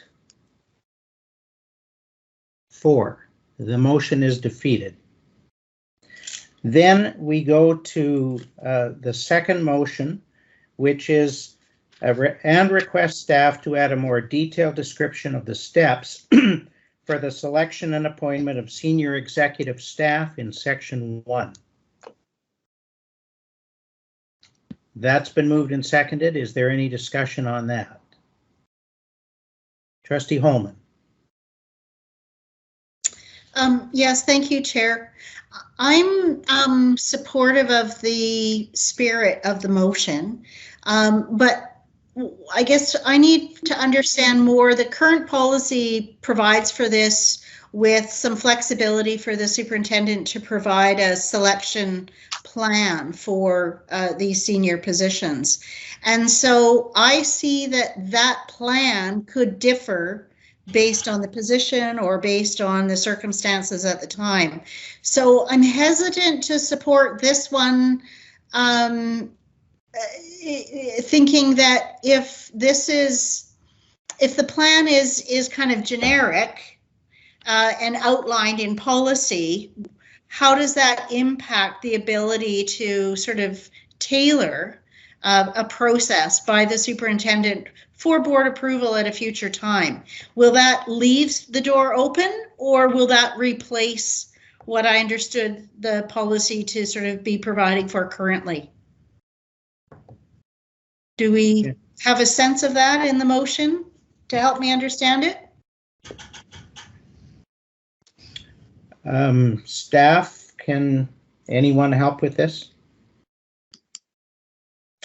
4. The motion is defeated. Then we go to the second motion, which is and request staff to add a more detailed description of the steps for the selection and appointment of senior executive staff in section 1. That's been moved and seconded. Is there any discussion on that? Trustee Holman. Yes, thank you, Chair. I'm supportive of the spirit of the motion, but I guess I need to understand more. The current policy provides for this with some flexibility for the superintendent to provide a selection plan for these senior positions. And so I see that plan could differ based on the position or based on the circumstances at the time. So I'm hesitant to support this one, thinking that if the plan is kind of generic and outlined in policy, how does that impact the ability to sort of tailor a process by the superintendent for board approval at a future time? Will that leave the door open, or will that replace what I understood the policy to sort of be providing for currently? Do we have a sense of that in the motion to help me understand it? Staff, can anyone help with this?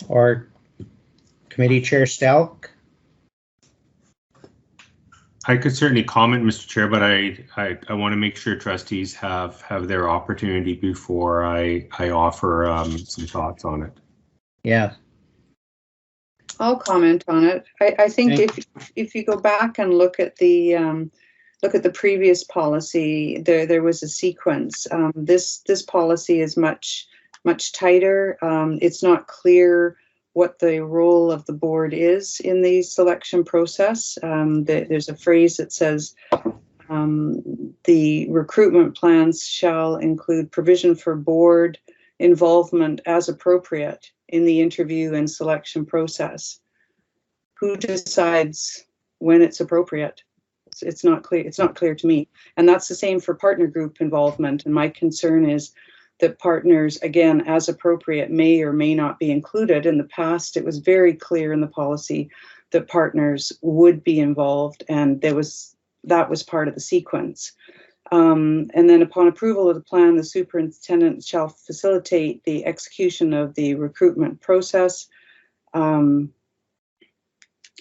Or Committee Chair Stelk? I could certainly comment, Mr. Chair, but I want to make sure trustees have their opportunity before I offer some thoughts on it. Yeah. I'll comment on it. I think if you go back and look at the previous policy, there was a sequence. This policy is much tighter. It's not clear what the role of the board is in the selection process. There's a phrase that says the recruitment plans shall include provision for board involvement as appropriate in the interview and selection process. Who decides when it's appropriate? it's not clear. It's not clear to me. And that's the same for partner group involvement. And my concern is that partners, again, as appropriate, may or may not be included. In the past, it was very clear in the policy that partners would be involved, and that was part of the sequence. And then upon approval of the plan, the superintendent shall facilitate the execution of the recruitment process.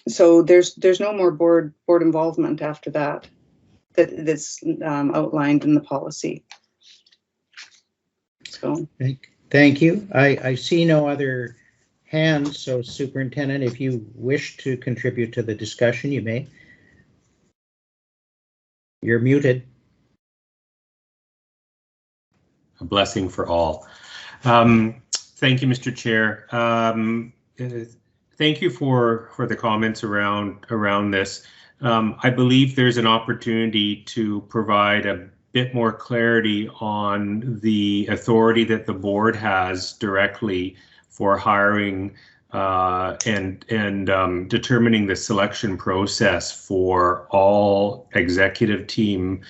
So there's no more board involvement after that. That's outlined in the policy. So thank you. I see no other hands, so Superintendent, if you wish to contribute to the discussion, you may. You're muted. A blessing for all. Thank you, Mr. Chair. Thank you for the comments around this. I believe there's an opportunity to provide a bit more clarity on the authority that the board has directly for hiring and determining the selection process for all executive team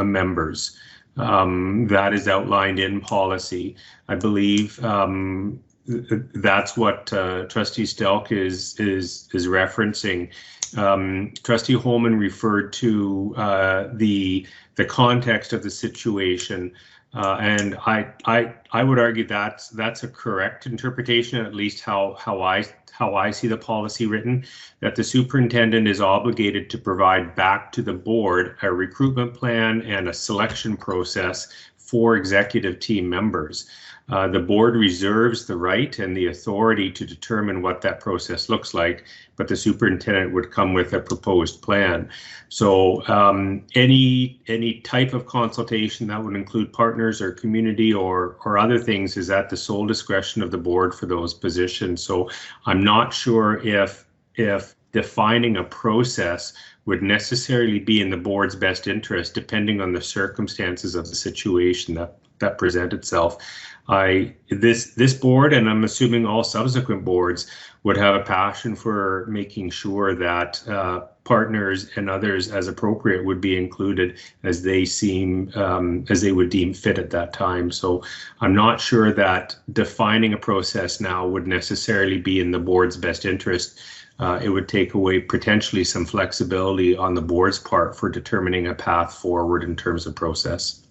members. That is outlined in policy. I believe that's what Trustee Stelk is referencing. Trustee Holman referred to the context of the situation, and I would argue that's a correct interpretation, at least how I see the policy written, that the superintendent is obligated to provide back to the board a recruitment plan and a selection process for executive team members. The board reserves the right and the authority to determine what that process looks like, but the superintendent would come with a proposed plan. So any type of consultation that would include partners or community or other things is at the sole discretion of the board for those positions. So I'm not sure if defining a process would necessarily be in the board's best interest, depending on the circumstances of the situation that present itself. This board, and I'm assuming all subsequent boards, would have a passion for making sure that partners and others, as appropriate, would be included as they would deem fit at that time. So I'm not sure that defining a process now would necessarily be in the board's best interest. It would take away potentially some flexibility on the board's part for determining a path forward in terms of process.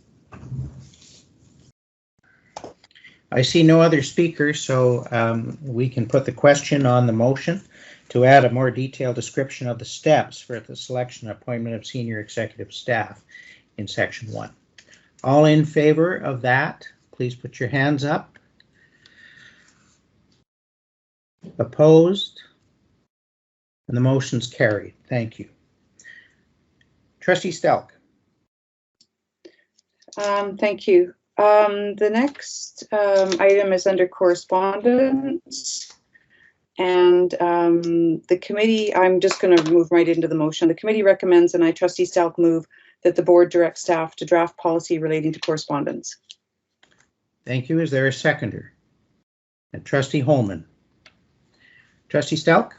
I see no other speakers, so we can put the question on the motion to add a more detailed description of the steps for the selection and appointment of senior executive staff in section 1. All in favor of that, please put your hands up. Opposed? And the motion's carried. Thank you. Trustee Stelk. Thank you. The next item is under correspondence, and the committee, I'm just going to move right into the motion. The committee recommends, and I, Trustee Stelk, move that the board direct staff to draft policy relating to correspondence. Thank you. Is there a seconder? And Trustee Holman. Trustee Stelk?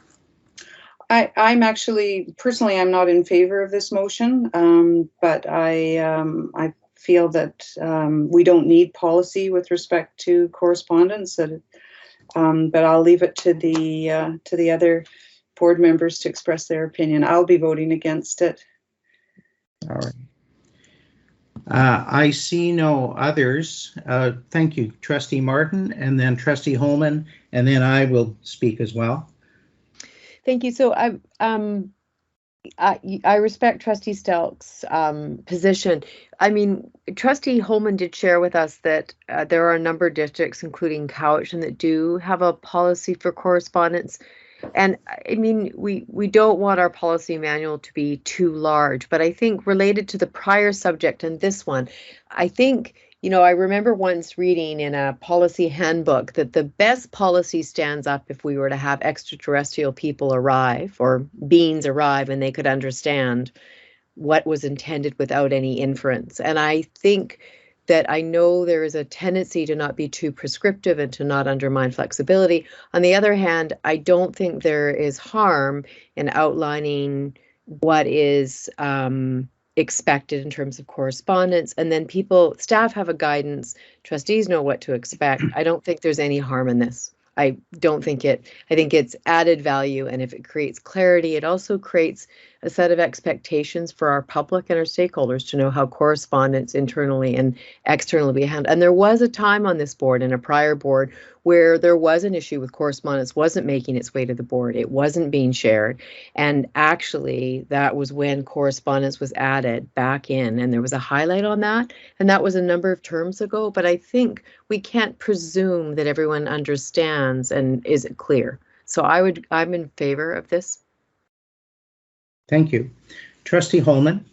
I'm actually, personally, I'm not in favor of this motion, but I feel that we don't need policy with respect to correspondence, but I'll leave it to the other board members to express their opinion. I'll be voting against it. All right. I see no others. Thank you, Trustee Martin, and then Trustee Holman, and then I will speak as well. Thank you. So I respect Trustee Stelk's position. I mean, Trustee Holman did share with us that there are a number of districts, including Cowichan, that do have a policy for correspondence. And I mean, we don't want our policy manual to be too large, but I think related to the prior subject and this one, I think, you know, I remember once reading in a policy handbook that the best policy stands up if we were to have extraterrestrial people arrive or beings arrive and they could understand what was intended without any inference. And I think that I know there is a tendency to not be too prescriptive and to not undermine flexibility. On the other hand, I don't think there is harm in outlining what is expected in terms of correspondence, and then staff have a guidance, trustees know what to expect. I don't think there's any harm in this. I think it's added value, and if it creates clarity, it also creates a set of expectations for our public and our stakeholders to know how correspondence internally and externally be handled. And there was a time on this board, in a prior board, where there was an issue with correspondence wasn't making its way to the board. It wasn't being shared. And actually, that was when correspondence was added back in, and there was a highlight on that. And that was a number of terms ago, but I think we can't presume that everyone understands and is clear. So I'm in favor of this. Thank you. Trustee Holman.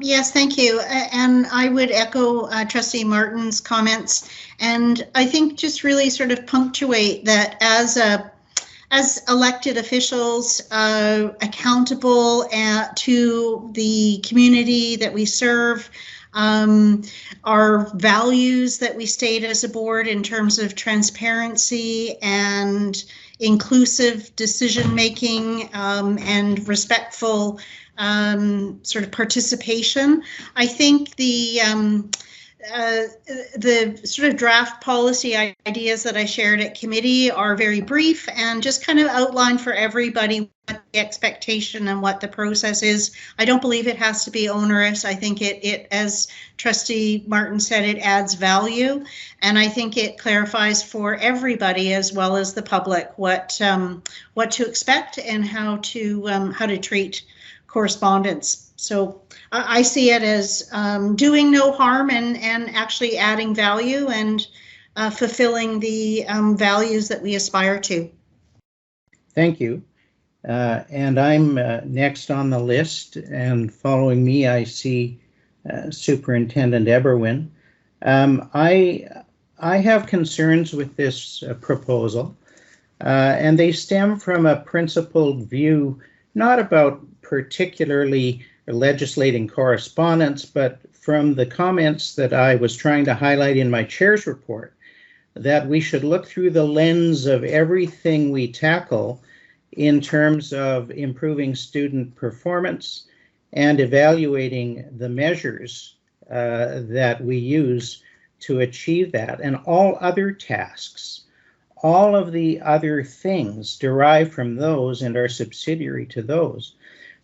Yes, thank you. And I would echo Trustee Martin's comments. And I think just really sort of punctuate that as elected officials, accountable to the community that we serve, our values that we state as a board in terms of transparency and inclusive decision-making and respectful sort of participation. I think the sort of draft policy ideas that I shared at committee are very brief and just kind of outline for everybody what the expectation and what the process is. I don't believe it has to be onerous. I think it, as Trustee Martin said, it adds value, and I think it clarifies for everybody as well as the public what to expect and how to treat correspondence. So I see it as doing no harm and actually adding value and fulfilling the values that we aspire to. Thank you. And I'm next on the list, and following me, I see Superintendent Eberwin. I have concerns with this proposal, and they stem from a principled view, not about particularly legislating correspondence, but from the comments that I was trying to highlight in my chair's report, that we should look through the lens of everything we tackle in terms of improving student performance and evaluating the measures that we use to achieve that, and all other tasks. All of the other things derive from those and are subsidiary to those.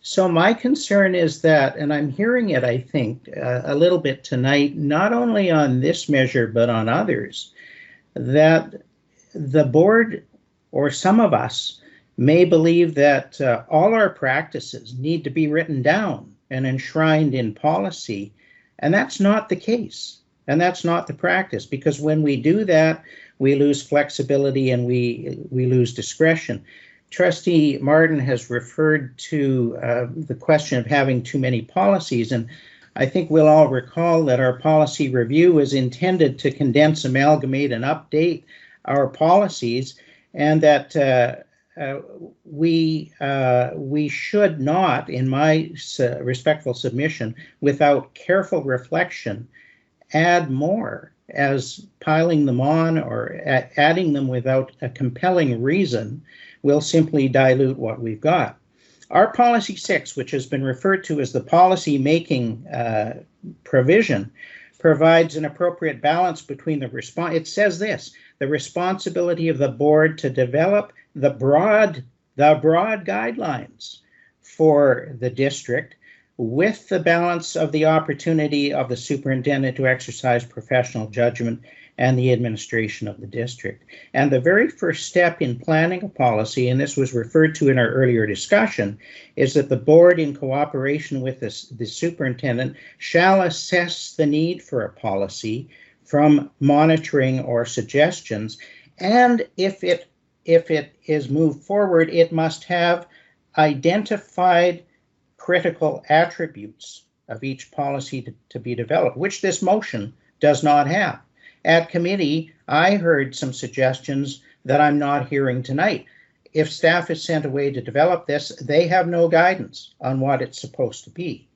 So my concern is that, and I'm hearing it, I think, a little bit tonight, not only on this measure, but on others, that the board, or some of us, may believe that all our practices need to be written down and enshrined in policy, and that's not the case, and that's not the practice, because when we do that, we lose flexibility and we lose discretion. Trustee Martin has referred to the question of having too many policies, and I think we'll all recall that our policy review is intended to condense, amalgamate, and update our policies, and that we should not, in my respectful submission, without careful reflection, add more, as piling them on or adding them without a compelling reason will simply dilute what we've got. Our policy 6, which has been referred to as the policy making provision, provides an appropriate balance between it says this: the responsibility of the board to develop the broad guidelines for the district, with the balance of the opportunity of the superintendent to exercise professional judgment and the administration of the district. And the very first step in planning a policy, and this was referred to in our earlier discussion, is that the board, in cooperation with the superintendent, shall assess the need for a policy from monitoring or suggestions, and if it is moved forward, it must have identified critical attributes of each policy to be developed, which this motion does not have. At committee, I heard some suggestions that I'm not hearing tonight. If staff is sent away to develop this, they have no guidance on what it's supposed to be.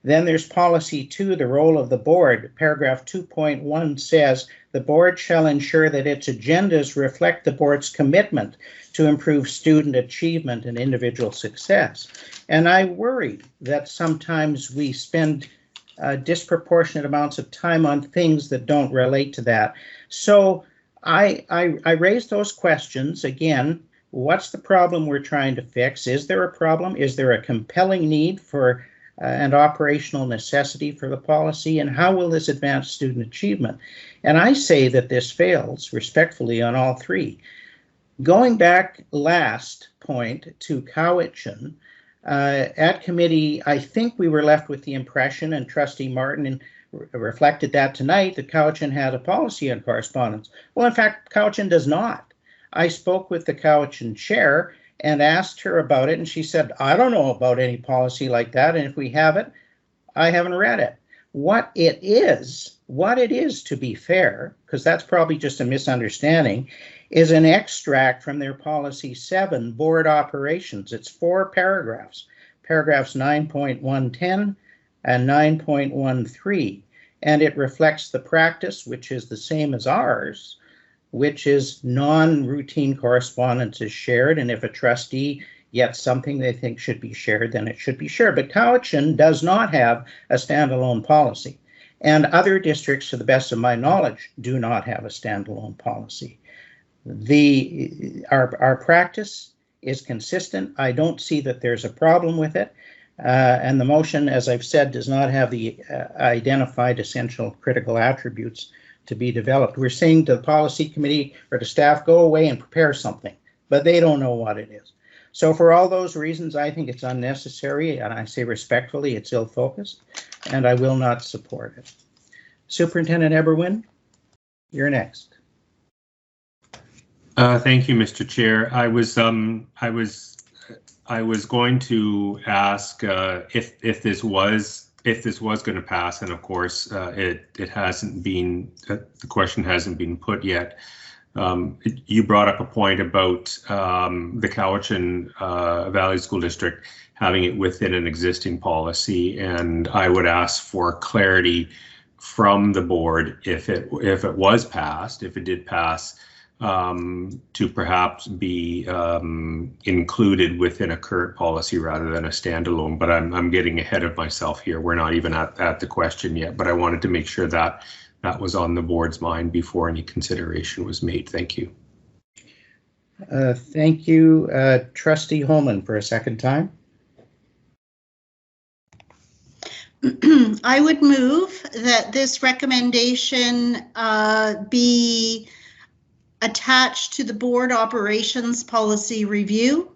Then there's policy 2, the role of the board. Paragraph 2.1 says the board shall ensure that its agendas reflect the board's commitment to improve student achievement and individual success. And I worry that sometimes we spend disproportionate amounts of time on things that don't relate to that. So I raised those questions. Again, what's the problem we're trying to fix? Is there a problem? Is there a compelling need for and operational necessity for the policy? And how will this advance student achievement? And I say that this fails respectfully on all three. Going back last point to Cowichan, at committee, I think we were left with the impression, and Trustee Martin reflected that tonight, that Cowichan had a policy on correspondence. Well, in fact, Cowichan does not. I spoke with the Cowichan chair and asked her about it, and she said, I don't know about any policy like that, and if we have it, I haven't read it. What it is, to be fair, because that's probably just a misunderstanding, is an extract from their policy 7, board operations. It's 4 paragraphs, paragraphs 9.110 and 9.13, and it reflects the practice, which is the same as ours, which is non-routine correspondence is shared, and if a trustee gets something they think should be shared, then it should be shared. But Cowichan does not have a standalone policy, and other districts, to the best of my knowledge, do not have a standalone policy. Our practice is consistent. I don't see that there's a problem with it, and the motion, as I've said, does not have the identified essential critical attributes to be developed. We're saying to the policy committee or to staff, go away and prepare something, but they don't know what it is. So for all those reasons, I think it's unnecessary, and I say respectfully, it's ill-focused, and I will not support it. Superintendent Eberwin, you're next. Thank you, Mr. Chair. I was going to ask if this was going to pass, and of course it hasn't been. The question hasn't been put yet. You brought up a point about the Cowichan Valley School District having it within an existing policy, and I would ask for clarity from the board if it was passed, if it did pass, to perhaps be included within a current policy rather than a standalone. But I'm getting ahead of myself here. We're not even at the question yet, but I wanted to make sure that that was on the board's mind before any consideration was made. Thank you. Thank you, Trustee Holman, for a second time. I would move that this recommendation be attached to the board operations policy review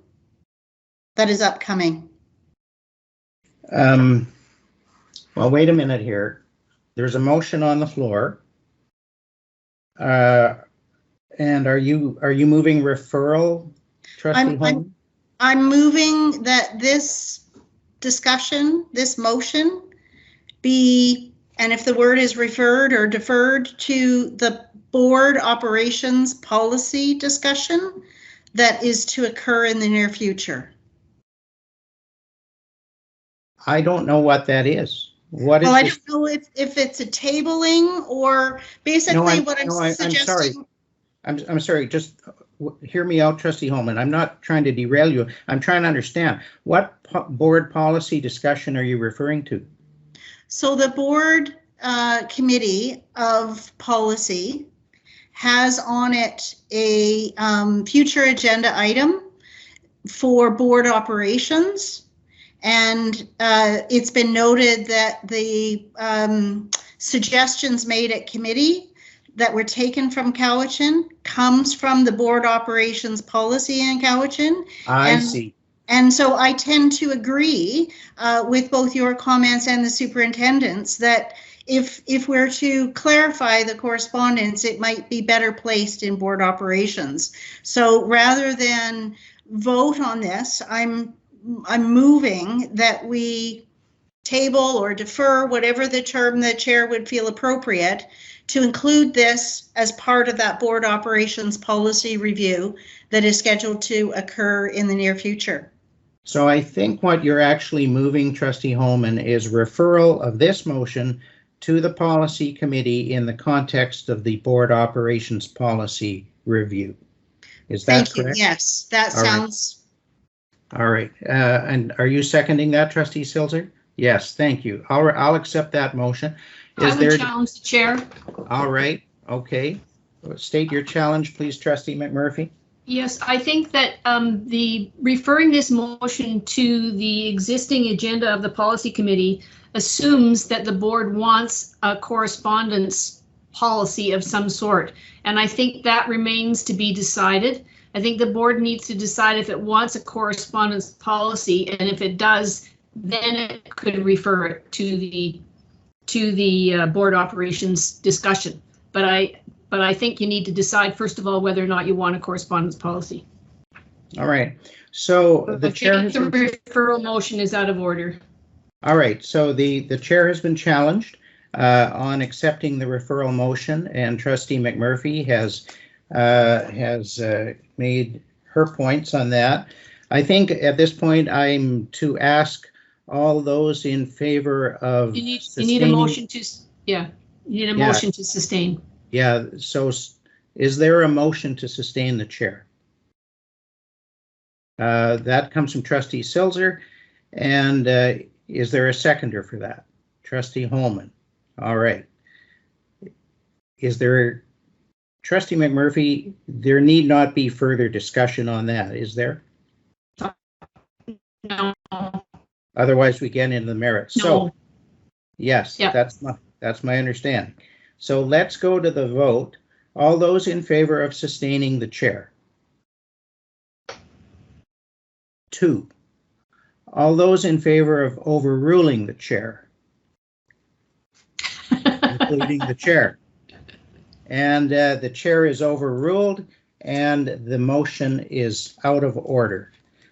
that is upcoming. Well, wait a minute here. There's a motion on the floor. And are you moving referral, Trustee Holman? I'm moving that this discussion, this motion, be, and if the word is referred or deferred to the board operations policy discussion that is to occur in the near future. I don't know what that is. What is? Well, I don't know if it's a tabling or basically what I'm suggesting. I'm sorry. Just hear me out, Trustee Holman. I'm not trying to derail you. I'm trying to understand what board policy discussion are you referring to? So the board committee of policy has on it a future agenda item for board operations. And it's been noted that the suggestions made at committee that were taken from Cowichan comes from the board operations policy in Cowichan. I see. And so I tend to agree with both your comments and the superintendent's that if we're to clarify the correspondence, it might be better placed in board operations. So rather than vote on this, I'm moving that we table or defer, whatever the term the chair would feel appropriate, to include this as part of that board operations policy review that is scheduled to occur in the near future. So I think what you're actually moving, Trustee Holman, is referral of this motion to the policy committee in the context of the board operations policy review. Is that correct? Yes, that sounds. All right. And are you seconding that, Trustee Silzer? Yes, thank you. I'll accept that motion. I would challenge the chair. All right. Okay. State your challenge, please, Trustee McMurphy. Yes, I think that the referring this motion to the existing agenda of the policy committee assumes that the board wants a correspondence policy of some sort. And I think that remains to be decided. I think the board needs to decide if it wants a correspondence policy, and if it does, then it could refer it to the board operations discussion. But I think you need to decide, first of all, whether or not you want a correspondence policy. All right. So the chair has the referral motion is out of order. All right. So the chair has been challenged on accepting the referral motion, and Trustee McMurphy has made her points on that. I think at this point I'm to ask all those in favor of you need a motion to motion to sustain. Yeah, so is there a motion to sustain the chair? That comes from Trustee Silzer, and is there a seconder for that? Trustee Holman. All right. Is there, Trustee McMurphy, there need not be further discussion on that, is there? No. Otherwise we get into the merits. No. So yes, yeah. that's my understanding. So let's go to the vote. All those in favor of sustaining the chair? 2. All those in favor of overruling the chair? Including the chair. And the chair is overruled, and the motion is out of order.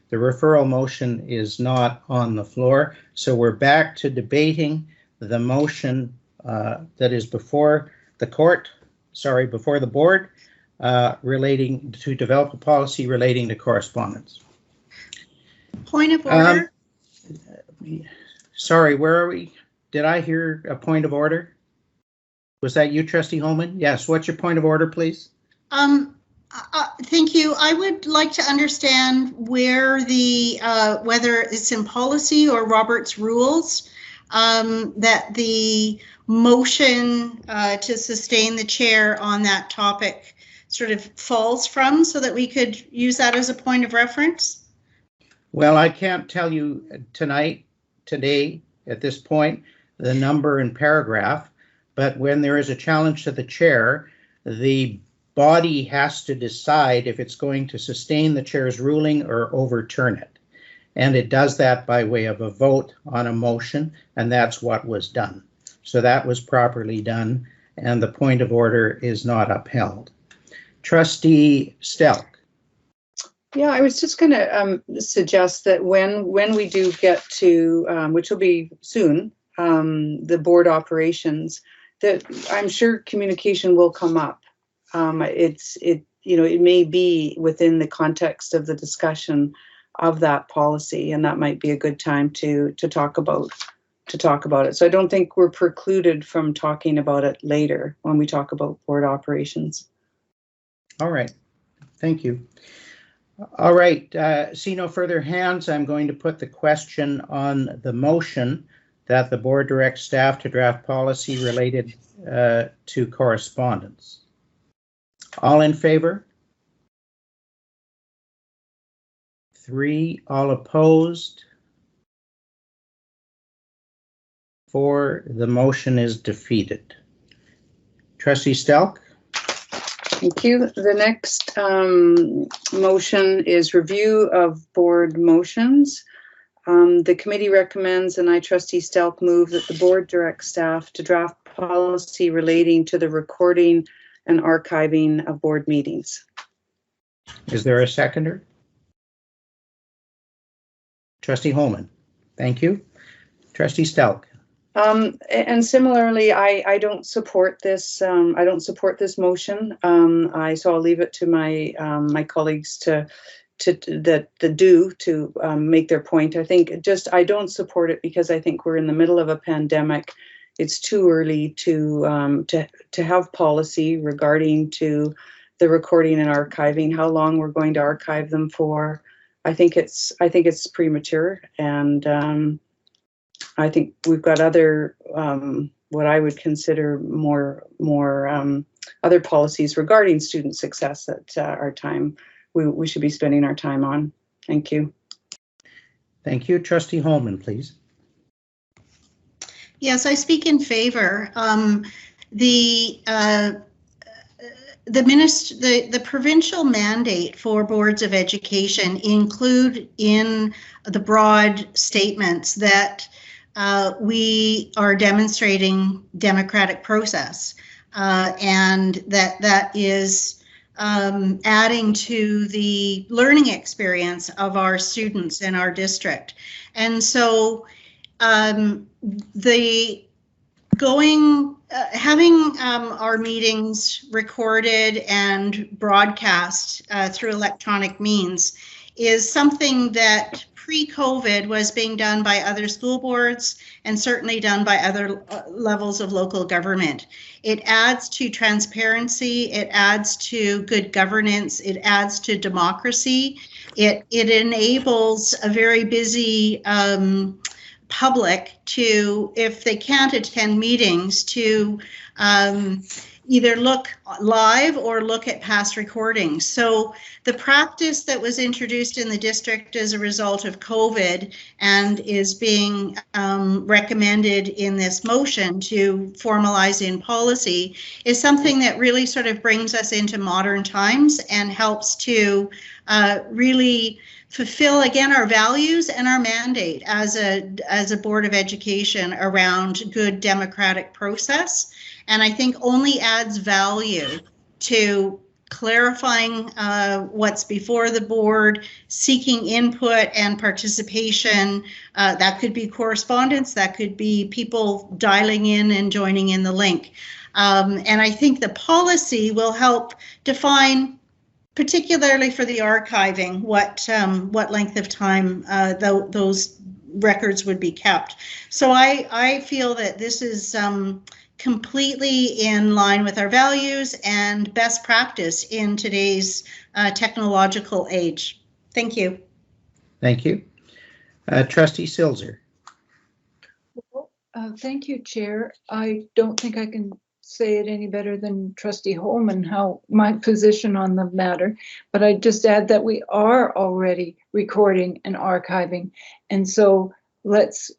The referral motion is not on the floor, so we're back to debating the motion that is before the before the board, relating to develop a policy relating to correspondence. Point of order. Sorry, where are we? Did I hear a point of order? Was that you, Trustee Holman? Yes. What's your point of order, please? Thank you. I would like to understand where the whether it's in policy or Robert's rules that the motion to sustain the chair on that topic sort of falls from, so that we could use that as a point of reference. Well, I can't tell you today, at this point, the number and paragraph, but when there is a challenge to the chair, the body has to decide if it's going to sustain the chair's ruling or overturn it. And it does that by way of a vote on a motion, and that's what was done. So that was properly done, and the point of order is not upheld. Trustee Stelk. Yeah, I was just going to suggest that when we do get to, which will be soon, the board operations, that I'm sure communication will come up. It may be within the context of the discussion of that policy, and that might be a good time to talk about it. So I don't think we're precluded from talking about it later when we talk about board operations. All right, thank you. All right, see no further hands. I'm going to put the question on the motion that the board directs staff to draft policy related to correspondence. All in favor? 3, all opposed? 4, the motion is defeated. Trustee Stelk? Thank you. The next motion is review of board motions. The committee recommends, and I, Trustee Stelk, move that the board direct staff to draft policy relating to the recording and archiving of board meetings. Is there a seconder? Trustee Holman. Thank you. Trustee Stelk. And similarly, I don't support this. I don't support this motion. So I'll leave it to my my colleagues to make their point. I think I don't support it because I think we're in the middle of a pandemic. It's too early to have policy regarding to the recording and archiving, how long we're going to archive them for. I think it's premature, and I think we've got other what I would consider more other policies regarding student success that we should be spending our time on. Thank you. Thank you. Trustee Holman, please. Yes, I speak in favor. The provincial mandate for boards of education include in the broad statements that we are demonstrating democratic process, and that is adding to the learning experience of our students in our district. And so having our meetings recorded and broadcast through electronic means is something that pre-COVID was being done by other school boards and certainly done by other levels of local government. It adds to transparency, it adds to good governance, it adds to democracy. It enables a very busy public to, if they can't attend meetings, to either look live or look at past recordings. So the practice that was introduced in the district as a result of COVID and is being recommended in this motion to formalize in policy is something that really sort of brings us into modern times and helps to really fulfill again our values and our mandate as a Board of Education around good democratic process. And I think only adds value to clarifying what's before the board, seeking input and participation. That could be correspondence, that could be people dialing in and joining in the link. And I think the policy will help define, particularly for the archiving, what length of time those records would be kept. So I feel that this is completely in line with our values and best practice in today's technological age. Thank you. Thank you. Trustee Silzer. Thank you, Chair. I don't think I can say it any better than Trustee Holman, how my position on the matter, but I just add that we are already recording and archiving. And so let's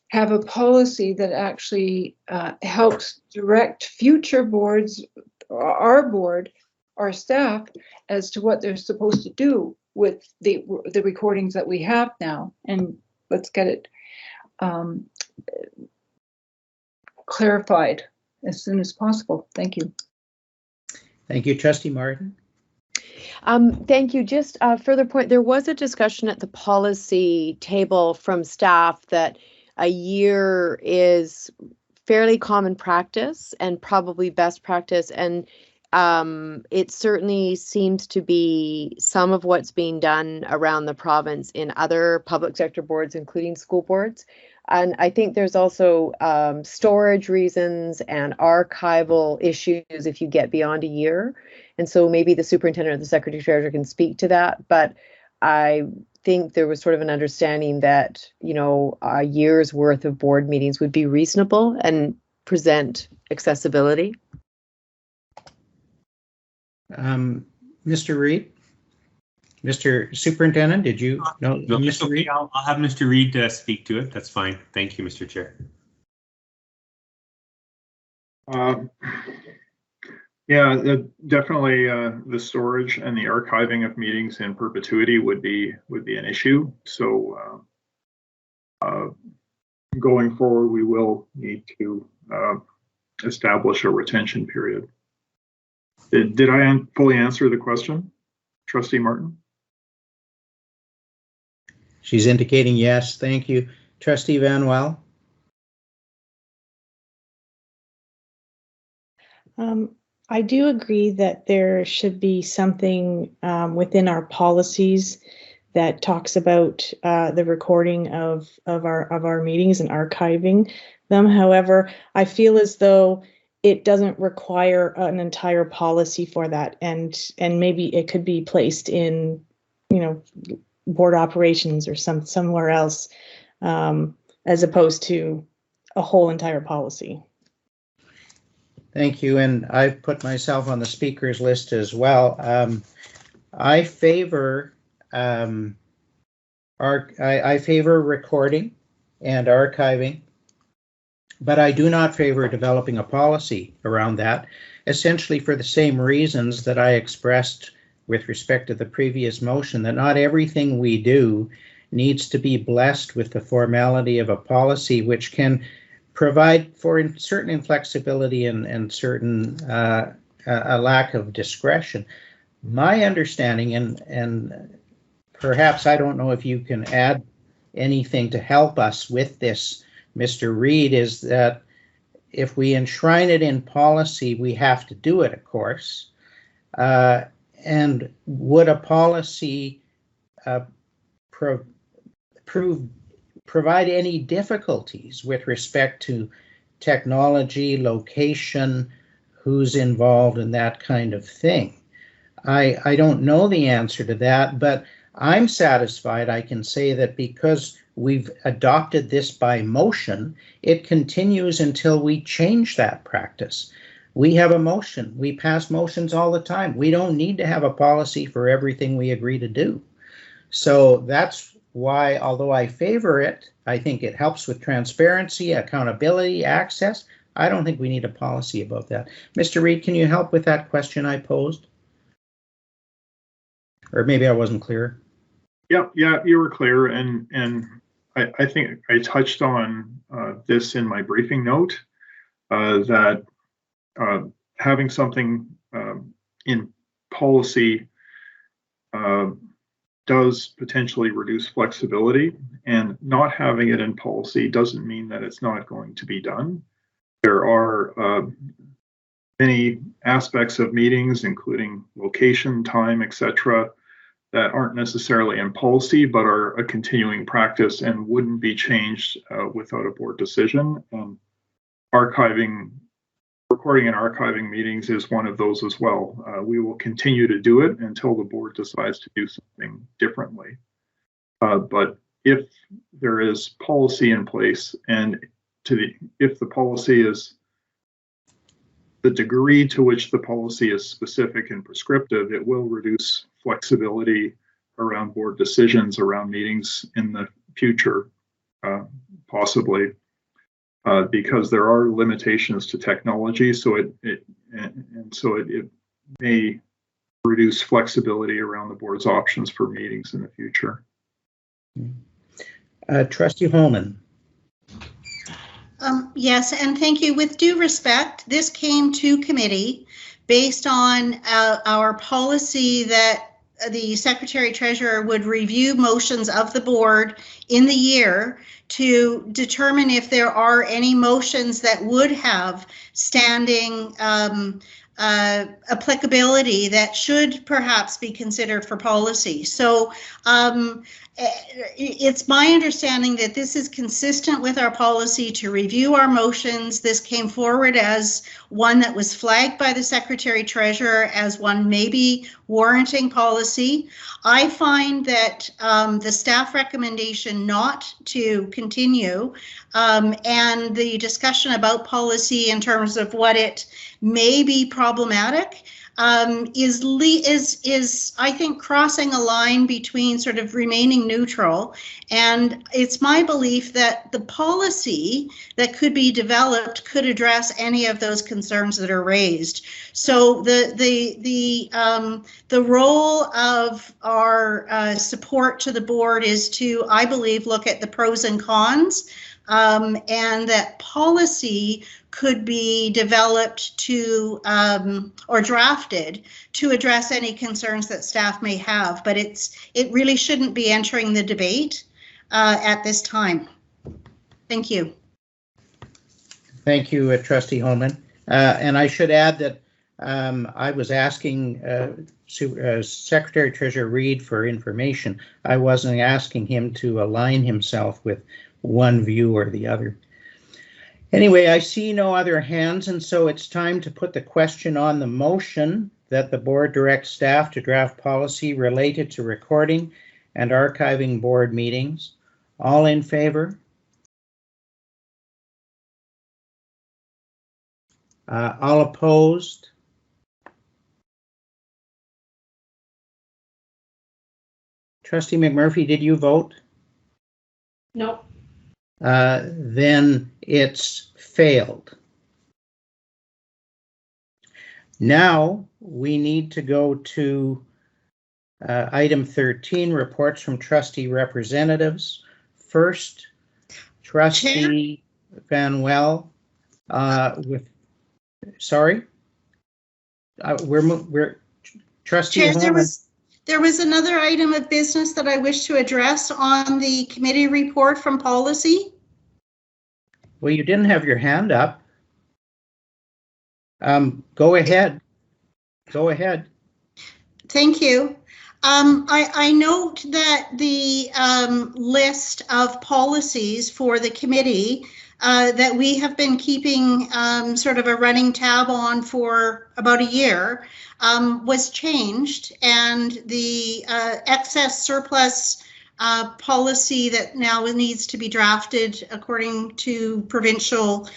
have a policy that actually helps direct future boards, our board, our staff, as to what they're supposed to do with the recordings that we have now. And let's get it clarified as soon as possible. Thank you. Thank you, Trustee Martin. Thank you. Just a further point, there was a discussion at the policy table from staff that a year is fairly common practice and probably best practice. And it certainly seems to be some of what's being done around the province in other public sector boards, including school boards. And I think there's also storage reasons and archival issues if you get beyond a year. And so maybe the superintendent or the secretary treasurer can speak to that. But I think there was sort of an understanding that, you know, a year's worth of board meetings would be reasonable and present accessibility. Mr. Reid? Mr. Superintendent, did you know? No, Mr. Reid? I'll have Mr. Reid speak to it. That's fine. Thank you, Mr. Chair. Yeah, definitely the storage and the archiving of meetings in perpetuity would be an issue. So going forward, we will need to establish a retention period. Did I fully answer the question, Trustee Martin? She's indicating yes. Thank you. Trustee Van Wel. I do agree that there should be something within our policies that talks about the recording of our meetings and archiving them. However, I feel as though it doesn't require an entire policy for that, and maybe it could be placed in, board operations or somewhere else, as opposed to a whole entire policy. Thank you, and I've put myself on the speakers list as well. I favor I favor recording and archiving, but I do not favor developing a policy around that, essentially for the same reasons that I expressed with respect to the previous motion, that not everything we do needs to be blessed with the formality of a policy, which can provide for certain inflexibility and certain a lack of discretion. My understanding, and perhaps I don't know if you can add anything to help us with this, Mr. Reid, is that if we enshrine it in policy, we have to do it, of course. And would a policy provide any difficulties with respect to technology, location, who's involved, and that kind of thing? I don't know the answer to that, but I'm satisfied I can say that because we've adopted this by motion, it continues until we change that practice. We have a motion. We pass motions all the time. We don't need to have a policy for everything we agree to do. So that's why, although I favor it, I think it helps with transparency, accountability, access. I don't think we need a policy about that. Mr. Reid, can you help with that question I posed? Or maybe I wasn't clear. Yeah, you were clear, and I think I touched on this in my briefing note, that having something in policy does potentially reduce flexibility, and not having it in policy doesn't mean that it's not going to be done. There are many aspects of meetings, including location, time, etc., that aren't necessarily in policy, but are a continuing practice and wouldn't be changed without a board decision. And recording and archiving meetings is one of those as well. We will continue to do it until the board decides to do something differently. But if there is policy in place, and if the policy is the degree to which the policy is specific and prescriptive, it will reduce flexibility around board decisions around meetings in the future, possibly, because there are limitations to technology. So it may reduce flexibility around the board's options for meetings in the future. Trustee Holman. Yes, and thank you. With due respect, this came to committee based on our policy that the Secretary Treasurer would review motions of the board in the year to determine if there are any motions that would have standing applicability that should perhaps be considered for policy. So it's my understanding that this is consistent with our policy to review our motions. This came forward as one that was flagged by the Secretary Treasurer as one maybe warranting policy. I find that the staff recommendation not to continue and the discussion about policy in terms of what it may be problematic is I think crossing a line between sort of remaining neutral, and it's my belief that the policy that could be developed could address any of those concerns that are raised. So the role of our support to the board is to, I believe, look at the pros and cons, and that policy could be developed to or drafted to address any concerns that staff may have, but it really shouldn't be entering the debate at this time. Thank you. Thank you, Trustee Holman. And I should add that I was asking Secretary Treasurer Reid for information. I wasn't asking him to align himself with one view or the other. Anyway, I see no other hands, and so it's time to put the question on the motion that the board direct staff to draft policy related to recording and archiving board meetings. All in favor? All opposed? Trustee McMurphy, did you vote? No. Then it's failed. Now we need to go to item 13, reports from trustee representatives. First, Trustee Van Well sorry? We're Trustee Chair, there was another item of business that I wish to address on the committee report from policy. Well, you didn't have your hand up. Go ahead. Go ahead. Thank you. I note that the list of policies for the committee that we have been keeping sort of a running tab on for about a year was changed, and the excess surplus policy that now needs to be drafted according to provincial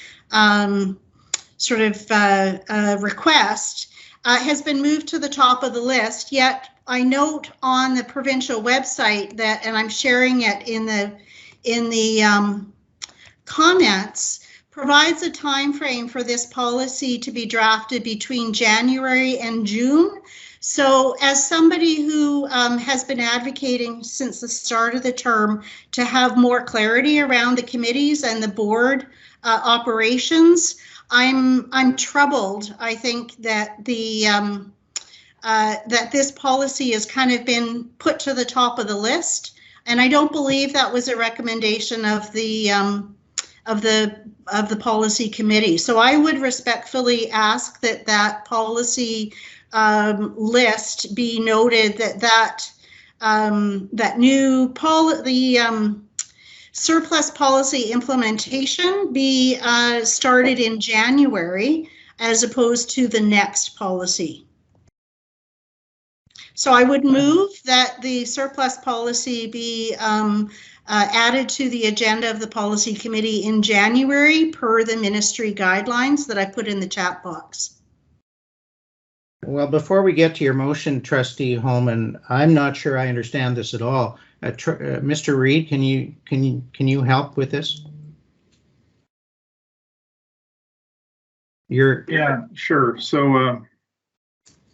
sort of request has been moved to the top of the list. Yet I note on the provincial website that, and I'm sharing it in the comments, provides a time frame for this policy to be drafted between January and June. So as somebody who has been advocating since the start of the term to have more clarity around the committees and the board operations, I'm troubled. I think that the that this policy has kind of been put to the top of the list, and I don't believe that was a recommendation of the policy committee. So I would respectfully ask that that policy list be noted, that new surplus policy implementation be started in January as opposed to the next policy. So I would move that the surplus policy be added to the agenda of the policy committee in January per the ministry guidelines that I put in the chat box. Well, before we get to your motion, Trustee Holman, I'm not sure I understand this at all. Mr. Reid, can you help with this? Yeah, sure. So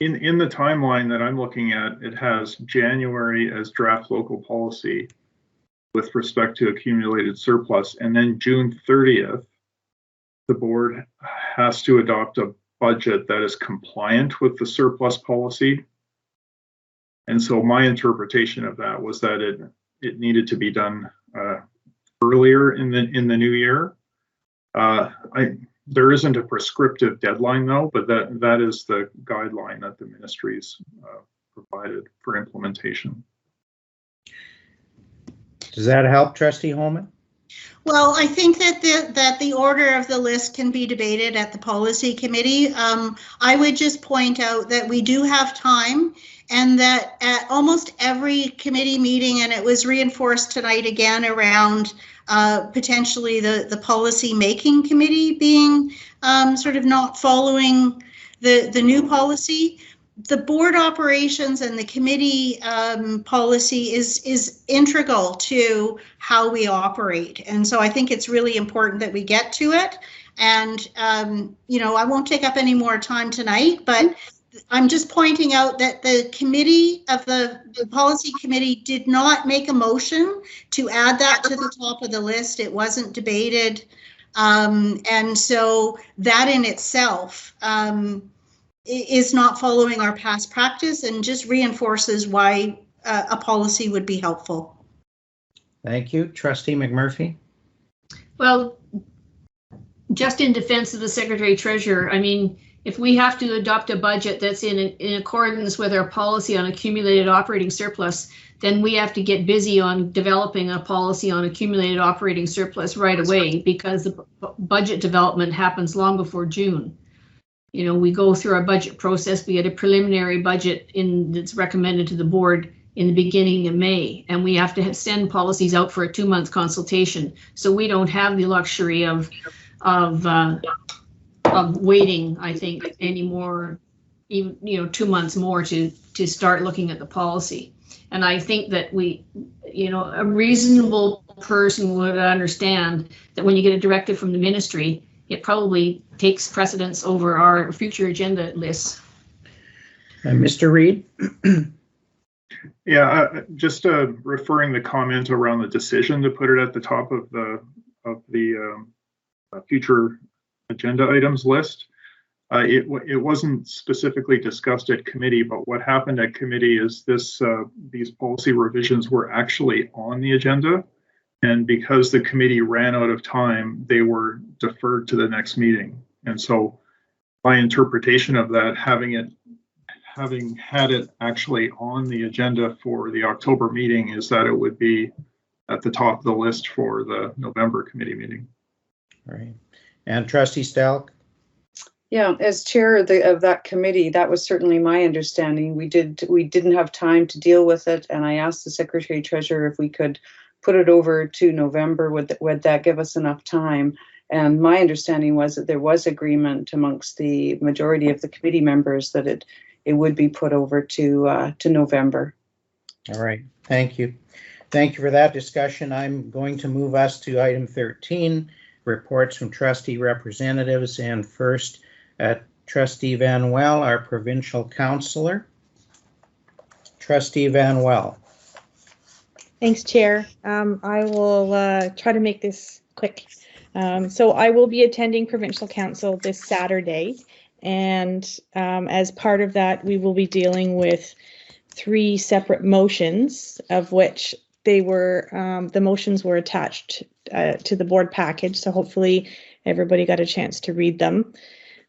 in the timeline that I'm looking at, it has January as draft local policy with respect to accumulated surplus, and then June 30th, the board has to adopt a budget that is compliant with the surplus policy. And so my interpretation of that was that it needed to be done earlier in the new year. There isn't a prescriptive deadline though, but that is the guideline that the ministries provided for implementation. Does that help, Trustee Holman? Well, I think that the order of the list can be debated at the policy committee. I would just point out that we do have time, and that at almost every committee meeting, and it was reinforced tonight again around potentially the policy making committee being sort of not following the new policy. The board operations and the committee policy is integral to how we operate. And so I think it's really important that we get to it. And, you know, I won't take up any more time tonight, but I'm just pointing out that the committee of the policy committee did not make a motion to add that to the top of the list. It wasn't debated. And so that in itself, is not following our past practice and just reinforces why a policy would be helpful. Thank you. Trustee McMurphy? Well, just in defense of the Secretary Treasurer, I mean, if we have to adopt a budget that's in accordance with our policy on accumulated operating surplus, then we have to get busy on developing a policy on accumulated operating surplus right away, because the budget development happens long before June. You know, we go through our budget process, we get a preliminary budget that's recommended to the board in the beginning of May, and we have to send policies out for a 2-month consultation. So we don't have the luxury of waiting, I think, anymore, even, you know, 2 months more to start looking at the policy. And I think that we, you know, a reasonable person would understand that when you get a directive from the ministry, it probably takes precedence over our future agenda lists. Mr. Reid? Yeah, just referring the comment around the decision to put it at the top of the future agenda items list. It wasn't specifically discussed at committee, but what happened at committee is these policy revisions were actually on the agenda, and because the committee ran out of time, they were deferred to the next meeting. And so my interpretation of that, having had it actually on the agenda for the October meeting, is that it would be at the top of the list for the November committee meeting. All right. And Trustee Stelk? Yeah, as chair of that committee, that was certainly my understanding. We didn't have time to deal with it, and I asked the Secretary Treasurer if we could put it over to November. Would that give us enough time? And my understanding was that there was agreement amongst the majority of the committee members that it would be put over to November. All right, thank you. Thank you for that discussion. I'm going to move us to item 13, reports from trustee representatives, and first, Trustee Van Well, our provincial councillor. Trustee Van Well. Thanks, Chair. I will try to make this quick. So I will be attending Provincial Council this Saturday, and as part of that, we will be dealing with 3 separate motions, of which they were the motions were attached to the board package. So hopefully everybody got a chance to read them.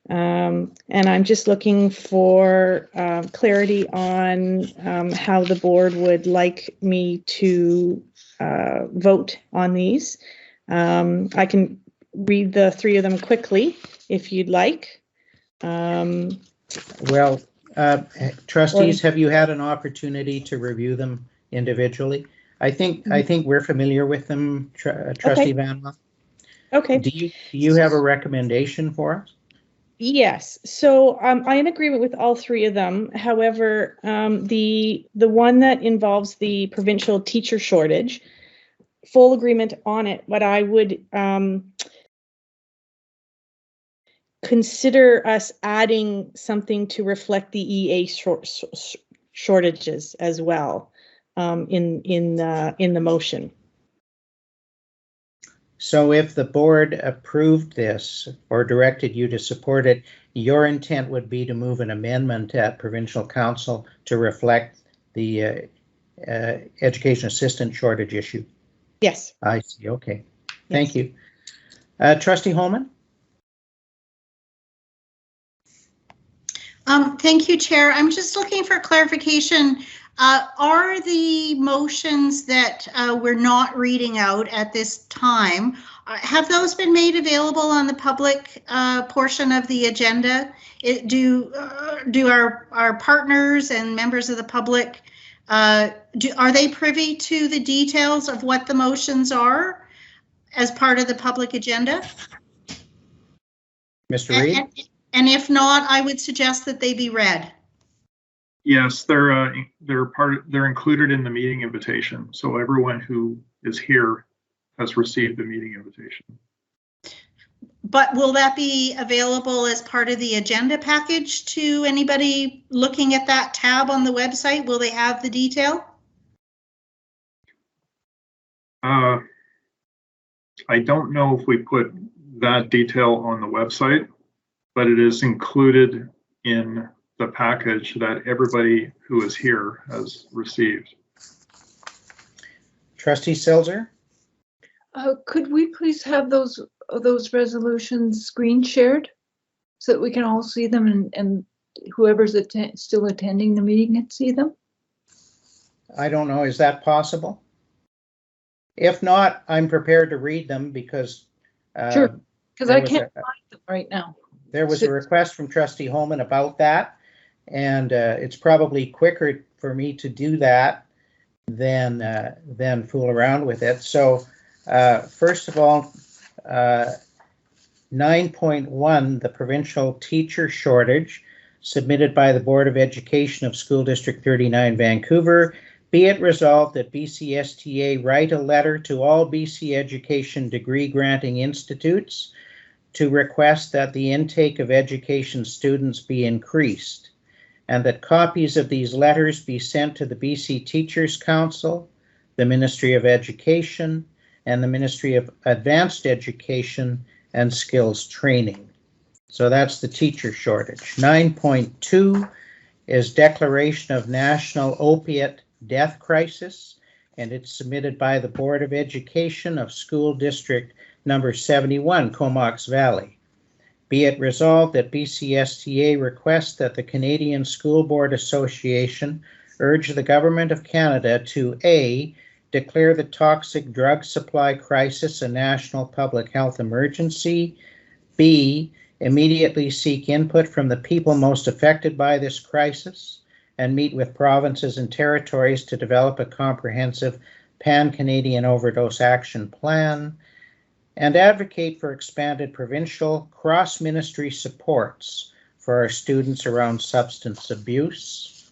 And I'm just looking for clarity on how the board would like me to vote on these. I can read the 3 of them quickly if you'd like. Well, trustees, have you had an opportunity to review them individually? I think we're familiar with them, Trustee Okay. Van Well. Okay. Do you have a recommendation for us? Yes, so I'm in agreement with all 3 of them. However, the one that involves the provincial teacher shortage, full agreement on it, but I would consider us adding something to reflect the EA shortages as well in the motion. So if the board approved this or directed you to support it, your intent would be to move an amendment at Provincial Council to reflect the education assistant shortage issue? Yes. I see. Okay. Thank you. Trustee Holman? Thank you, Chair. I'm just looking for clarification. Are the motions that we're not reading out at this time, have those been made available on the public portion of the agenda? Do our partners and members of the public, are they privy to the details of what the motions are as part of the public agenda? Mr. Reid? And if not, I would suggest that they be read. Yes, they're included in the meeting invitation. So everyone who is here has received the meeting invitation. But will that be available as part of the agenda package to anybody looking at that tab on the website? Will they have the detail? I don't know if we put that detail on the website, but it is included in the package that everybody who is here has received. Trustee Selzer? Could we please have those resolutions screen shared? so that we can all see them and whoever's still attending the meeting can see them? I don't know. Is that possible? If not, I'm prepared to read them because sure, because I can't find them right now. There was a request from Trustee Holman about that, and it's probably quicker for me to do that than fool around with it. So first of all, 9.1, the provincial teacher shortage, submitted by the Board of Education of School District 39, Vancouver. Be it resolved that BCSTA write a letter to all BC education degree granting institutes to request that the intake of education students be increased, and that copies of these letters be sent to the BC Teachers Council, the Ministry of Education, and the Ministry of Advanced Education and Skills Training. So that's the teacher shortage. 9.2 is declaration of national opiate death crisis, and it's submitted by the Board of Education of School District number 71, Comox Valley. Be it resolved that BCSTA requests that the Canadian School Board Association urge the Government of Canada to A, declare the toxic drug supply crisis a national public health emergency, B, immediately seek input from the people most affected by this crisis, and meet with provinces and territories to develop a comprehensive pan-Canadian overdose action plan, and advocate for expanded provincial cross-ministry supports for our students around substance abuse.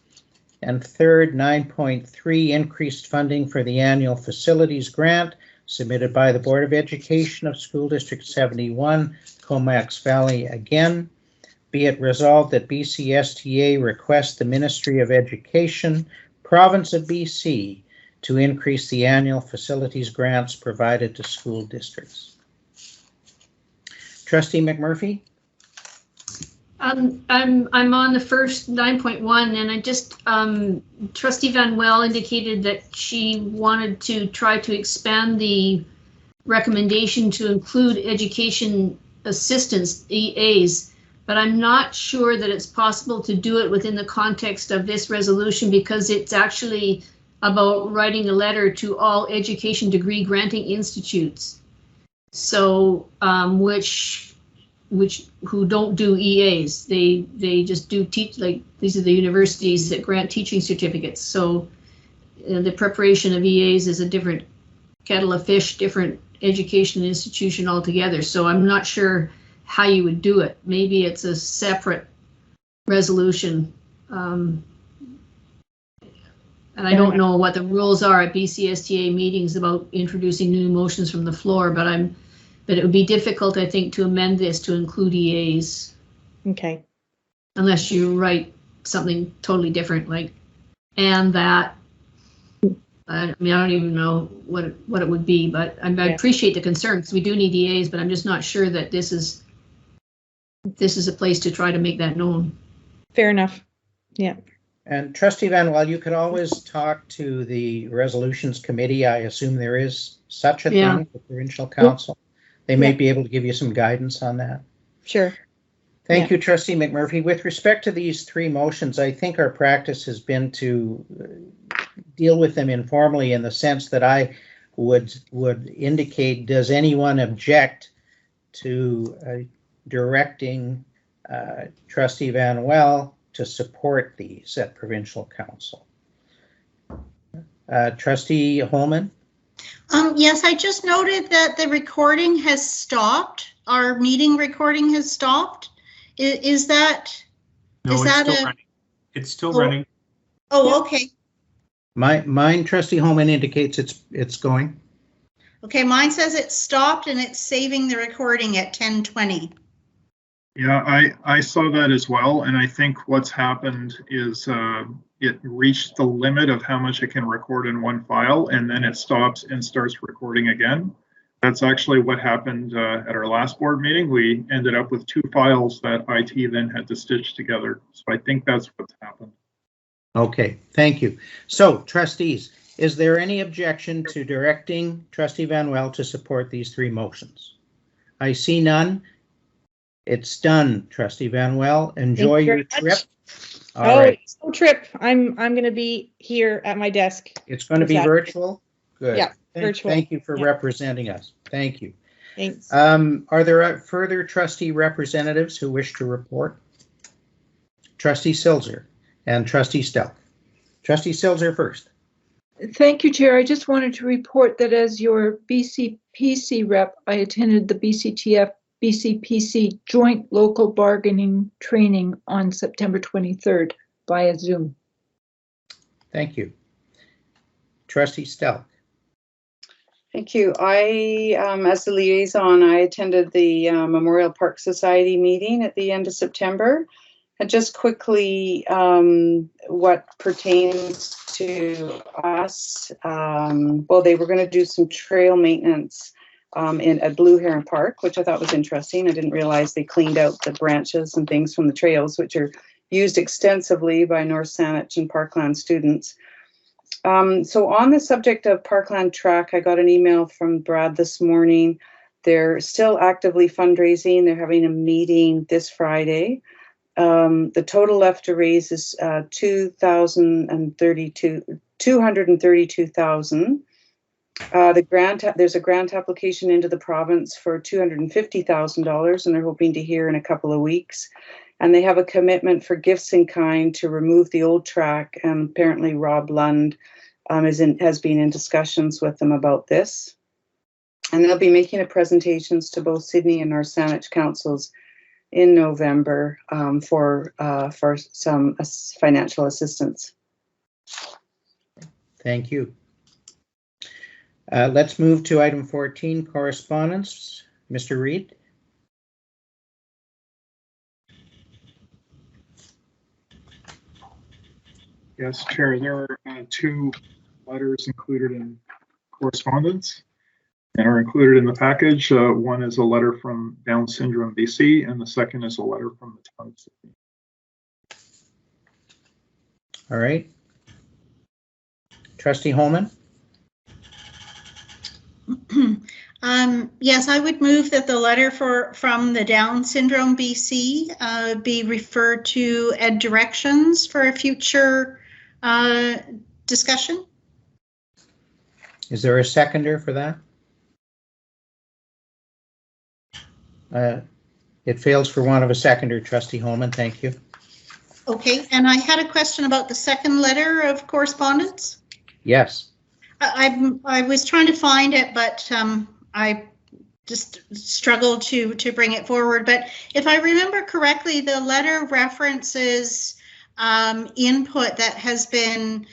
And third, 9.3, increased funding for the annual facilities grant submitted by the Board of Education of School District 71, Comox Valley again. Be it resolved that BCSTA request the Ministry of Education, Province of BC, to increase the annual facilities grants provided to school districts. Trustee McMurphy? I'm on the first 9.1, and I just Trustee Van Well indicated that she wanted to try to expand the recommendation to include education assistants, EAs, but I'm not sure that it's possible to do it within the context of this resolution, because it's actually about writing a letter to all education degree granting institutes. So who don't do EAs, they just do teach, like these are the universities that grant teaching certificates. So the preparation of EAs is a different kettle of fish, different education institution altogether. So I'm not sure how you would do it. Maybe it's a separate resolution. And I don't know what the rules are at BCSTA meetings about introducing new motions from the floor, but it would be difficult, I think, to amend this to include EAs. Okay. Unless you write something totally different, like, and that. I mean, I don't even know what it would be, but I appreciate the concern, because we do need EAs, but I'm just not sure that this is a place to try to make that known. Fair enough. Yeah. And Trustee Van Well, you could always talk to the Resolutions Committee. I assume there is such a thing, the Provincial Council. They may be able to give you some guidance on that. Sure. Thank you, Trustee McMurphy. With respect to these three motions, I think our practice has been to deal with them informally, in the sense that I would indicate, does anyone object to directing Trustee Van Well to support these at Provincial Council? Trustee Holman? Yes, I just noted that the recording has stopped. Our meeting recording has stopped. Is that? No, is it's that still running. It's still running. Oh, okay. Mine, Trustee Holman, indicates it's going. Okay, mine says it stopped and it's saving the recording at 10:20. Yeah, I saw that as well, and I think what's happened is it reached the limit of how much it can record in one file, and then it stops and starts recording again. That's actually what happened at our last board meeting. We ended up with 2 files that IT then had to stitch together. So I think that's what's happened. Okay, thank you. So, trustees, is there any objection to directing Trustee Van Well to support these three motions? I see none. It's done, Trustee Van Well. Enjoy your trip. All right. No trip. I'm going to be here at my desk. It's going to be virtual? Good. Yeah, virtual. Thank you for representing us. Thank you. Thanks. Are there further trustee representatives who wish to report? Trustee Silzer and Trustee Stelk. Trustee Silzer first. Thank you, Chair. I just wanted to report that as your BCPC rep, I attended the BCTF BCPC joint local bargaining training on September 23rd via Zoom. Thank you. Trustee Stelk. Thank you. As the liaison, I attended the Memorial Park Society meeting at the end of September. And just quickly, what pertains to us, well, they were going to do some trail maintenance at Blue Heron Park, which I thought was interesting. I didn't realize they cleaned out the branches and things from the trails, which are used extensively by North Saanich and Parkland students. So on the subject of Parkland Track, I got an email from Brad this morning. They're still actively fundraising. They're having a meeting this Friday. The total left to raise is $232,000. There's a grant application into the province for $250,000, and they're hoping to hear in a couple of weeks. And they have a commitment for gifts in kind to remove the old track. And apparently Rob Lund has been in discussions with them about this. And they'll be making presentations to both Sydney and North Saanich councils in November for some financial assistance. Thank you. Let's move to item 14, correspondence. Mr. Reid. Yes, Chair, there are two letters included in correspondence and are included in the package. One is a letter from Down Syndrome BC, and the second is a letter from the town of Sydney. All right. Trustee Holman. Yes, I would move that the letter from the Down Syndrome BC be referred to Ed Directions for a future discussion. Is there a seconder for that? It fails for want of a seconder, Trustee Holman. Thank you. Okay, and I had a question about the second letter of correspondence. Yes. I was trying to find it, but I just struggled to bring it forward. But if I remember correctly, the letter references input that has been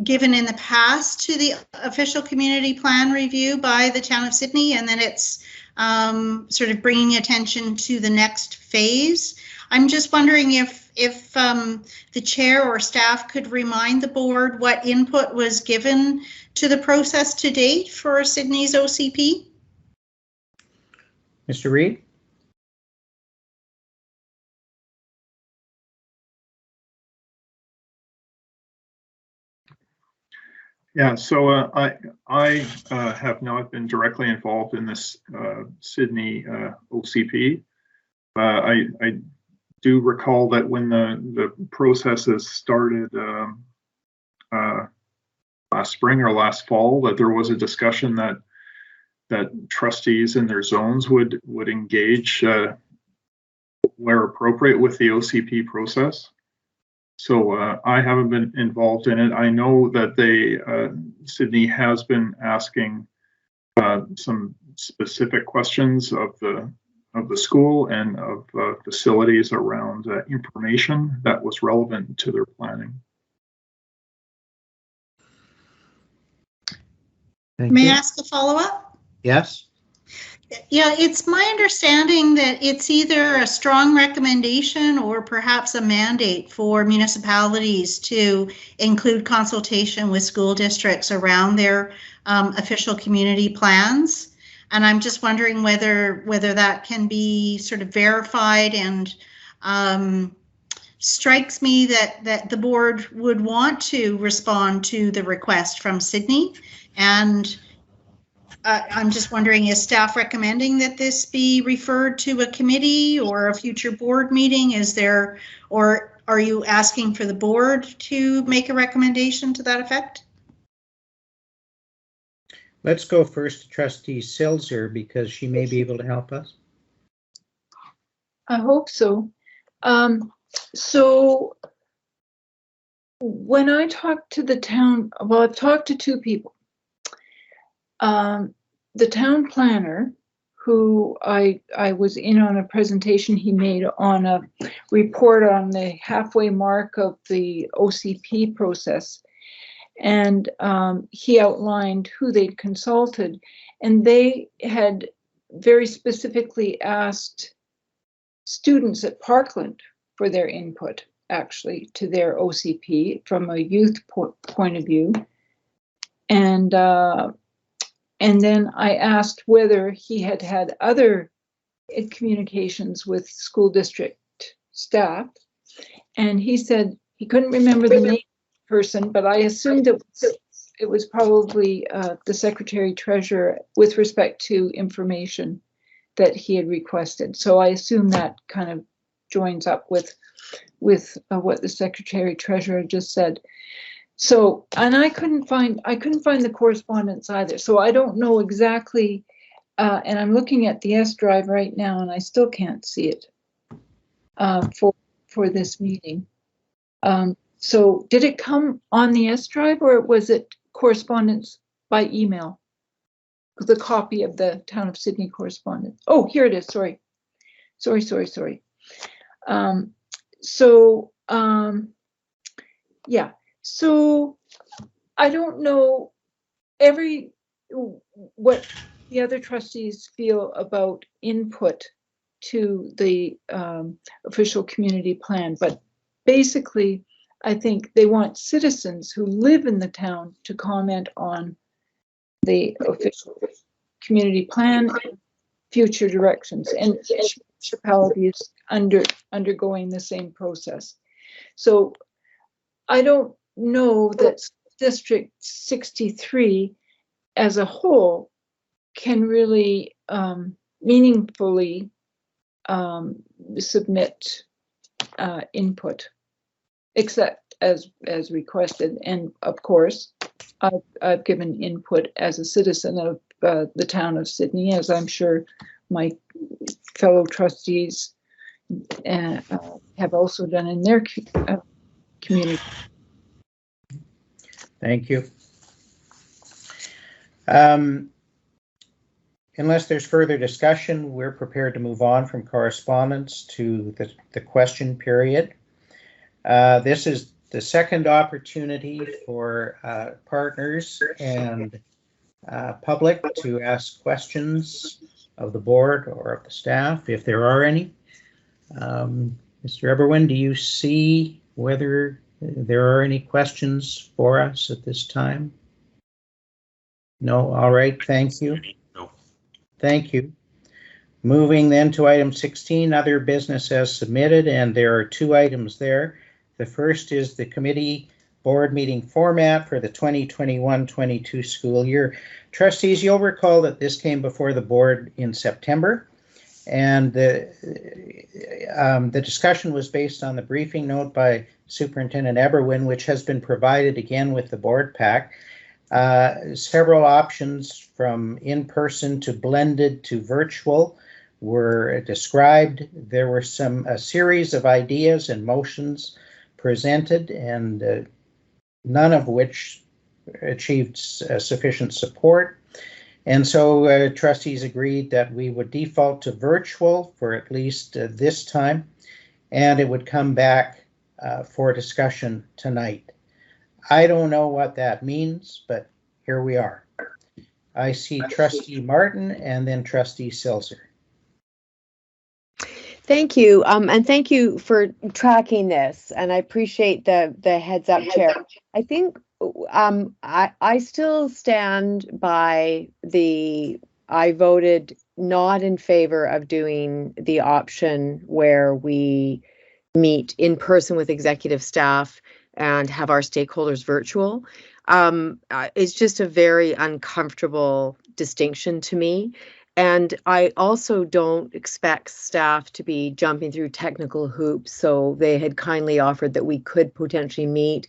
given in the past to the official community plan review by the town of Sydney, and then it's sort of bringing attention to the next phase. I'm just wondering if the chair or staff could remind the board what input was given to the process to date for Sydney's OCP. Mr. Reid? Yeah, so I have not been directly involved in this Sydney OCP. I do recall that when the processes started last spring or last fall, that there was a discussion that trustees in their zones would engage where appropriate with the OCP process. So I haven't been involved in it. I know that Sydney has been asking some specific questions of the school and of facilities around information that was relevant to their planning. May I ask a follow-up? Yes. Yeah, it's my understanding that it's either a strong recommendation or perhaps a mandate for municipalities to include consultation with school districts around their official community plans. And I'm just wondering whether that can be sort of verified, and strikes me that the board would want to respond to the request from Sydney. And I'm just wondering, is staff recommending that this be referred to a committee or a future board meeting? Is there, or are you asking for the board to make a recommendation to that effect? Let's go first to Trustee Silser because she may be able to help us. I hope so. So when I talked to the town, well, I've talked to two people. The town planner, who I was in on a presentation he made on a report on the halfway mark of the OCP process. And he outlined who they'd consulted, and they had very specifically asked students at Parkland for their input, actually, to their OCP from a youth point of view. And then I asked whether he had had other communications with school district staff, and he said he couldn't remember the name person, but I assumed it was probably the Secretary Treasurer with respect to information that he had requested. So I assume that kind of joins up with what the Secretary Treasurer just said. So, and I couldn't find the correspondence either. So I don't know exactly, and I'm looking at the S drive right now, and I still can't see it for this meeting. So did it come on the S drive, or was it correspondence by email? The copy of the Town of Sydney correspondence. Oh, here it is. Sorry. Yeah. So I don't know what the other trustees feel about input to the official community plan, but basically, I think they want citizens who live in the town to comment on the official community plan and future directions, and each municipality is undergoing the same process. So I don't know that District 63 as a whole can really meaningfully submit input, except as requested. And of course, I've given input as a citizen of the Town of Sydney, as I'm sure my fellow trustees have also done in their community. Thank you. Unless there's further discussion, we're prepared to move on from correspondence to the question period. This is the second opportunity for partners and public to ask questions of the board or of the staff, if there are any. Mr. Eberwin, do you see whether there are any questions for us at this time? No? All right, thank you. No. Thank you. Moving then to item 16, other business as submitted, and there are two items there. The first is the committee board meeting format for the 2021-22 school year. Trustees, you'll recall that this came before the board in September, and the discussion was based on the briefing note by Superintendent Eberwin, which has been provided again with the board pack. Several options from in-person to blended to virtual were described. There were a series of ideas and motions presented, and none of which achieved sufficient support. And so trustees agreed that we would default to virtual for at least this time, and it would come back for discussion tonight. I don't know what that means, but here we are. I see Trustee Martin and then Trustee Silser. Thank you, and thank you for tracking this, and I appreciate the heads up, Chair. I think I still stand by I voted not in favor of doing the option where we meet in person with executive staff and have our stakeholders virtual. It's just a very uncomfortable distinction to me. And I also don't expect staff to be jumping through technical hoops. So they had kindly offered that we could potentially meet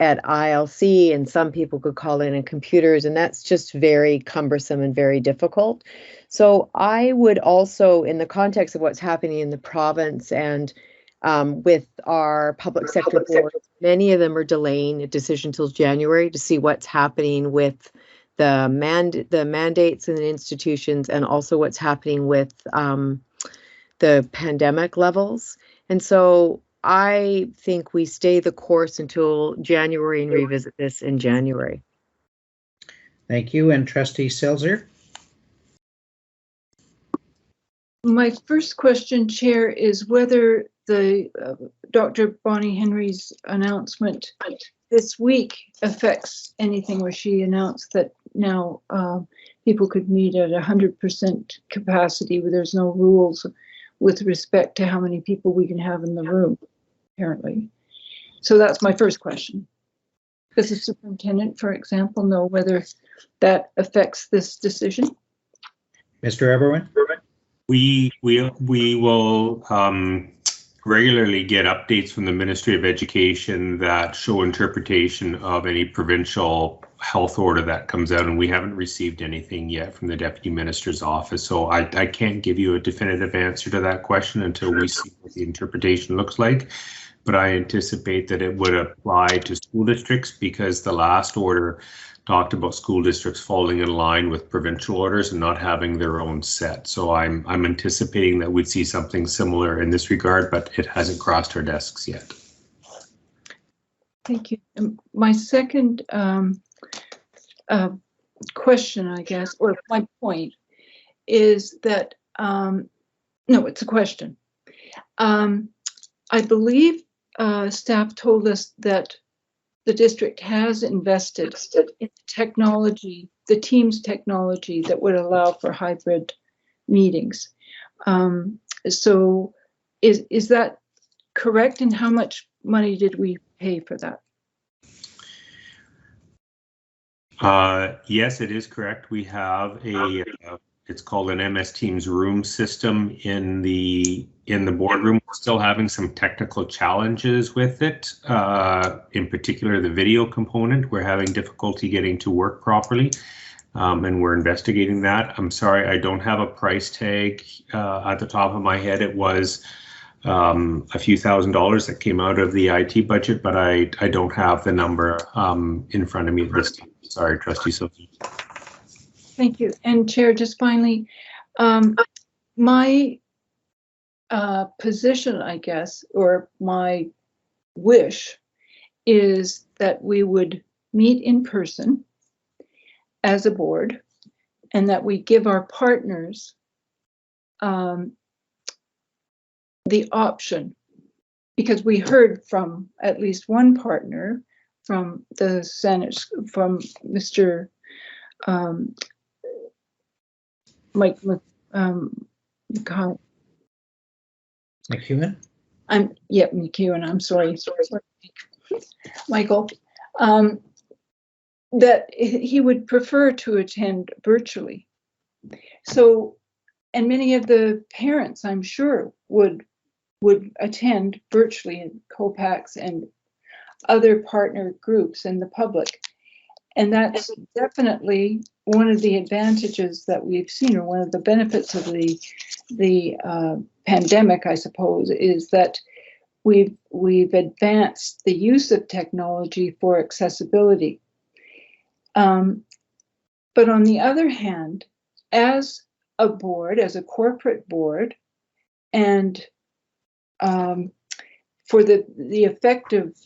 at ILC, and some people could call in computers, and that's just very cumbersome and very difficult. So I would also, in the context of what's happening in the province and with our public sector boards, many of them are delaying a decision till January to see what's happening with the mandates in the institutions, and also what's happening with the pandemic levels. And so I think we stay the course until January and revisit this in January. Thank you. And Trustee Selzer? My first question, Chair, is whether the Dr. Bonnie Henry's announcement this week affects anything, where she announced that now people could meet at 100% capacity, where there's no rules with respect to how many people we can have in the room, apparently. So that's my first question. Does the superintendent, for example, know whether that affects this decision? Mr. Eberwin? We will regularly get updates from the Ministry of Education that show interpretation of any provincial health order that comes out, and we haven't received anything yet from the Deputy Minister's office. So I can't give you a definitive answer to that question until we see what the interpretation looks like. But I anticipate that it would apply to school districts, because the last order talked about school districts falling in line with provincial orders and not having their own set. So I'm anticipating that we'd see something similar in this regard, but it hasn't crossed our desks yet. Thank you. My second question, I guess, or my point, is that, no, it's a question. I believe staff told us that the district has invested in technology, the Teams technology that would allow for hybrid meetings. So is that correct? And how much money did we pay for that? Yes, it is correct. We have a it's called an MS Teams room system in the boardroom. We're still having some technical challenges with it. In particular, the video component, we're having difficulty getting to work properly, and we're investigating that. I'm sorry, I don't have a price tag at the top of my head. It was a few $1,000s that came out of the IT budget, but I don't have the number in front of me at this time. Sorry, Trustee Sophie. Thank you. And Chair, just finally, my position, I guess, or my wish is that we would meet in person as a board, and that we give our partners the option, because we heard from at least one partner from the Senate, from Mr. Mike McEwen? McEwen, I'm sorry, Michael, that he would prefer to attend virtually. So, and many of the parents, I'm sure, would attend virtually in COPACs and other partner groups in the public. And that's definitely one of the advantages that we've seen, or one of the benefits of the pandemic, I suppose, is that we've advanced the use of technology for accessibility. But on the other hand, as a board, as a corporate board, and for the effective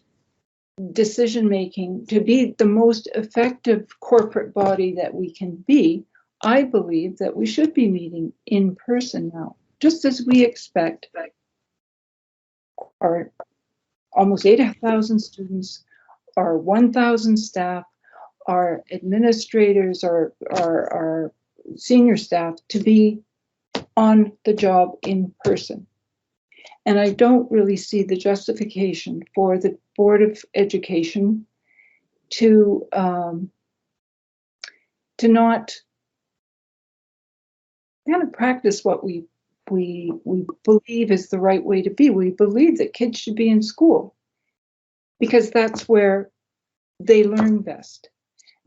decision making, to be the most effective corporate body that we can be, I believe that we should be meeting in person now, just as we expect our almost 8,000 students, our 1,000 staff, our administrators, our senior staff to be on the job in person. And I don't really see the justification for the Board of Education to not kind of practice what we believe is the right way to be. We believe that kids should be in school because that's where they learn best.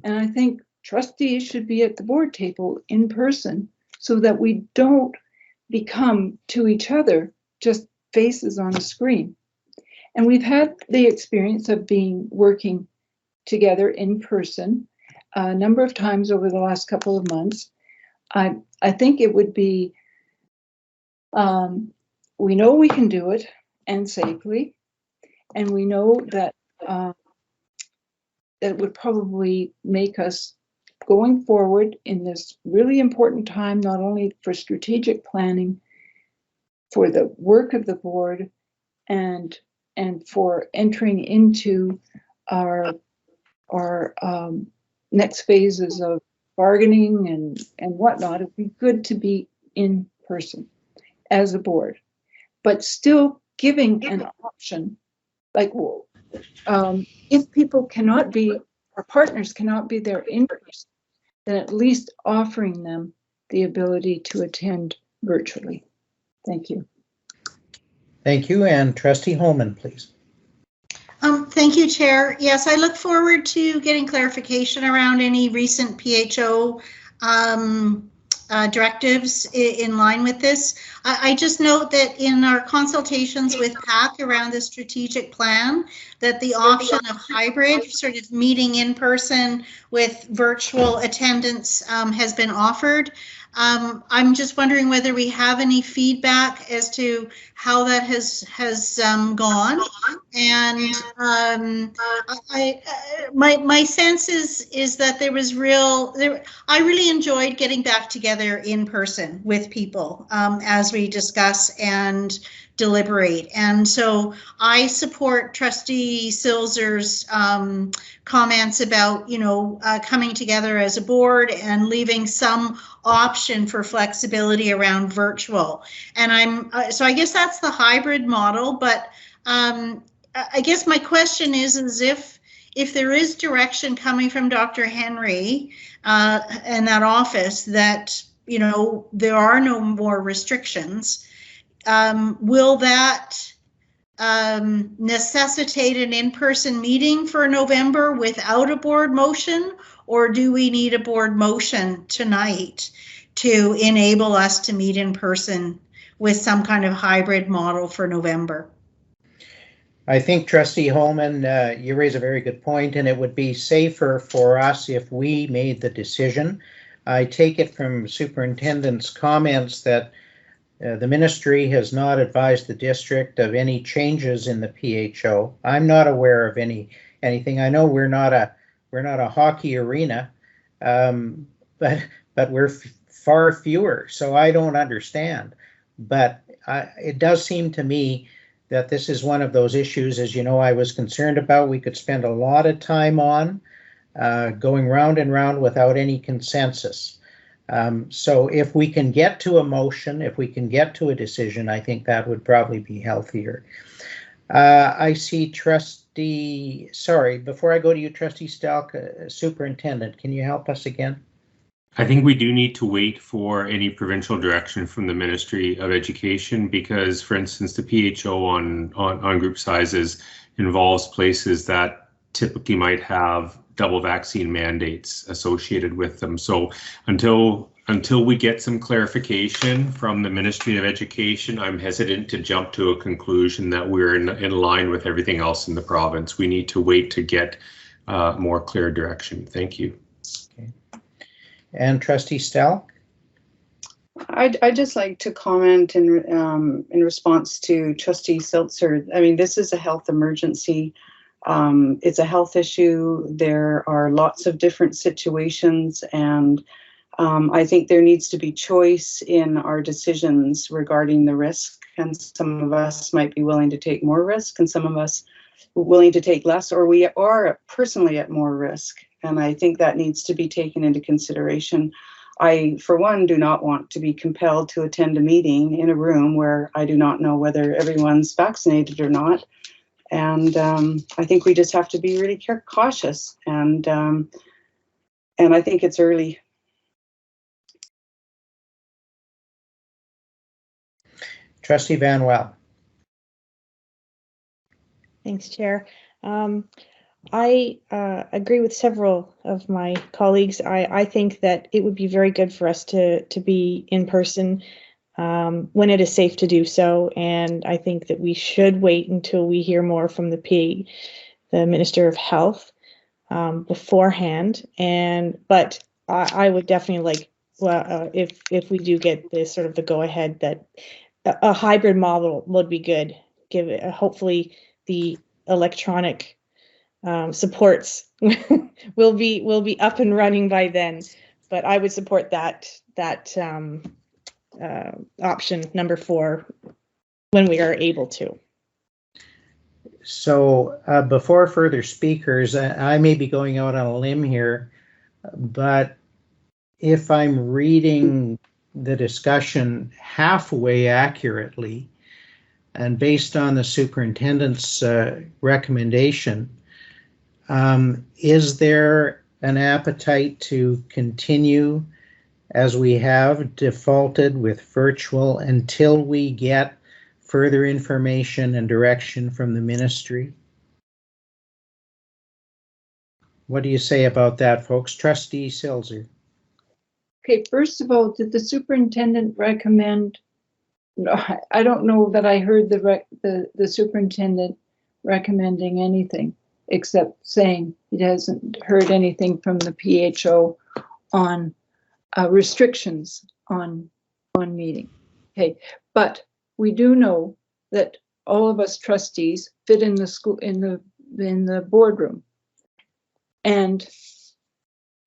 And I think trustees should be at the board table in person so that we don't become to each other just faces on a screen. And we've had the experience of working together in person a number of times over the last couple of months. I think it would be, we know we can do it and safely, and we know that it would probably make us going forward in this really important time, not only for strategic planning, for the work of the board, and for entering into our next phases of bargaining and whatnot. It'd be good to be in person as a board, but still giving an option, like, if people cannot be, our partners cannot be there in person, then at least offering them the ability to attend virtually. Thank you. Thank you. And Trustee Holman, please. Thank you, Chair. Yes, I look forward to getting clarification around any recent PHO directives in line with this. I just note that in our consultations with PAC around the strategic plan, that the option of hybrid, sort of meeting in person with virtual attendance, has been offered. I'm just wondering whether we have any feedback as to how that has gone. And my sense is that there was I really enjoyed getting back together in person with people as we discuss and deliberate. And so I support Trustee Silzer's comments about, coming together as a board and leaving some option for flexibility around virtual. And so I guess that's the hybrid model, but I guess my question is if there is direction coming from Dr. Henry and that office that, there are no more restrictions, will that necessitate an in-person meeting for November without a board motion, or do we need a board motion tonight to enable us to meet in person with some kind of hybrid model for November? I think, Trustee Holman, you raise a very good point, and it would be safer for us if we made the decision. I take it from Superintendent's comments that the ministry has not advised the district of any changes in the PHO. I'm not aware of anything. I know we're not a hockey arena, but we're far fewer, so I don't understand. But it does seem to me that this is one of those issues, as you know, I was concerned about. We could spend a lot of time on going round and round without any consensus. So if we can get to a motion, if we can get to a decision, I think that would probably be healthier. I see before I go to you, Trustee Stelk, Superintendent, can you help us again? I think we do need to wait for any provincial direction from the Ministry of Education because, for instance, the PHO on group sizes involves places that typically might have double vaccine mandates associated with them. So until we get some clarification from the Ministry of Education, I'm hesitant to jump to a conclusion that we're in line with everything else in the province. We need to wait to get more clear direction. Thank you. Okay. And Trustee Stelk? I'd just like to comment in response to Trustee Silzer. I mean, this is a health emergency. It's a health issue. There are lots of different situations, and I think there needs to be choice in our decisions regarding the risk. And some of us might be willing to take more risk, and some of us willing to take less, or we are personally at more risk. And I think that needs to be taken into consideration. I, for one, do not want to be compelled to attend a meeting in a room where I do not know whether everyone's vaccinated or not. I think we just have to be really cautious, and I think it's early. Trustee Van Wel. Thanks, Chair. I agree with several of my colleagues. I think that it would be very good for us to be in person when it is safe to do so, and I think that we should wait until we hear more from the Minister of Health beforehand. But I would definitely like, well, if we do get this sort of the go ahead, that a hybrid model would be good. Give it hopefully the electronic supports will be up and running by then, but I would support that option number 4 when we are able to. So before further speakers, I may be going out on a limb here, but if I'm reading the discussion halfway accurately, and based on the superintendent's recommendation, is there an appetite to continue as we have defaulted with virtual until we get further information and direction from the ministry? What do you say about that, folks? Trustee Silser. Okay, first of all, did the superintendent recommend? No, I don't know that I heard the superintendent recommending anything except saying he hasn't heard anything from the PHO on restrictions on meeting. Okay, but we do know that all of us trustees fit in the school in the boardroom, and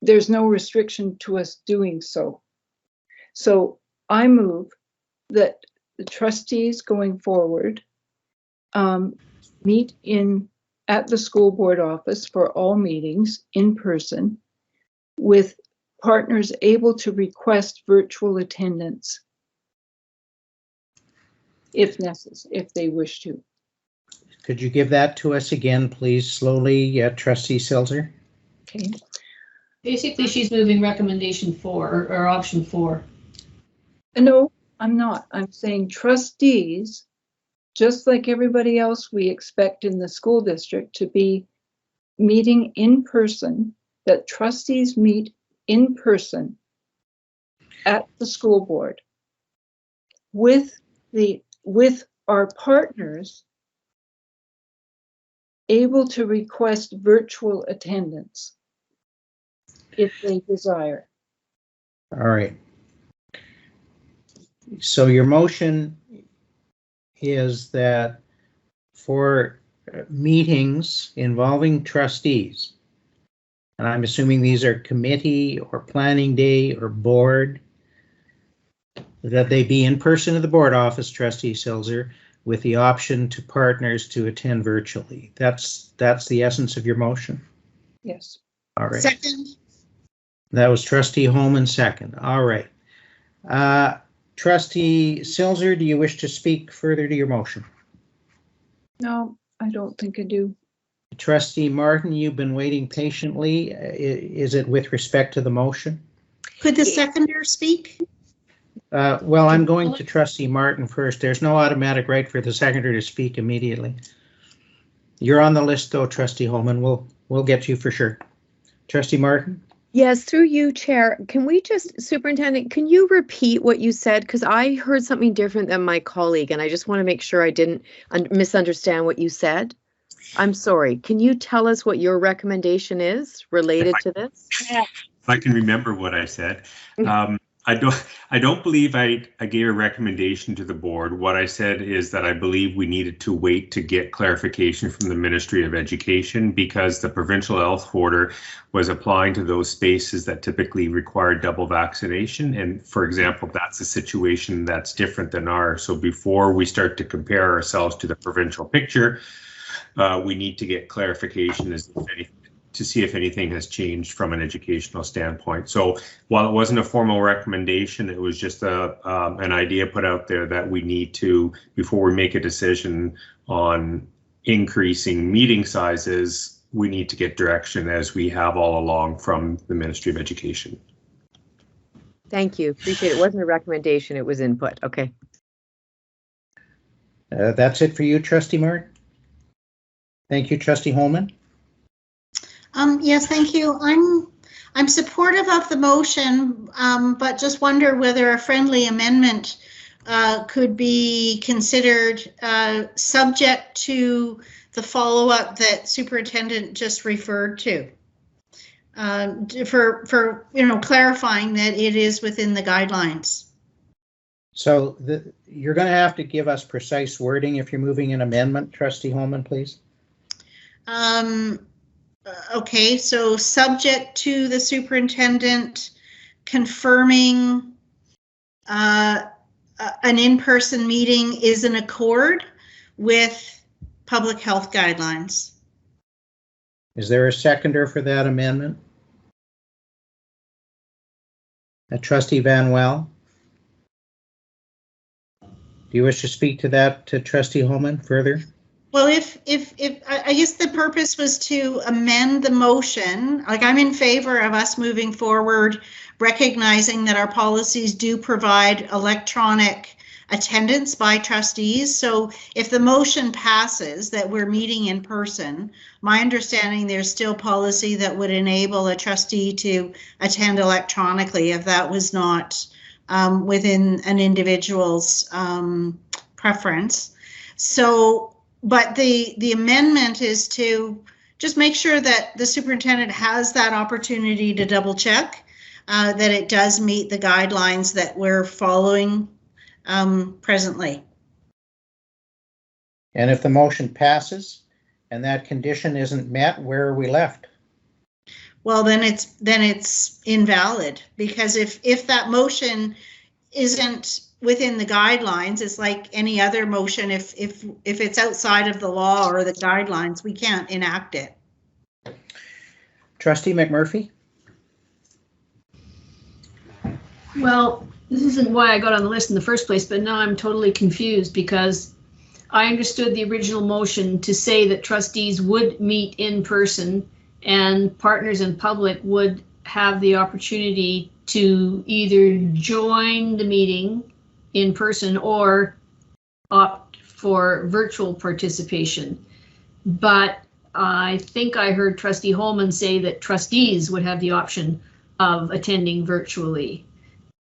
there's no restriction to us doing so. So I move that the trustees going forward meet at the school board office for all meetings in person, with partners able to request virtual attendance if necessary, if they wish to. Could you give that to us again, please, slowly, Trustee Silser? Okay. Basically, she's moving recommendation 4 or option 4. No, I'm not. I'm saying trustees, just like everybody else we expect in the school district to be meeting in person, that trustees meet in person at the school board with our partners able to request virtual attendance if they desire. All right. So your motion is that for meetings involving trustees, and I'm assuming these are committee or planning day or board, that they be in person at the board office, Trustee Silser, with the option to partners to attend virtually. That's the essence of your motion? Yes. All right. Second. That was Trustee Holman, second. All right. Trustee Silser, do you wish to speak further to your motion? No, I don't think I do. Trustee Martin, you've been waiting patiently. Is it with respect to the motion? Could the seconder speak? Well, I'm going to Trustee Martin first. There's no automatic right for the seconder to speak immediately. You're on the list, though, Trustee Holman. We'll get you for sure. Trustee Martin? Yes, through you, Chair. Can we just, Superintendent, can you repeat what you said? Because I heard something different than my colleague, and I just want to make sure I didn't misunderstand what you said. I'm sorry. Can you tell us what your recommendation is related to this? If I can remember what I said. I don't believe I gave a recommendation to the board. What I said is that I believe we needed to wait to get clarification from the Ministry of Education, because the provincial health order was applying to those spaces that typically require double vaccination. And for example, that's a situation that's different than ours. So before we start to compare ourselves to the provincial picture, we need to get clarification as if anything, to see if anything has changed from an educational standpoint. So while it wasn't a formal recommendation, it was just an idea put out there that we need to, before we make a decision on increasing meeting sizes, we need to get direction, as we have all along, from the Ministry of Education. Thank you. Appreciate it. It wasn't a recommendation, it was input. Okay. That's it for you, Trustee Martin. Thank you, Trustee Holman. Yes, thank you. I'm supportive of the motion, but just wonder whether a friendly amendment could be considered, subject to the follow-up that Superintendent just referred to, for clarifying that it is within the guidelines. So you're going to have to give us precise wording if you're moving an amendment, Trustee Holman, please. Okay, so subject to the superintendent confirming an in-person meeting is in accord with public health guidelines. Is there a seconder for that amendment? Trustee Van Wel? Do you wish to speak to that, to Trustee Holman, further? Well, if I guess the purpose was to amend the motion, like I'm in favor of us moving forward, recognizing that our policies do provide electronic attendance by trustees. So if the motion passes that we're meeting in person, my understanding there's still policy that would enable a trustee to attend electronically if that was not within an individual's preference. So, but the amendment is to just make sure that the superintendent has that opportunity to double check that it does meet the guidelines that we're following presently. And if the motion passes and that condition isn't met, where are we left? Well, then it's invalid, because if that motion isn't within the guidelines, it's like any other motion. If it's outside of the law or the guidelines, we can't enact it. Trustee McMurphy? Well, this isn't why I got on the list in the first place, but now I'm totally confused, because I understood the original motion to say that trustees would meet in person and partners and public would have the opportunity to either join the meeting in person or opt for virtual participation. But I think I heard Trustee Holman say that trustees would have the option of attending virtually,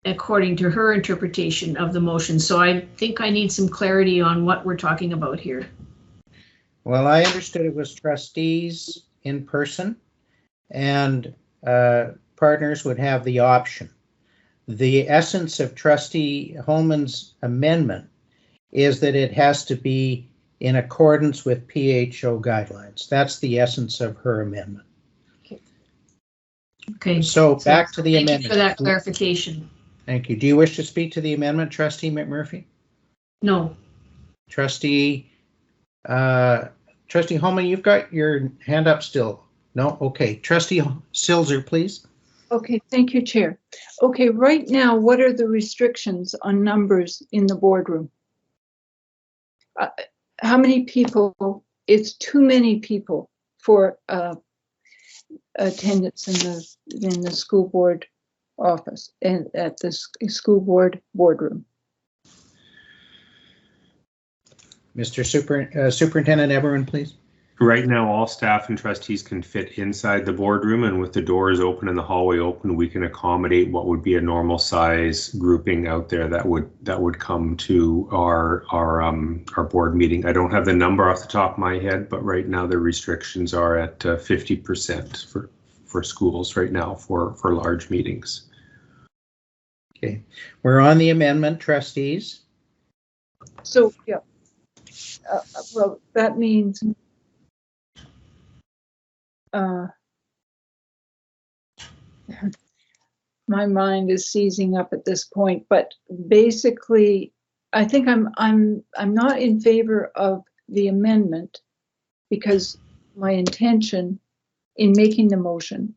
according to her interpretation of the motion. So I think I need some clarity on what we're talking about here. Well, I understood it was trustees in person and partners would have the option. The essence of Trustee Holman's amendment is that it has to be in accordance with PHO guidelines. That's the essence of her amendment. Okay. So back to the amendment. Thank you for that clarification. Thank you. Do you wish to speak to the amendment, Trustee McMurphy? No. Trustee Holman, you've got your hand up still. No? Okay. Trustee Silzer, please. Okay, thank you, Chair. Okay, right now, what are the restrictions on numbers in the boardroom? How many people? It's too many people for attendance in the school board office and at the school board boardroom. Mr. Superintendent Everin, please. Right now, all staff and trustees can fit inside the boardroom, and with the doors open and the hallway open, we can accommodate what would be a normal size grouping out there that would come to our board meeting. I don't have the number off the top of my head, but right now the restrictions are at 50% for schools right now for large meetings. Okay, we're on the amendment, trustees. So yeah, well, that means. My mind is seizing up at this point, but basically, I think I'm not in favor of the amendment, because my intention in making the motion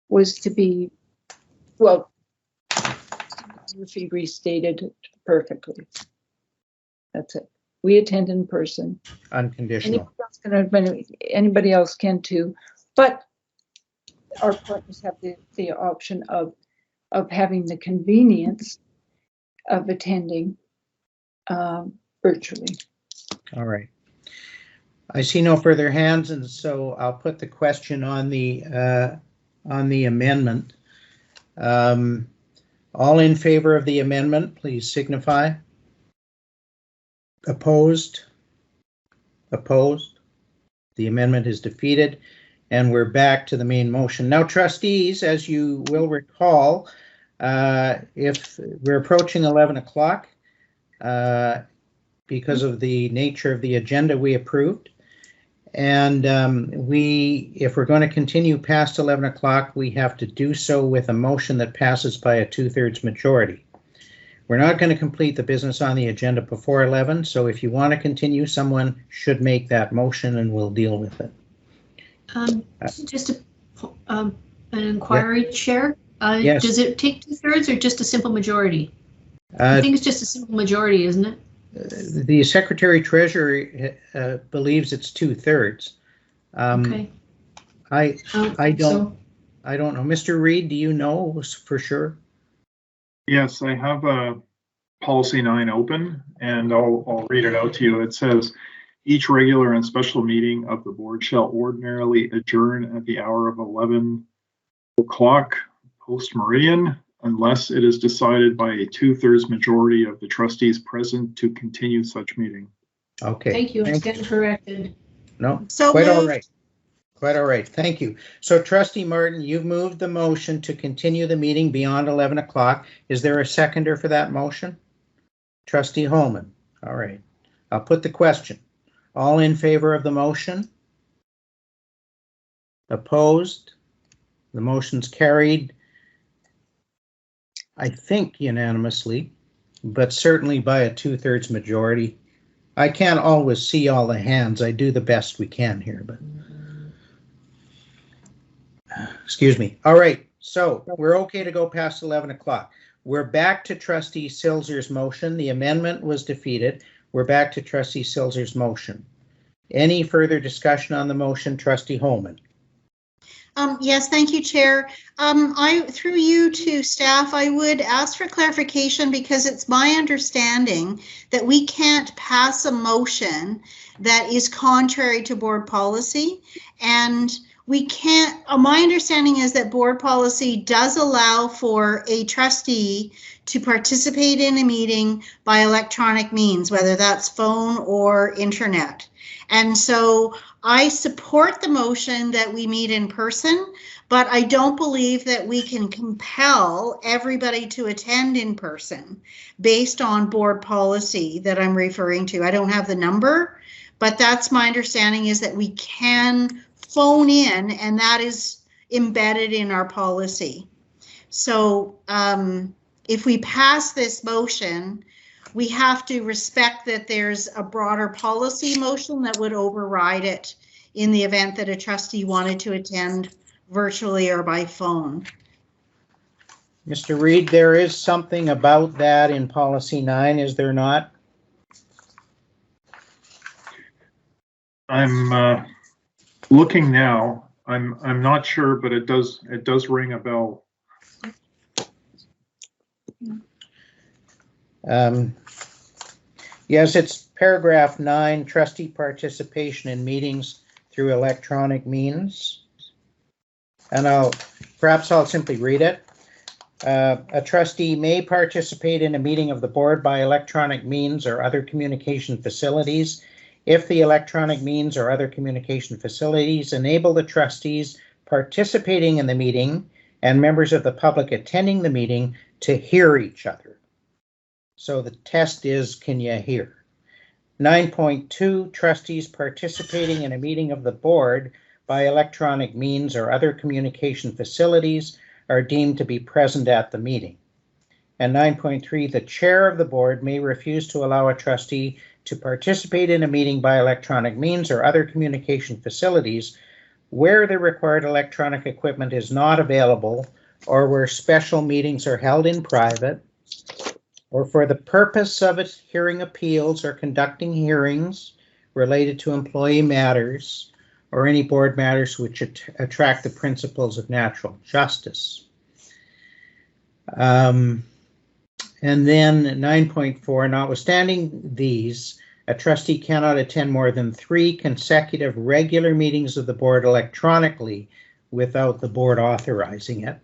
was to be, well, Murphy restated it perfectly. That's it. we attend in person. Unconditional. Anybody else can too, but our partners have the option of having the convenience of attending virtually. All right. I see no further hands, and so I'll put the question on the amendment. All in favor of the amendment, please signify. Opposed? Opposed? The amendment is defeated, and we're back to the main motion. Now, trustees, as you will recall, if we're approaching 11 o'clock, because of the nature of the agenda we approved, and if we're going to continue past 11 o'clock, we have to do so with a motion that passes by a 2/3 majority. We're not going to complete the business on the agenda before 11, so if you want to continue, someone should make that motion and we'll deal with it. Just an inquiry, yeah. Chair. Yes. Does it take 2/3 or just a simple majority? I think it's just a simple majority, isn't it? The Secretary Treasurer believes it's 2/3. Okay. I don't know. Mr. Reid, do you know for sure? Yes, I have policy 9 open, and I'll read it out to you. It says, each regular and special meeting of the board shall ordinarily adjourn at the hour of 11 o'clock post meridian, unless it is decided by a 2/3 majority of the trustees present to continue such meeting. Okay. Thank you. I stand corrected. No, so quite moved. All right. Quite all right. Thank you. So, Trustee Martin, you've moved the motion to continue the meeting beyond 11 o'clock. Is there a seconder for that motion? Trustee Holman. All right. I'll put the question. All in favor of the motion? Opposed? The motion's carried, I think unanimously, but certainly by a 2/3 majority. I can't always see all the hands. I do the best we can here, but excuse me. All right, so we're okay to go past 11 o'clock. We're back to Trustee Silser's motion. The amendment was defeated. We're back to Trustee Silser's motion. Any further discussion on the motion, Trustee Holman? Yes, thank you, Chair. Through you to staff, I would ask for clarification because it's my understanding that we can't pass a motion that is contrary to board policy, and we can't, my understanding is that board policy does allow for a trustee to participate in a meeting by electronic means, whether that's phone or internet. And so I support the motion that we meet in person, but I don't believe that we can compel everybody to attend in person based on board policy that I'm referring to. I don't have the number, but that's my understanding, is that we can phone in, and that is embedded in our policy. So if we pass this motion, we have to respect that there's a broader policy motion that would override it in the event that a trustee wanted to attend virtually or by phone. Mr. Reid, there is something about that in policy 9, is there not? I'm looking now. I'm not sure, but it does ring a bell. Yes, it's paragraph 9, trustee participation in meetings through electronic means. And perhaps I'll simply read it. A trustee may participate in a meeting of the board by electronic means or other communication facilities if the electronic means or other communication facilities enable the trustees participating in the meeting and members of the public attending the meeting to hear each other. So the test is, can you hear? 9.2, trustees participating in a meeting of the board by electronic means or other communication facilities are deemed to be present at the meeting. And 9.3, the chair of the board may refuse to allow a trustee to participate in a meeting by electronic means or other communication facilities where the required electronic equipment is not available or where special meetings are held in private or for the purpose of it hearing appeals or conducting hearings related to employee matters or any board matters which attract the principles of natural justice. And then 9.4, notwithstanding these, a trustee cannot attend more than 3 consecutive regular meetings of the board electronically without the board authorizing it.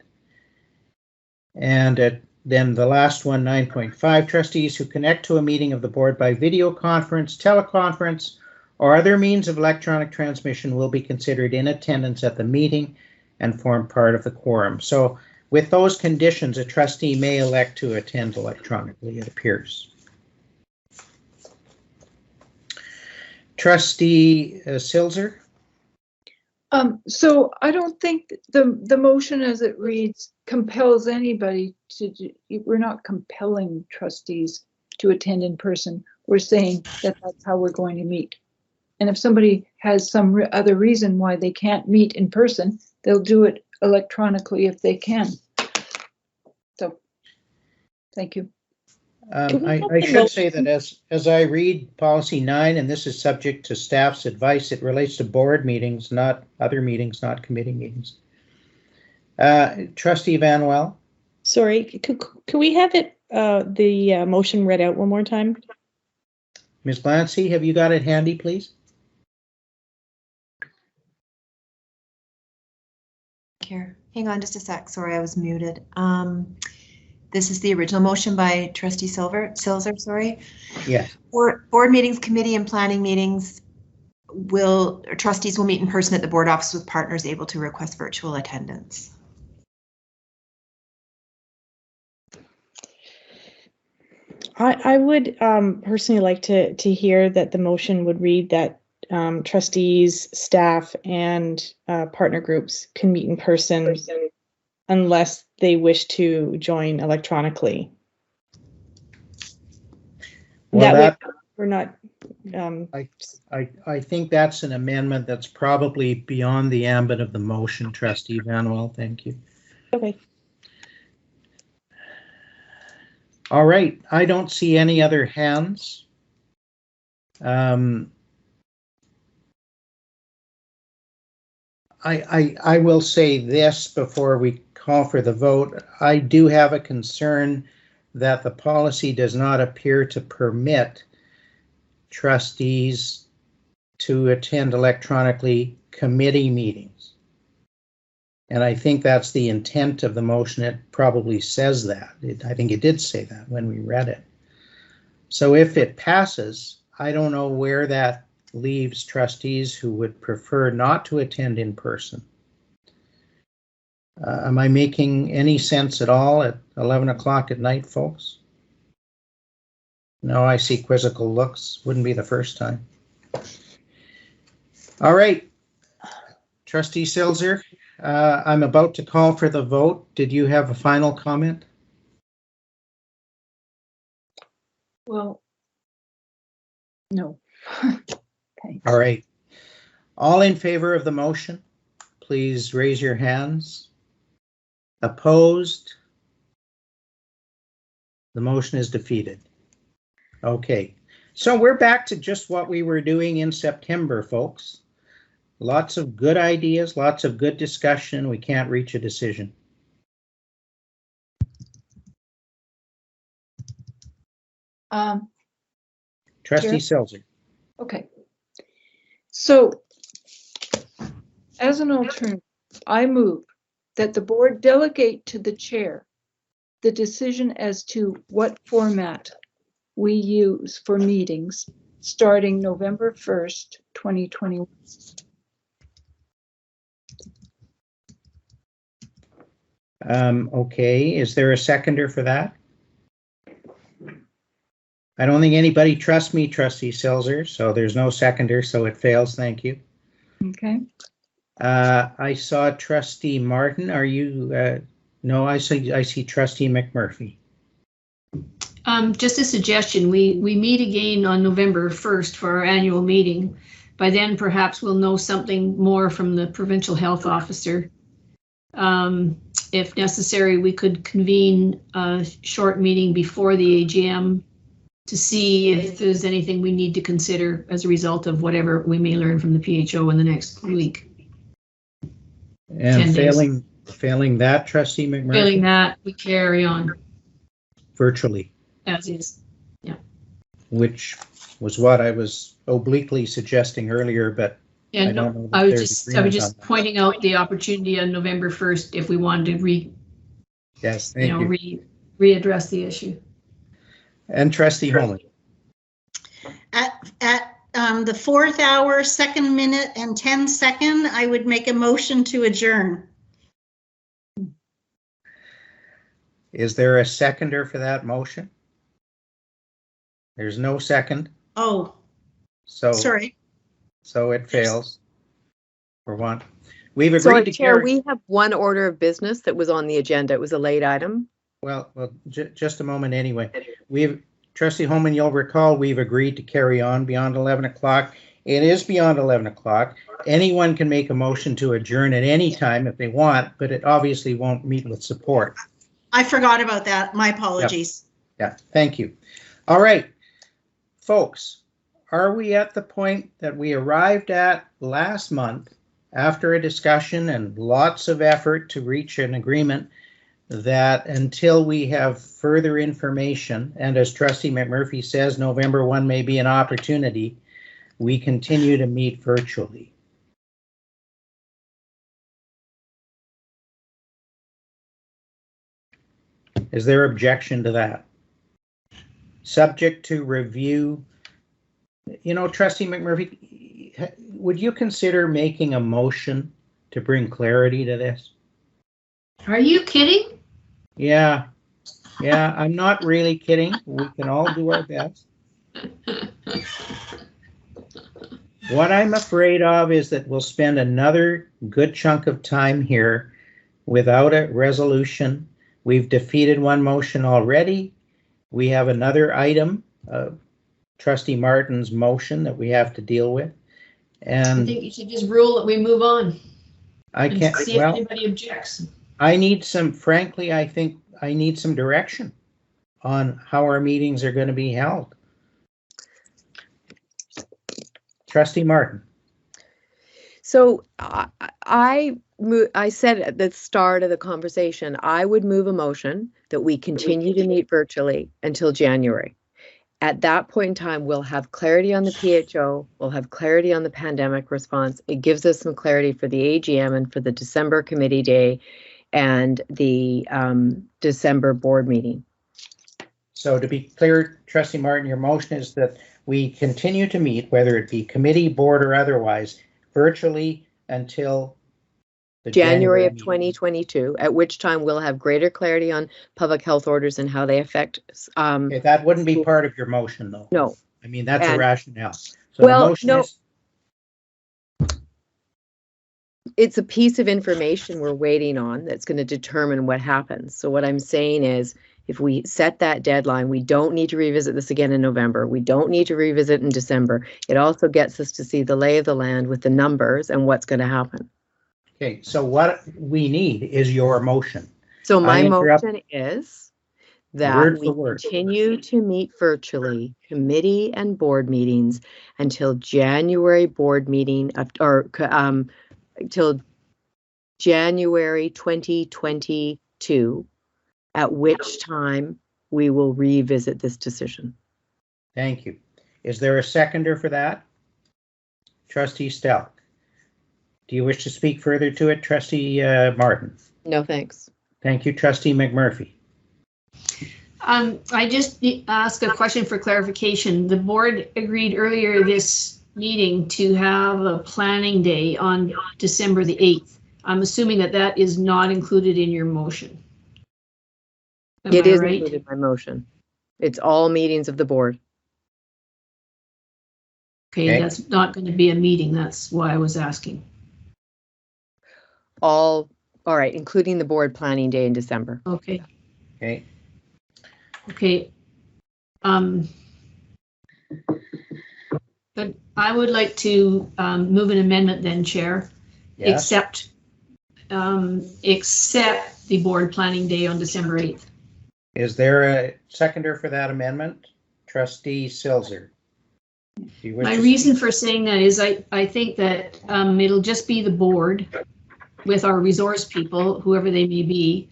And then the last one, 9.5, trustees who connect to a meeting of the board by video conference, teleconference, or other means of electronic transmission will be considered in attendance at the meeting and form part of the quorum. So with those conditions, a trustee may elect to attend electronically, it appears. Trustee Silzer? So I don't think the motion as it reads compels anybody to do, we're not compelling trustees to attend in person. We're saying that that's how we're going to meet. And if somebody has some other reason why they can't meet in person, they'll do it electronically if they can. So, thank you. I should say that as I read policy 9, and this is subject to staff's advice, it relates to board meetings, not other meetings, not committee meetings. Trustee Van Well. Sorry, could we have it the motion read out one more time? Ms. Glancy, have you got it handy, please? Here, hang on just a sec. Sorry, I was muted. This is the original motion by Trustee Silzer, sorry. Yes. Board meetings, committee and planning meetings trustees will meet in person at the board office with partners able to request virtual attendance. I would personally like to hear that the motion would read that trustees, staff, and partner groups can meet in person unless they wish to join electronically. Well, that way we're not. I think that's an amendment that's probably beyond the ambit of the motion, Trustee Van Well. Thank you. Okay. All right. I don't see any other hands. I will say this before we call for the vote. I do have a concern that the policy does not appear to permit trustees to attend electronically committee meetings. And I think that's the intent of the motion. It probably says that. I think it did say that when we read it. So if it passes, I don't know where that leaves trustees who would prefer not to attend in person. Am I making any sense at all at 11 o'clock at night, folks? No, I see quizzical looks. Wouldn't be the first time. All right. Trustee Silzer, I'm about to call for the vote. Did you have a final comment? Well, no. Thanks. All right. All in favor of the motion, please raise your hands. Opposed? The motion is defeated. Okay, so we're back to just what we were doing in September, folks. Lots of good ideas, lots of good discussion. We can't reach a decision. Trustee Silzer. Okay. So, as an alternative, I move that the board delegate to the chair the decision as to what format we use for meetings starting November 1st, 2021. Okay, is there a seconder for that? I don't think anybody trusts me, Trustee Silzer, so there's no seconder, so it fails. Thank you. Okay. I saw Trustee Martin. Are you? No, I see Trustee McMurphy. Just a suggestion. We meet again on November 1st for our annual meeting. By then, perhaps we'll know something more from the provincial health officer. if necessary, we could convene a short meeting before the AGM to see if there's anything we need to consider as a result of whatever we may learn from the PHO in the next week. And failing that, Trustee McMurphy? Failing that, we carry on. Virtually. As is, yeah. Which was what I was obliquely suggesting earlier, but and I don't know. I was just pointing out the opportunity on November 1st if we wanted to readdress the issue. And Trustee Holman. At the 4th hour, 2nd minute and 10 second, I would make a motion to adjourn. Is there a seconder for that motion? There's no second. Oh, so sorry. So it fails. For one, we've agreed so, to Chair, carry. we have one order of business that was on the agenda. It was a late item. Well, just a moment anyway. Trustee Holman, you'll recall we've agreed to carry on beyond 11 o'clock. It is beyond 11 o'clock. Anyone can make a motion to adjourn at any time if they want, but it obviously won't meet with support. I forgot about that. My apologies. Yeah, thank you. All right, folks, are we at the point that we arrived at last month after a discussion and lots of effort to reach an agreement that until we have further information, and as Trustee McMurphy says, November 1 may be an opportunity, we continue to meet virtually? Is there objection to that? Subject to review. You know, Trustee McMurphy, would you consider making a motion to bring clarity to this? Are you kidding? Yeah, I'm not really kidding. We can all do our best. What I'm afraid of is that we'll spend another good chunk of time here without a resolution. We've defeated one motion already. We have another item, Trustee Martin's motion that we have to deal with. And I think you should just rule that we move on. I can't see if anybody objects. I need some, frankly, I think I need some direction on how our meetings are going to be held. Trustee Martin. So I said at the start of the conversation, I would move a motion that we continue to meet virtually until January. At that point in time, we'll have clarity on the PHO, we'll have clarity on the pandemic response. It gives us some clarity for the AGM and for the December committee day and the December board meeting. So to be clear, Trustee Martin, your motion is that we continue to meet, whether it be committee, board, or otherwise, virtually until the January of 2022, at which time we'll have greater clarity on public health orders and how they affect. Okay, that wouldn't be part of your motion, though. No. I mean, that's a rationale. So well, the motion no. is, it's a piece of information we're waiting on that's going to determine what happens. So what I'm saying is, if we set that deadline, we don't need to revisit this again in November. We don't need to revisit in December. It also gets us to see the lay of the land with the numbers and what's going to happen. okay, so what we need is your motion. So my motion is that we continue to meet virtually, committee and board meetings, until January board meeting till January 2022, at which time we will revisit this decision. Thank you. Is there a seconder for that? Trustee Stelk. Do you wish to speak further to it, Trustee Martin? No, thanks. Thank you, Trustee McMurphy. I just ask a question for clarification. The board agreed earlier this meeting to have a planning day on December the 8th. I'm assuming that that is not included in your motion. It is included in my motion. It's all meetings of the board. Okay, that's not going to be a meeting. That's why I was asking. All right, including the board planning day in December. Okay. Okay. Okay. But I would like to move an amendment then, Chair. Yes. Except except the board planning day on December 8th. Is there a seconder for that amendment? Trustee Silzer. My reason for saying that is I think that it'll just be the board with our resource people, whoever they may be.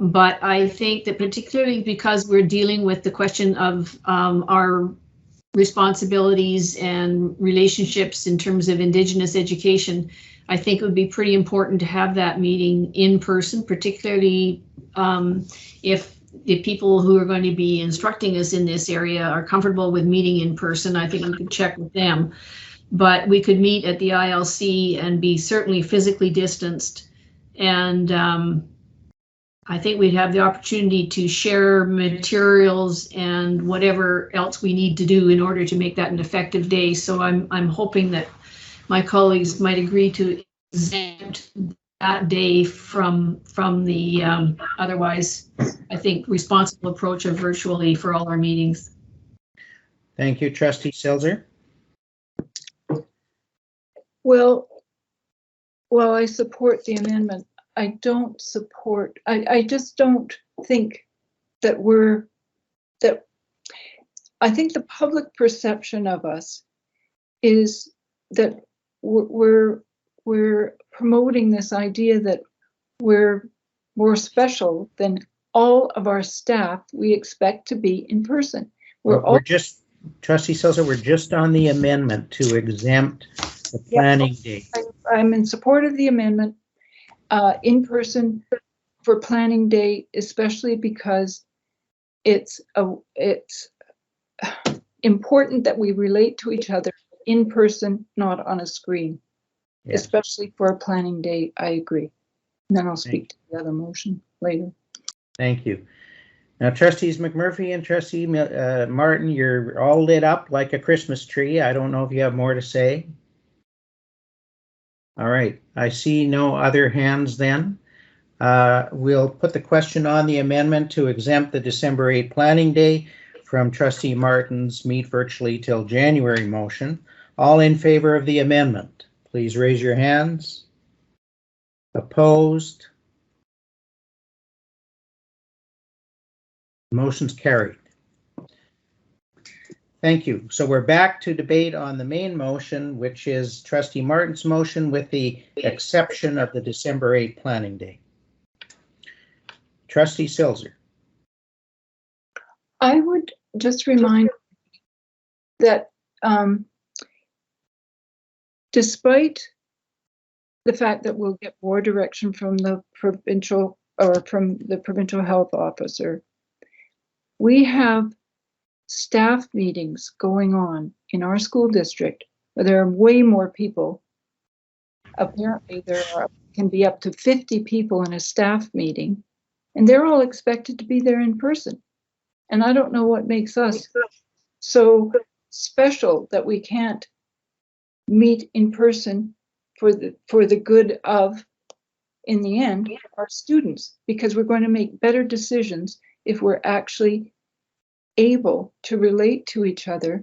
But I think that particularly because we're dealing with the question of our responsibilities and relationships in terms of Indigenous education, I think it would be pretty important to have that meeting in person, particularly if the people who are going to be instructing us in this area are comfortable with meeting in person. I think we could check with them, but we could meet at the ILC and be certainly physically distanced. And I think we'd have the opportunity to share materials and whatever else we need to do in order to make that an effective day. So I'm hoping that my colleagues might agree to exempt that day from the otherwise, I think, responsible approach of virtually for all our meetings. Thank you, Trustee Silzer. Well, while I support the amendment, I don't support, I just don't think that I think the public perception of us is that we're promoting this idea that we're more special than all of our staff we expect to be in person. We're just, Trustee Silzer, we're just on the amendment to exempt the planning day. I'm in support of the amendment. In person for planning day, especially because it's important that we relate to each other in person, not on a screen. Yes. Especially for a planning day, I agree. And then I'll speak to the other motion later. Thank you. Now, Trustees McMurphy and Trustee Martin, you're all lit up like a Christmas tree. I don't know if you have more to say. All right, I see no other hands then. We'll put the question on the amendment to exempt the December 8 planning day from Trustee Martin's meet virtually till January motion. All in favor of the amendment, please raise your hands. Opposed? Motion's carried. Thank you. So we're back to debate on the main motion, which is Trustee Martin's motion with the exception of the December 8 planning day. Trustee Silzer. I would just remind that despite the fact that we'll get more direction from the provincial health officer, we have staff meetings going on in our school district where there are way more people. Apparently there can be up to 50 people in a staff meeting, and they're all expected to be there in person. And I don't know what makes us so special that we can't meet in person for the good of, in the end, our students, because we're going to make better decisions if we're actually able to relate to each other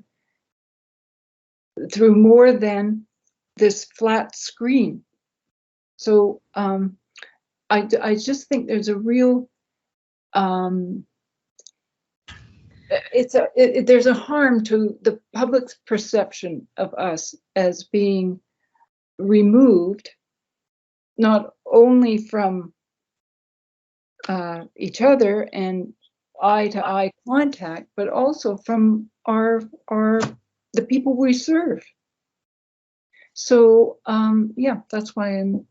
through more than this flat screen. So I just think there's a real there's a harm to the public's perception of us as being removed, not only from each other and eye-to-eye contact, but also from the people we serve. So yeah, that's why I'm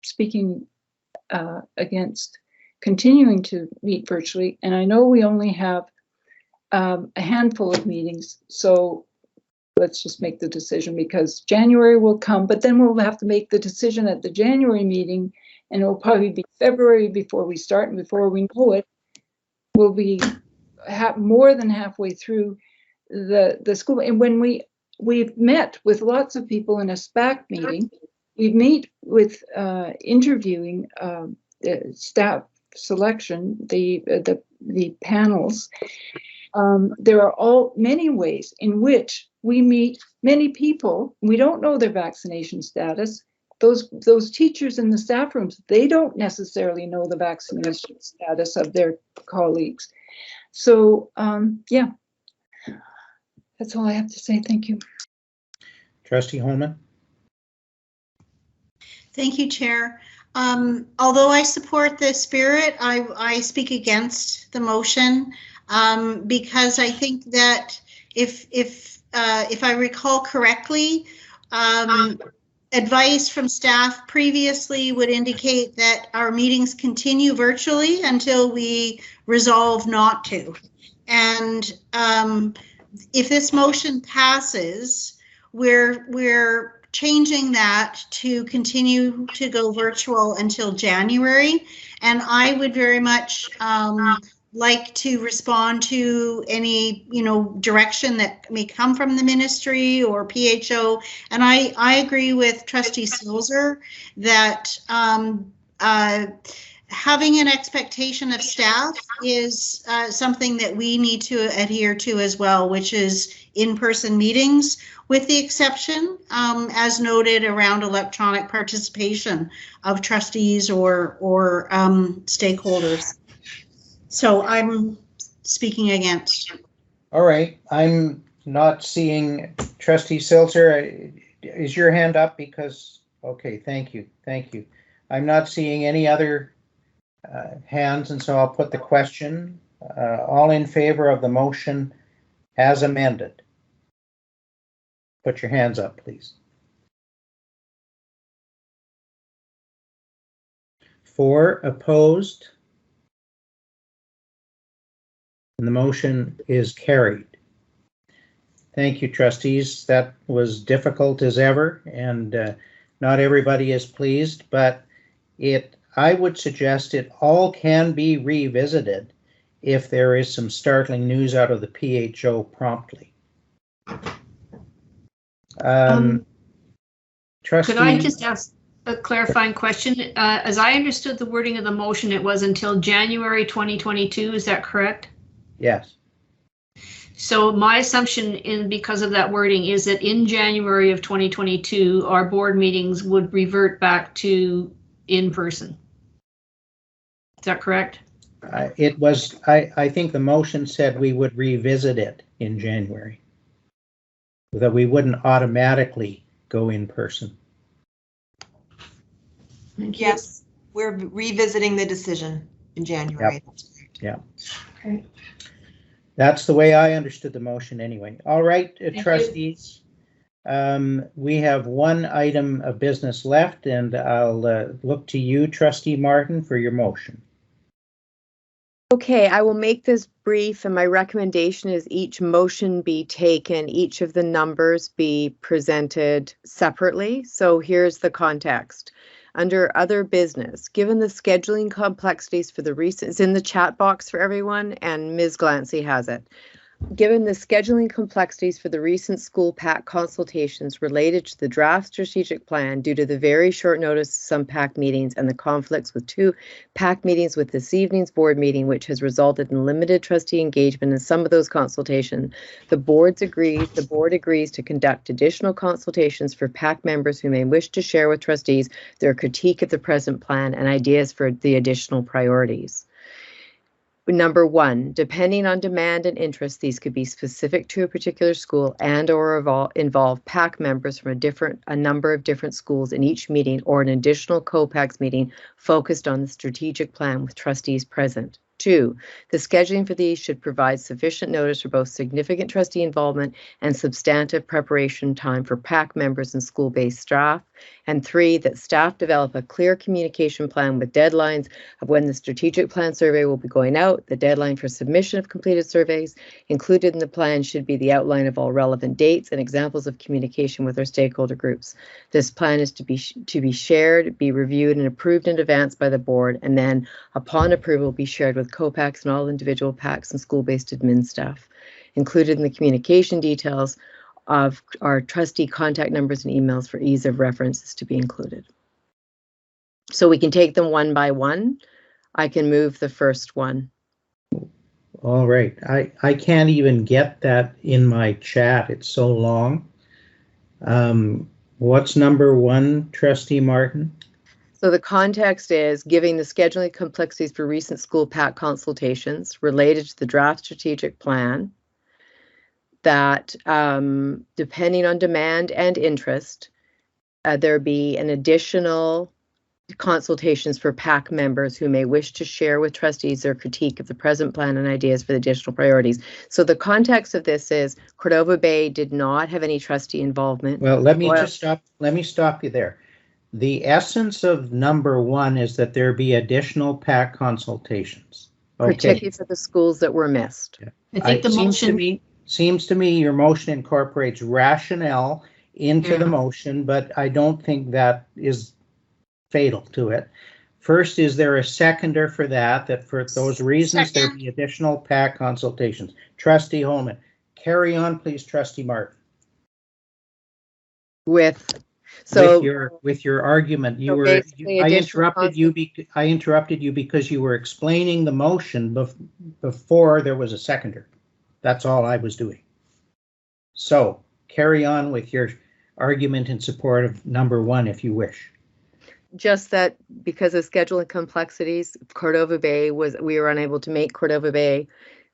speaking against continuing to meet virtually. And I know we only have a handful of meetings, so let's just make the decision, because January will come, but then we'll have to make the decision at the January meeting, and it will probably be February before we start, and before we know it, we'll be more than halfway through the school. And when we've met with lots of people in a SPAC meeting, we meet with interviewing staff selection, the panels. There are many ways in which we meet many people. We don't know their vaccination status. those teachers in the staff rooms, they don't necessarily know the vaccination status of their colleagues. So yeah, that's all I have to say. Thank you. Trustee Holman. Thank you, Chair. Although I support the spirit, I speak against the motion because I think that if I recall correctly, advice from staff previously would indicate that our meetings continue virtually until we resolve not to. And if this motion passes, we're changing that to continue to go virtual until January. And I would very much like to respond to any, direction that may come from the ministry or PHO. And I agree with Trustee Sulzer that having an expectation of staff is something that we need to adhere to as well, which is in-person meetings, with the exception, as noted, around electronic participation of trustees or stakeholders. So I'm speaking against. All right, I'm not seeing Trustee Sulzer. Is your hand up? Because, okay, thank you. I'm not seeing any other hands, and so I'll put the question. All in favor of the motion as amended? Put your hands up, please. 4 opposed. And the motion is carried. Thank you, trustees. That was difficult as ever, and not everybody is pleased, but I would suggest it all can be revisited if there is some startling news out of the PHO promptly. Trustee, could I just ask a clarifying question? As I understood the wording of the motion, it was until January 2022. Is that correct? Yes. So my assumption, because of that wording, is that in January of 2022, our board meetings would revert back to in person. Is that correct? It was. I think the motion said we would revisit it in January, that we wouldn't automatically go in person. Yes, we're revisiting the decision in January. Yep. Yeah. Okay. That's the way I understood the motion anyway. All right, trustees. We have one item of business left, and I'll look to you, Trustee Martin, for your motion. Okay, I will make this brief, and my recommendation is each motion be taken, each of the numbers be presented separately. So here's the context. Under other business, given the scheduling complexities for the recent, it's in the chat box for everyone, and Ms. Glancy has it. Given the scheduling complexities for the recent school PAC consultations related to the draft strategic plan due to the very short notice of some PAC meetings and the conflicts with 2 PAC meetings with this evening's board meeting, which has resulted in limited trustee engagement in some of those consultations, the board agrees to conduct additional consultations for PAC members who may wish to share with trustees their critique of the present plan and ideas for the additional priorities. Number 1, depending on demand and interest, these could be specific to a particular school and or involve PAC members from a number of different schools in each meeting, or an additional co-PACs meeting focused on the strategic plan with trustees present. 2, the scheduling for these should provide sufficient notice for both significant trustee involvement and substantive preparation time for PAC members and school-based staff. And 3, that staff develop a clear communication plan with deadlines of when the strategic plan survey will be going out. The deadline for submission of completed surveys included in the plan should be the outline of all relevant dates and examples of communication with our stakeholder groups. This plan is to be shared, be reviewed and approved in advance by the board, and then upon approval be shared with co-PACs and all individual PACs and school-based admin staff. Included in the communication details of our trustee contact numbers and emails for ease of reference is to be included. So we can take them one by one. I can move the first one. All right. I can't even get that in my chat. It's so long. What's number 1, Trustee Martin? So the context is giving the scheduling complexities for recent school PAC consultations related to the draft strategic plan that depending on demand and interest, there be an additional consultations for PAC members who may wish to share with trustees their critique of the present plan and ideas for the additional priorities. So the context of this is Cordova Bay did not have any trustee involvement. Well, let me stop you there. The essence of number 1 is that there be additional PAC consultations. Okay. Particularly for the schools that were missed. Yeah. I think the motion seems to me your motion incorporates rationale into the motion, but I don't think that is fatal to it. First, is there a seconder for that for those reasons there be additional PAC consultations? Trustee Holman. Carry on, please, Trustee Martin. With your argument, I interrupted you because you were explaining the motion before there was a seconder. That's all I was doing. So carry on with your argument in support of number 1 if you wish. Just that because of scheduling complexities, Cordova Bay we were unable to make Cordova Bay.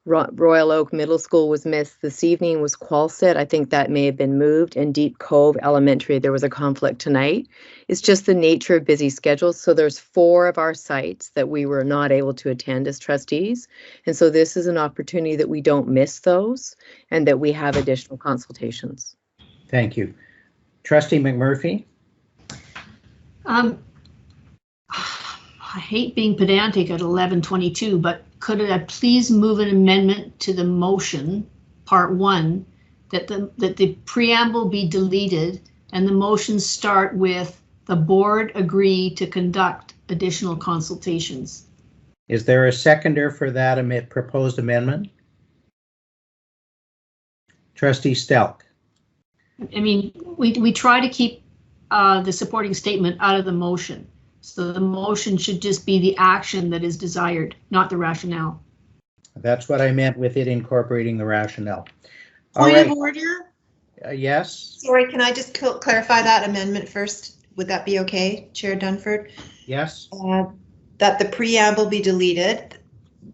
Royal Oak Middle School was missed this evening, was Qualset. I think that may have been moved. And Deep Cove Elementary, there was a conflict tonight. It's just the nature of busy schedules. So there's 4 of our sites that we were not able to attend as trustees. And so this is an opportunity that we don't miss those and that we have additional consultations. Thank you. Trustee McMurphy? I hate being pedantic at 11:22, but could I please move an amendment to the motion, part 1, that the preamble be deleted and the motion start with the board agree to conduct additional consultations? Is there a seconder for that proposed amendment? Trustee Stelk. I mean, we try to keep the supporting statement out of the motion. So the motion should just be the action that is desired, not the rationale. That's what I meant with it incorporating the rationale. Point of order? Yes. Sorry, can I just clarify that amendment first? Would that be okay, Chair Dunford? Yes. That the preamble be deleted.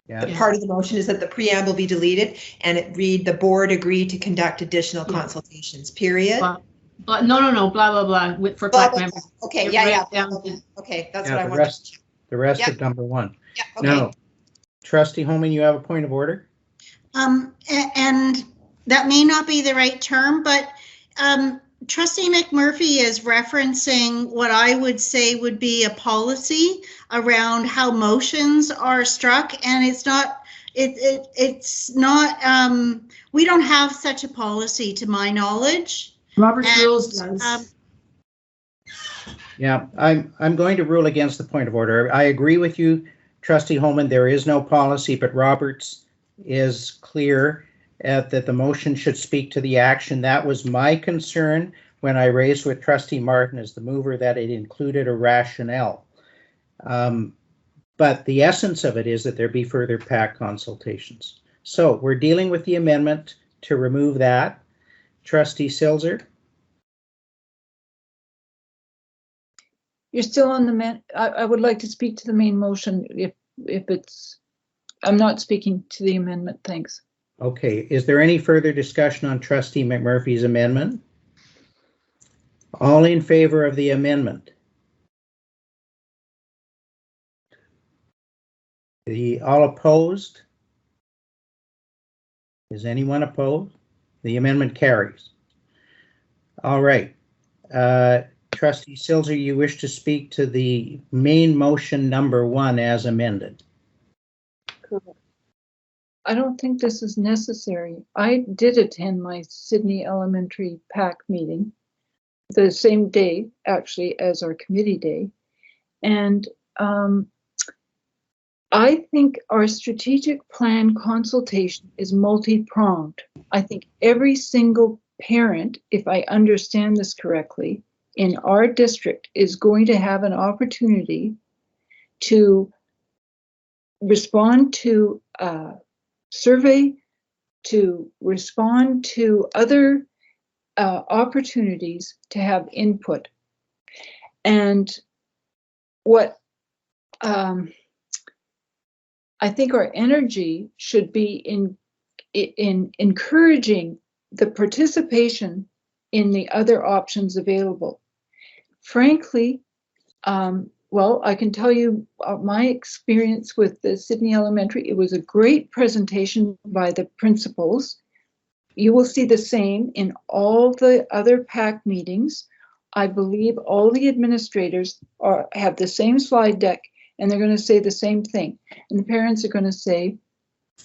Yeah. The part of the motion is that the preamble be deleted and it read the board agreed to conduct additional consultations, period. But no, blah, blah, blah, for PAC members. Okay, okay, that's what I wanted to check. The rest of number 1. Yeah, okay. Now, Trustee Holman, you have a point of order? And that may not be the right term, but Trustee McMurphy is referencing what I would say would be a policy around how motions are struck, and it's not, we don't have such a policy to my knowledge. Robert's rules does. Yeah, I'm going to rule against the point of order. I agree with you, Trustee Holman. There is no policy, but Roberts is clear that the motion should speak to the action. That was my concern when I raised with Trustee Martin as the mover that it included a rationale. But the essence of it is that there be further PAC consultations. So we're dealing with the amendment to remove that. Trustee Silzer? You're still on the I would like to speak to the main motion if it's, I'm not speaking to the amendment, thanks. Okay, is there any further discussion on Trustee McMurphy's amendment? All in favor of the amendment? All opposed? Is anyone opposed? The amendment carries. All right. Trustee Silzer, you wish to speak to the main motion number 1 as amended? Correct. I don't think this is necessary. I did attend my Sydney Elementary PAC meeting the same day, actually, as our committee day. And I think our strategic plan consultation is multi-pronged. I think every single parent, if I understand this correctly, in our district is going to have an opportunity to respond to a survey, to respond to other opportunities to have input. And what I think our energy should be in encouraging the participation in the other options available. Frankly, well, I can tell you my experience with the Sydney Elementary. It was a great presentation by the principals. You will see the same in all the other PAC meetings. I believe all the administrators have the same slide deck, and they're going to say the same thing. And the parents are going to say,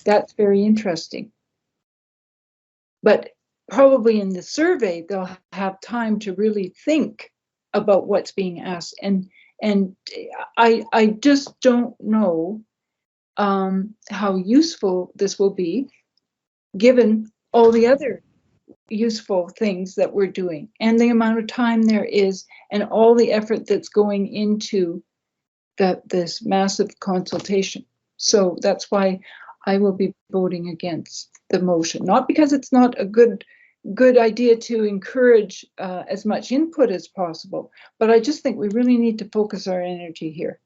that's very interesting. But probably in the survey, they'll have time to really think about what's being asked. And I just don't know how useful this will be, given all the other useful things that we're doing and the amount of time there is and all the effort that's going into this massive consultation. So that's why I will be voting against the motion, not because it's not a good idea to encourage as much input as possible, but I just think we really need to focus our energy here.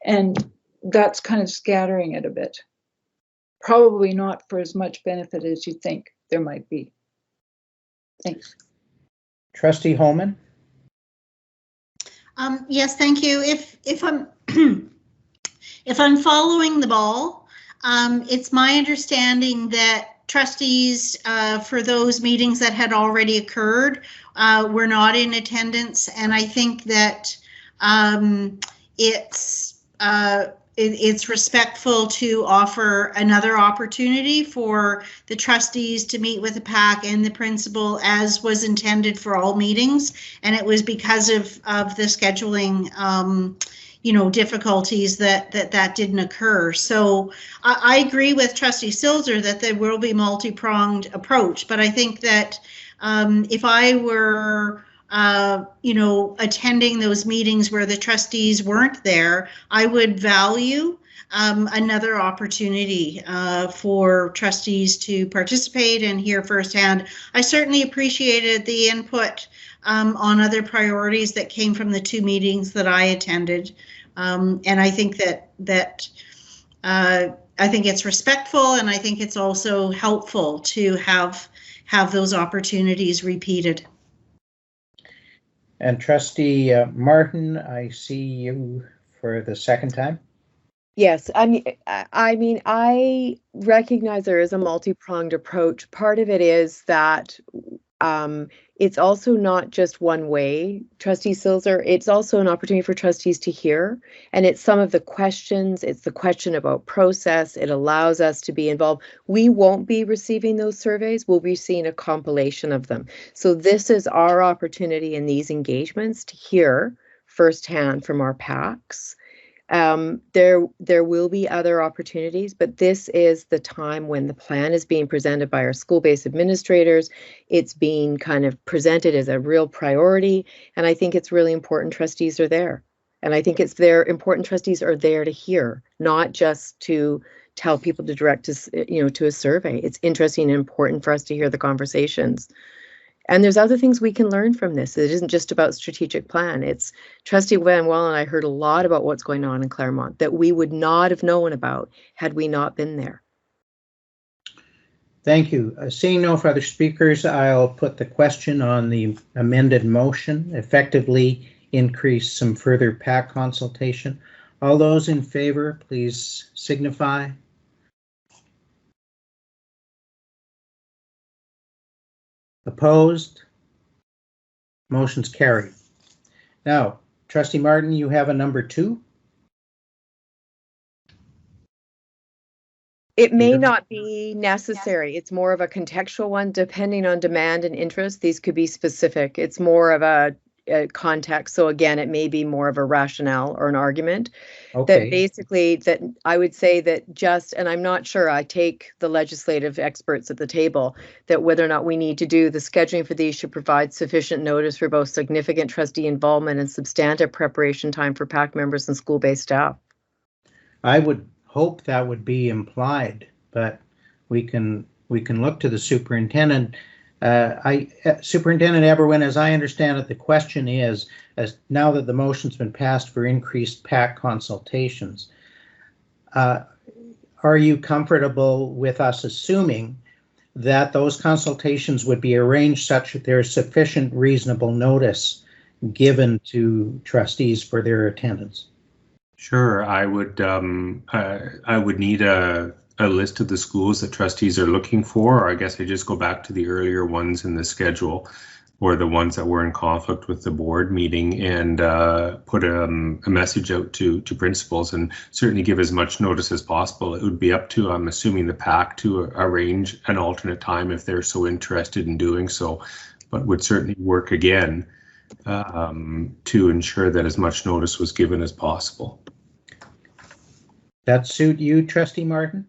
And that's kind of scattering it a bit. Probably not for as much benefit as you think there might be. Thanks. Trustee Holman? Yes, thank you. If I'm if I'm following the ball, it's my understanding that trustees for those meetings that had already occurred were not in attendance, and I think that it's respectful to offer another opportunity for the trustees to meet with the PAC and the principal, as was intended for all meetings, and it was because of the scheduling difficulties that didn't occur. So I agree with Trustee Silzer that there will be multi-pronged approach, but I think that if I were attending those meetings where the trustees weren't there, I would value another opportunity for trustees to participate and hear firsthand. I certainly appreciated the input on other priorities that came from the two meetings that I attended. And I think that I think it's respectful, and I think it's also helpful to have those opportunities repeated. And Trustee Martin, I see you for the second time. Yes, I mean, I recognize there is a multi-pronged approach. Part of it is that it's also not just one way, Trustee Silzer. It's also an opportunity for trustees to hear, and it's some of the questions. It's the question about process. It allows us to be involved. We won't be receiving those surveys. We'll be seeing a compilation of them. So this is our opportunity in these engagements to hear firsthand from our PACs. There will be other opportunities, but this is the time when the plan is being presented by our school-based administrators. It's being kind of presented as a real priority, and I think it's really important trustees are there. And I think important trustees are there to hear, not just to tell people to direct to a survey. It's interesting and important for us to hear the conversations. And there's other things we can learn from this. It isn't just about strategic plan. It's Trustee Van Well and I heard a lot about what's going on in Claremont that we would not have known about had we not been there. Thank you. Seeing no further speakers, I'll put the question on the amended motion, effectively increase some further PAC consultation. All those in favor, please signify. Opposed? Motion's carried. Now, Trustee Martin, you have a number 2? It may not be necessary. It's more of a contextual one, depending on demand and interest. These could be specific. It's more of a context. So again, it may be more of a rationale or an argument. Okay. That basically, that I would say that just, and I'm not sure, I take the legislative experts at the table, that whether or not we need to do the scheduling for these should provide sufficient notice for both significant trustee involvement and substantive preparation time for PAC members and school-based staff. I would hope that would be implied, but we can look to the superintendent Superintendent Eberwin, as I understand it, the question is, as now that the motion's been passed for increased PAC consultations, are you comfortable with us assuming that those consultations would be arranged such that there is sufficient reasonable notice given to trustees for their attendance? Sure, I would need a list of the schools that trustees are looking for, or I guess I just go back to the earlier ones in the schedule, or the ones that were in conflict with the board meeting, and put a message out to principals, and certainly give as much notice as possible. It would be up to, I'm assuming, the PAC to arrange an alternate time if they're so interested in doing so, but would certainly work again to ensure that as much notice was given as possible. That suit you, Trustee Martin?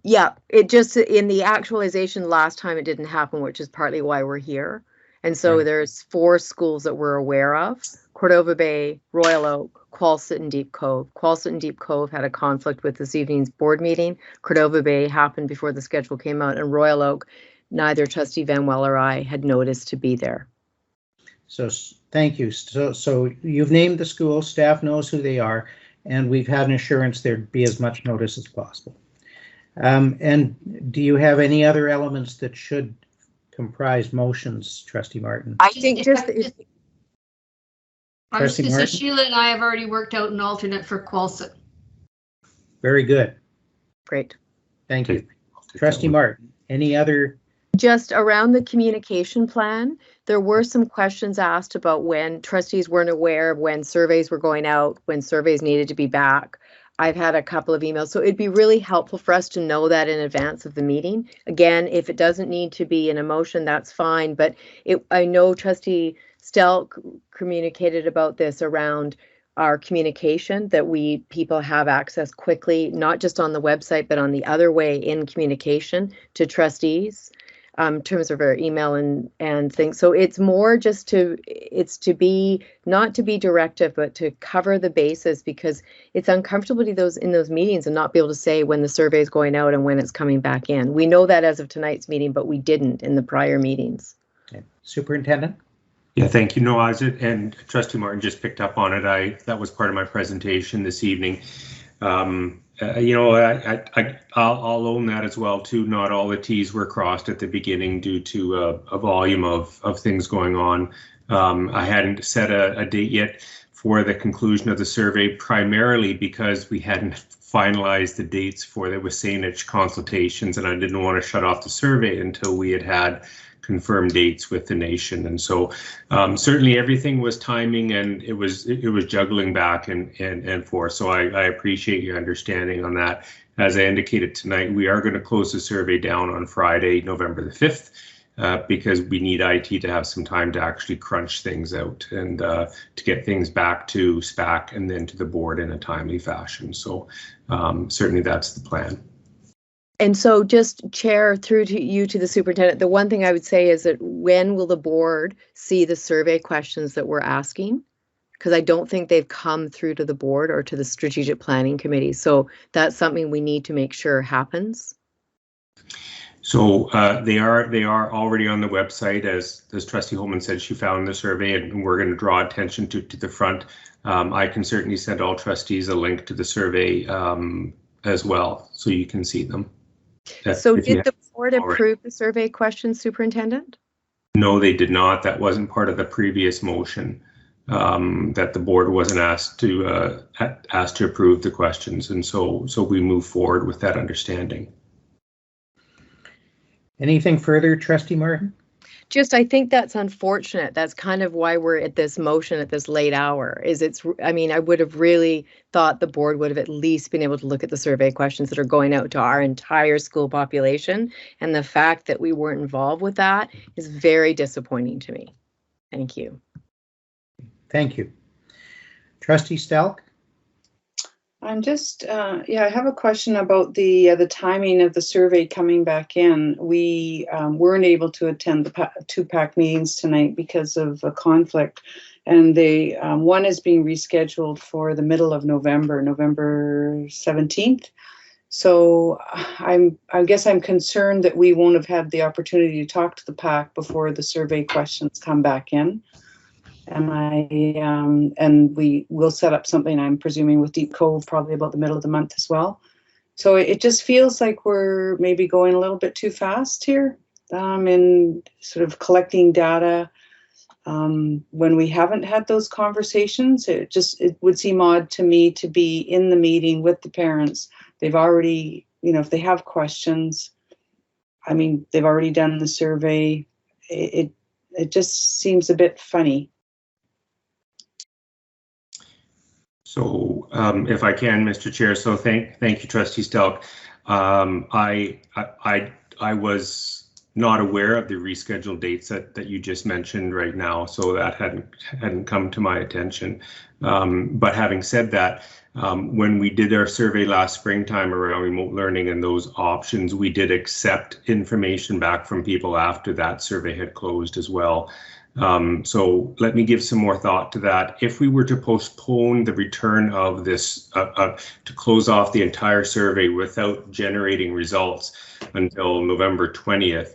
Yeah, it just, in the actualization last time, it didn't happen, which is partly why we're here. And so there's 4 schools that we're aware of: Cordova Bay, Royal Oak, Qualsett, and Deep Cove. Qualsett and Deep Cove had a conflict with this evening's board meeting. Cordova Bay happened before the schedule came out, and Royal Oak, neither Trustee Van Well or I had noticed to be there. So thank you. So you've named the school, staff knows who they are, and we've had an assurance there'd be as much notice as possible. And do you have any other elements that should comprise motions, Trustee Martin? I think just I was going to say Sheila and I have already worked out an alternate for Qualsett. Very good. Great. Thank you. Trustee Martin, any other? Just around the communication plan, there were some questions asked about when trustees weren't aware of when surveys were going out, when surveys needed to be back. I've had a couple of emails, so it'd be really helpful for us to know that in advance of the meeting. Again, if it doesn't need to be in a motion, that's fine, but I know Trustee Stelk communicated about this around our communication, that people have access quickly, not just on the website, but on the other way in communication to trustees. In terms of our email and things. So it's more just not to be directive, but to cover the bases, because it's uncomfortable to in those meetings and not be able to say when the survey is going out and when it's coming back in. We know that as of tonight's meeting, but we didn't in the prior meetings. Okay. Superintendent? Yeah, thank you. No, and Trustee Martin just picked up on it. That was part of my presentation this evening. I'll own that as well too. Not all the T's were crossed at the beginning due to a volume of things going on. I hadn't set a date yet for the conclusion of the survey, primarily because we hadn't finalized the dates for the WSANH consultations, and I didn't want to shut off the survey until we had confirmed dates with the nation. And so certainly everything was timing, and it was juggling back and forth. So I appreciate your understanding on that. As I indicated tonight, we are going to close the survey down on Friday, November the 5th, because we need IT to have some time to actually crunch things out and to get things back to SPAC and then to the board in a timely fashion. So certainly that's the plan. And so just Chair, through to you, to the superintendent, the one thing I would say is that when will the board see the survey questions that we're asking? Because I don't think they've come through to the board or to the strategic planning committee. So that's something we need to make sure happens. So they are already on the website, as Trustee Holman said. She found the survey, and we're going to draw attention to the front. I can certainly send all trustees a link to the survey as well, so you can see them. So did the board approve the survey questions, Superintendent? No, they did not. That wasn't part of the previous motion. That the board wasn't asked to approve the questions, and so we move forward with that understanding. Anything further, Trustee Martin? Just, I think that's unfortunate. That's kind of why we're at this motion at this late hour. I mean, I would have really thought the board would have at least been able to look at the survey questions that are going out to our entire school population. And the fact that we weren't involved with that is very disappointing to me. Thank you. Thank you. Trustee Stelk? I'm just, I have a question about the timing of the survey coming back in. We weren't able to attend the 2 PAC meetings tonight because of a conflict, and one is being rescheduled for the middle of November, November 17th. So I guess I'm concerned that we won't have had the opportunity to talk to the PAC before the survey questions come back in. And we will set up something, I'm presuming, with Deep Cove probably about the middle of the month as well. So it just feels like we're maybe going a little bit too fast here in sort of collecting data when we haven't had those conversations. It would seem odd to me to be in the meeting with the parents. They've already, if they have questions, I mean, they've already done the survey. It just seems a bit funny. So if I can, Mr. Chair, so thank you, Trustee Stelk. I was not aware of the rescheduled dates that you just mentioned right now, so that hadn't come to my attention. But having said that, when we did our survey last springtime around remote learning and those options, we did accept information back from people after that survey had closed as well. So let me give some more thought to that. If we were to postpone the return of this, to close off the entire survey without generating results until November 20th,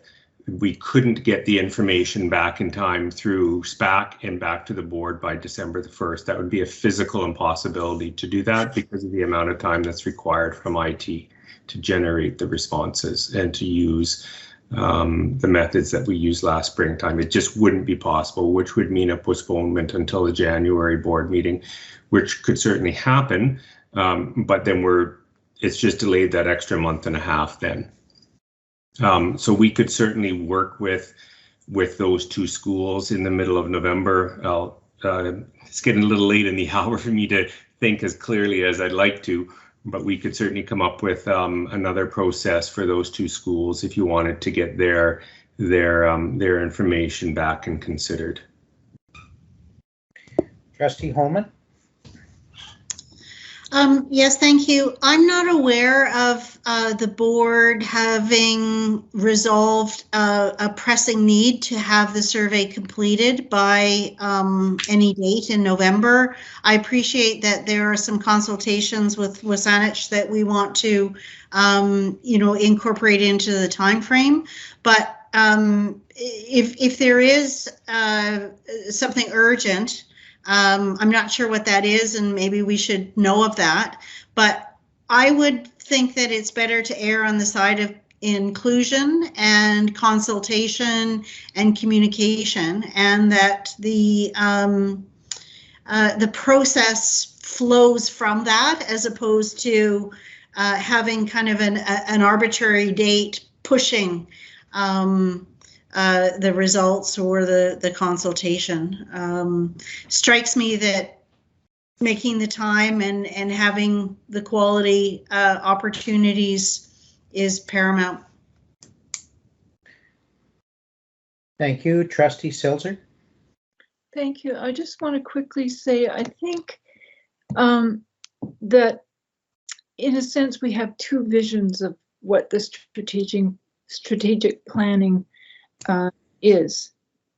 we couldn't get the information back in time through SPAC and back to the board by December the 1st. That would be a physical impossibility to do that because of the amount of time that's required from IT to generate the responses and to use the methods that we used last springtime. It just wouldn't be possible, which would mean a postponement until the January board meeting, which could certainly happen, but then it's just delayed that extra month and a half then. So we could certainly work with those two schools in the middle of November. It's getting a little late in the hour for me to think as clearly as I'd like to, but we could certainly come up with another process for those two schools if you wanted to get their information back and considered. Trustee Holman? Yes, thank you. I'm not aware of the board having resolved a pressing need to have the survey completed by any date in November. I appreciate that there are some consultations with WSANH that we want to, incorporate into the time frame. But if there is something urgent, I'm not sure what that is, and maybe we should know of that. But I would think that it's better to err on the side of inclusion and consultation and communication, and that the process flows from that, as opposed to having kind of an arbitrary date pushing the results or the consultation. Strikes me that making the time and having the quality opportunities is paramount. Thank you. Trustee Silzer? Thank you. I just want to quickly say, I think that in a sense we have two visions of what the strategic planning is.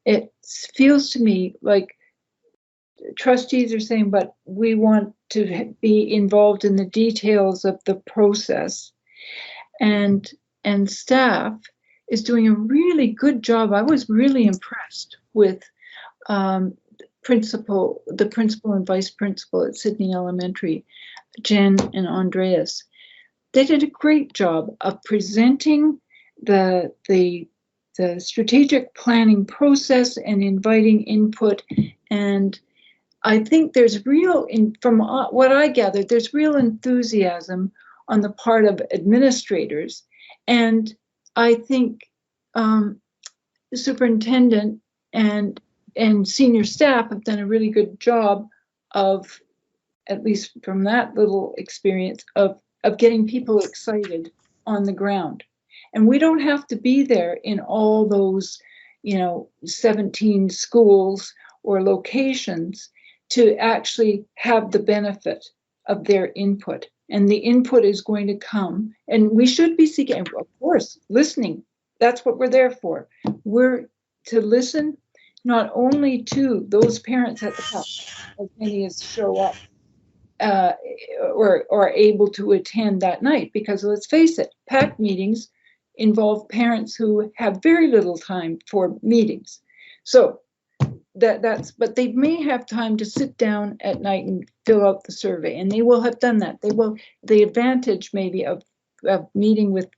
It feels to me like trustees are saying, but we want to be involved in the details of the process, and staff is doing a really good job. I was really impressed with the principal and vice principal at Sydney Elementary, Jen and Andreas. They did a great job of presenting the strategic planning process and inviting input. And I think there's from what I gathered, there's real enthusiasm on the part of administrators. And I think the superintendent and senior staff have done a really good job of, at least from that little experience, of getting people excited on the ground. And we don't have to be there in all those, 17 schools or locations to actually have the benefit of their input. And the input is going to come, and we should be seeking, of course, listening. That's what we're there for. We're to listen not only to those parents at the top, as many as show up, or are able to attend that night, because let's face it, PAC meetings involve parents who have very little time for meetings. So but they may have time to sit down at night and fill out the survey, and they will have done that. The advantage maybe of meeting with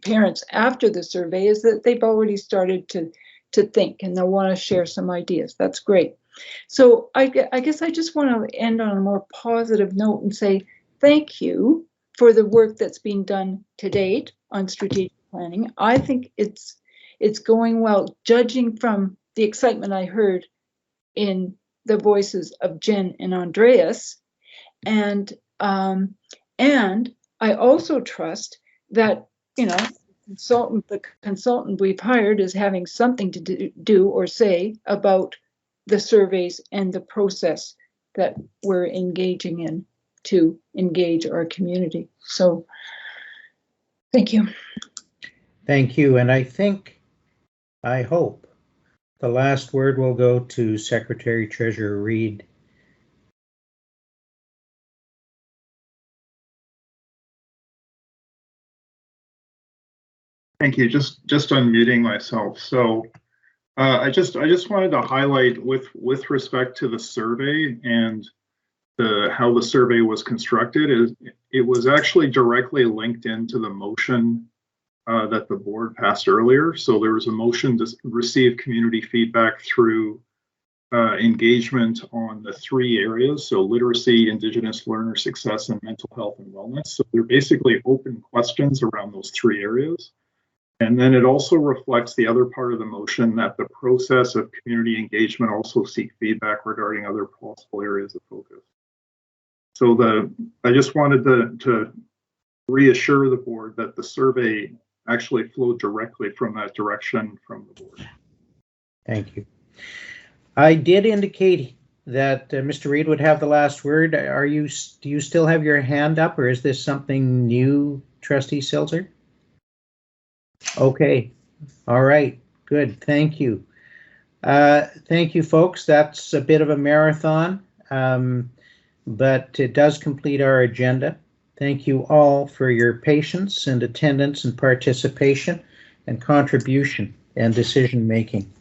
parents after the survey is that they've already started to think, and they'll want to share some ideas. That's great. So I guess I just want to end on a more positive note and say thank you for the work that's been done to date on strategic planning. I think it's going well, judging from the excitement I heard in the voices of Jen and Andreas. And I also trust that, the consultant we've hired is having something to do or say about the surveys and the process that we're engaging in to engage our community. So thank you. Thank you. And I hope the last word will go to Secretary Treasurer Reid. Thank you. Just unmuting myself. So I just wanted to highlight with respect to the survey and how the survey was constructed. It was actually directly linked into the motion that the board passed earlier. So there was a motion to receive community feedback through engagement on the 3 areas. So literacy, Indigenous learner success, and mental health and wellness. So they're basically open questions around those 3 areas. And then it also reflects the other part of the motion that the process of community engagement also seek feedback regarding other possible areas of focus. So I just wanted to reassure the board that the survey actually flowed directly from that direction from the board. Thank you. I did indicate that Mr. Reid would have the last word. Do you still have your hand up, or is this something new, Trustee Silzer? Okay. All right. Good. Thank you. Thank you, folks. That's a bit of a marathon, but it does complete our agenda. Thank you all for your patience and attendance and participation and contribution and decision making.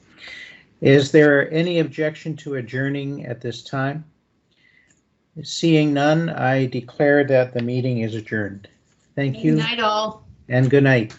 Is there any objection to adjourning at this time? Seeing none, I declare that the meeting is adjourned. Thank you. Good night, all. And good night.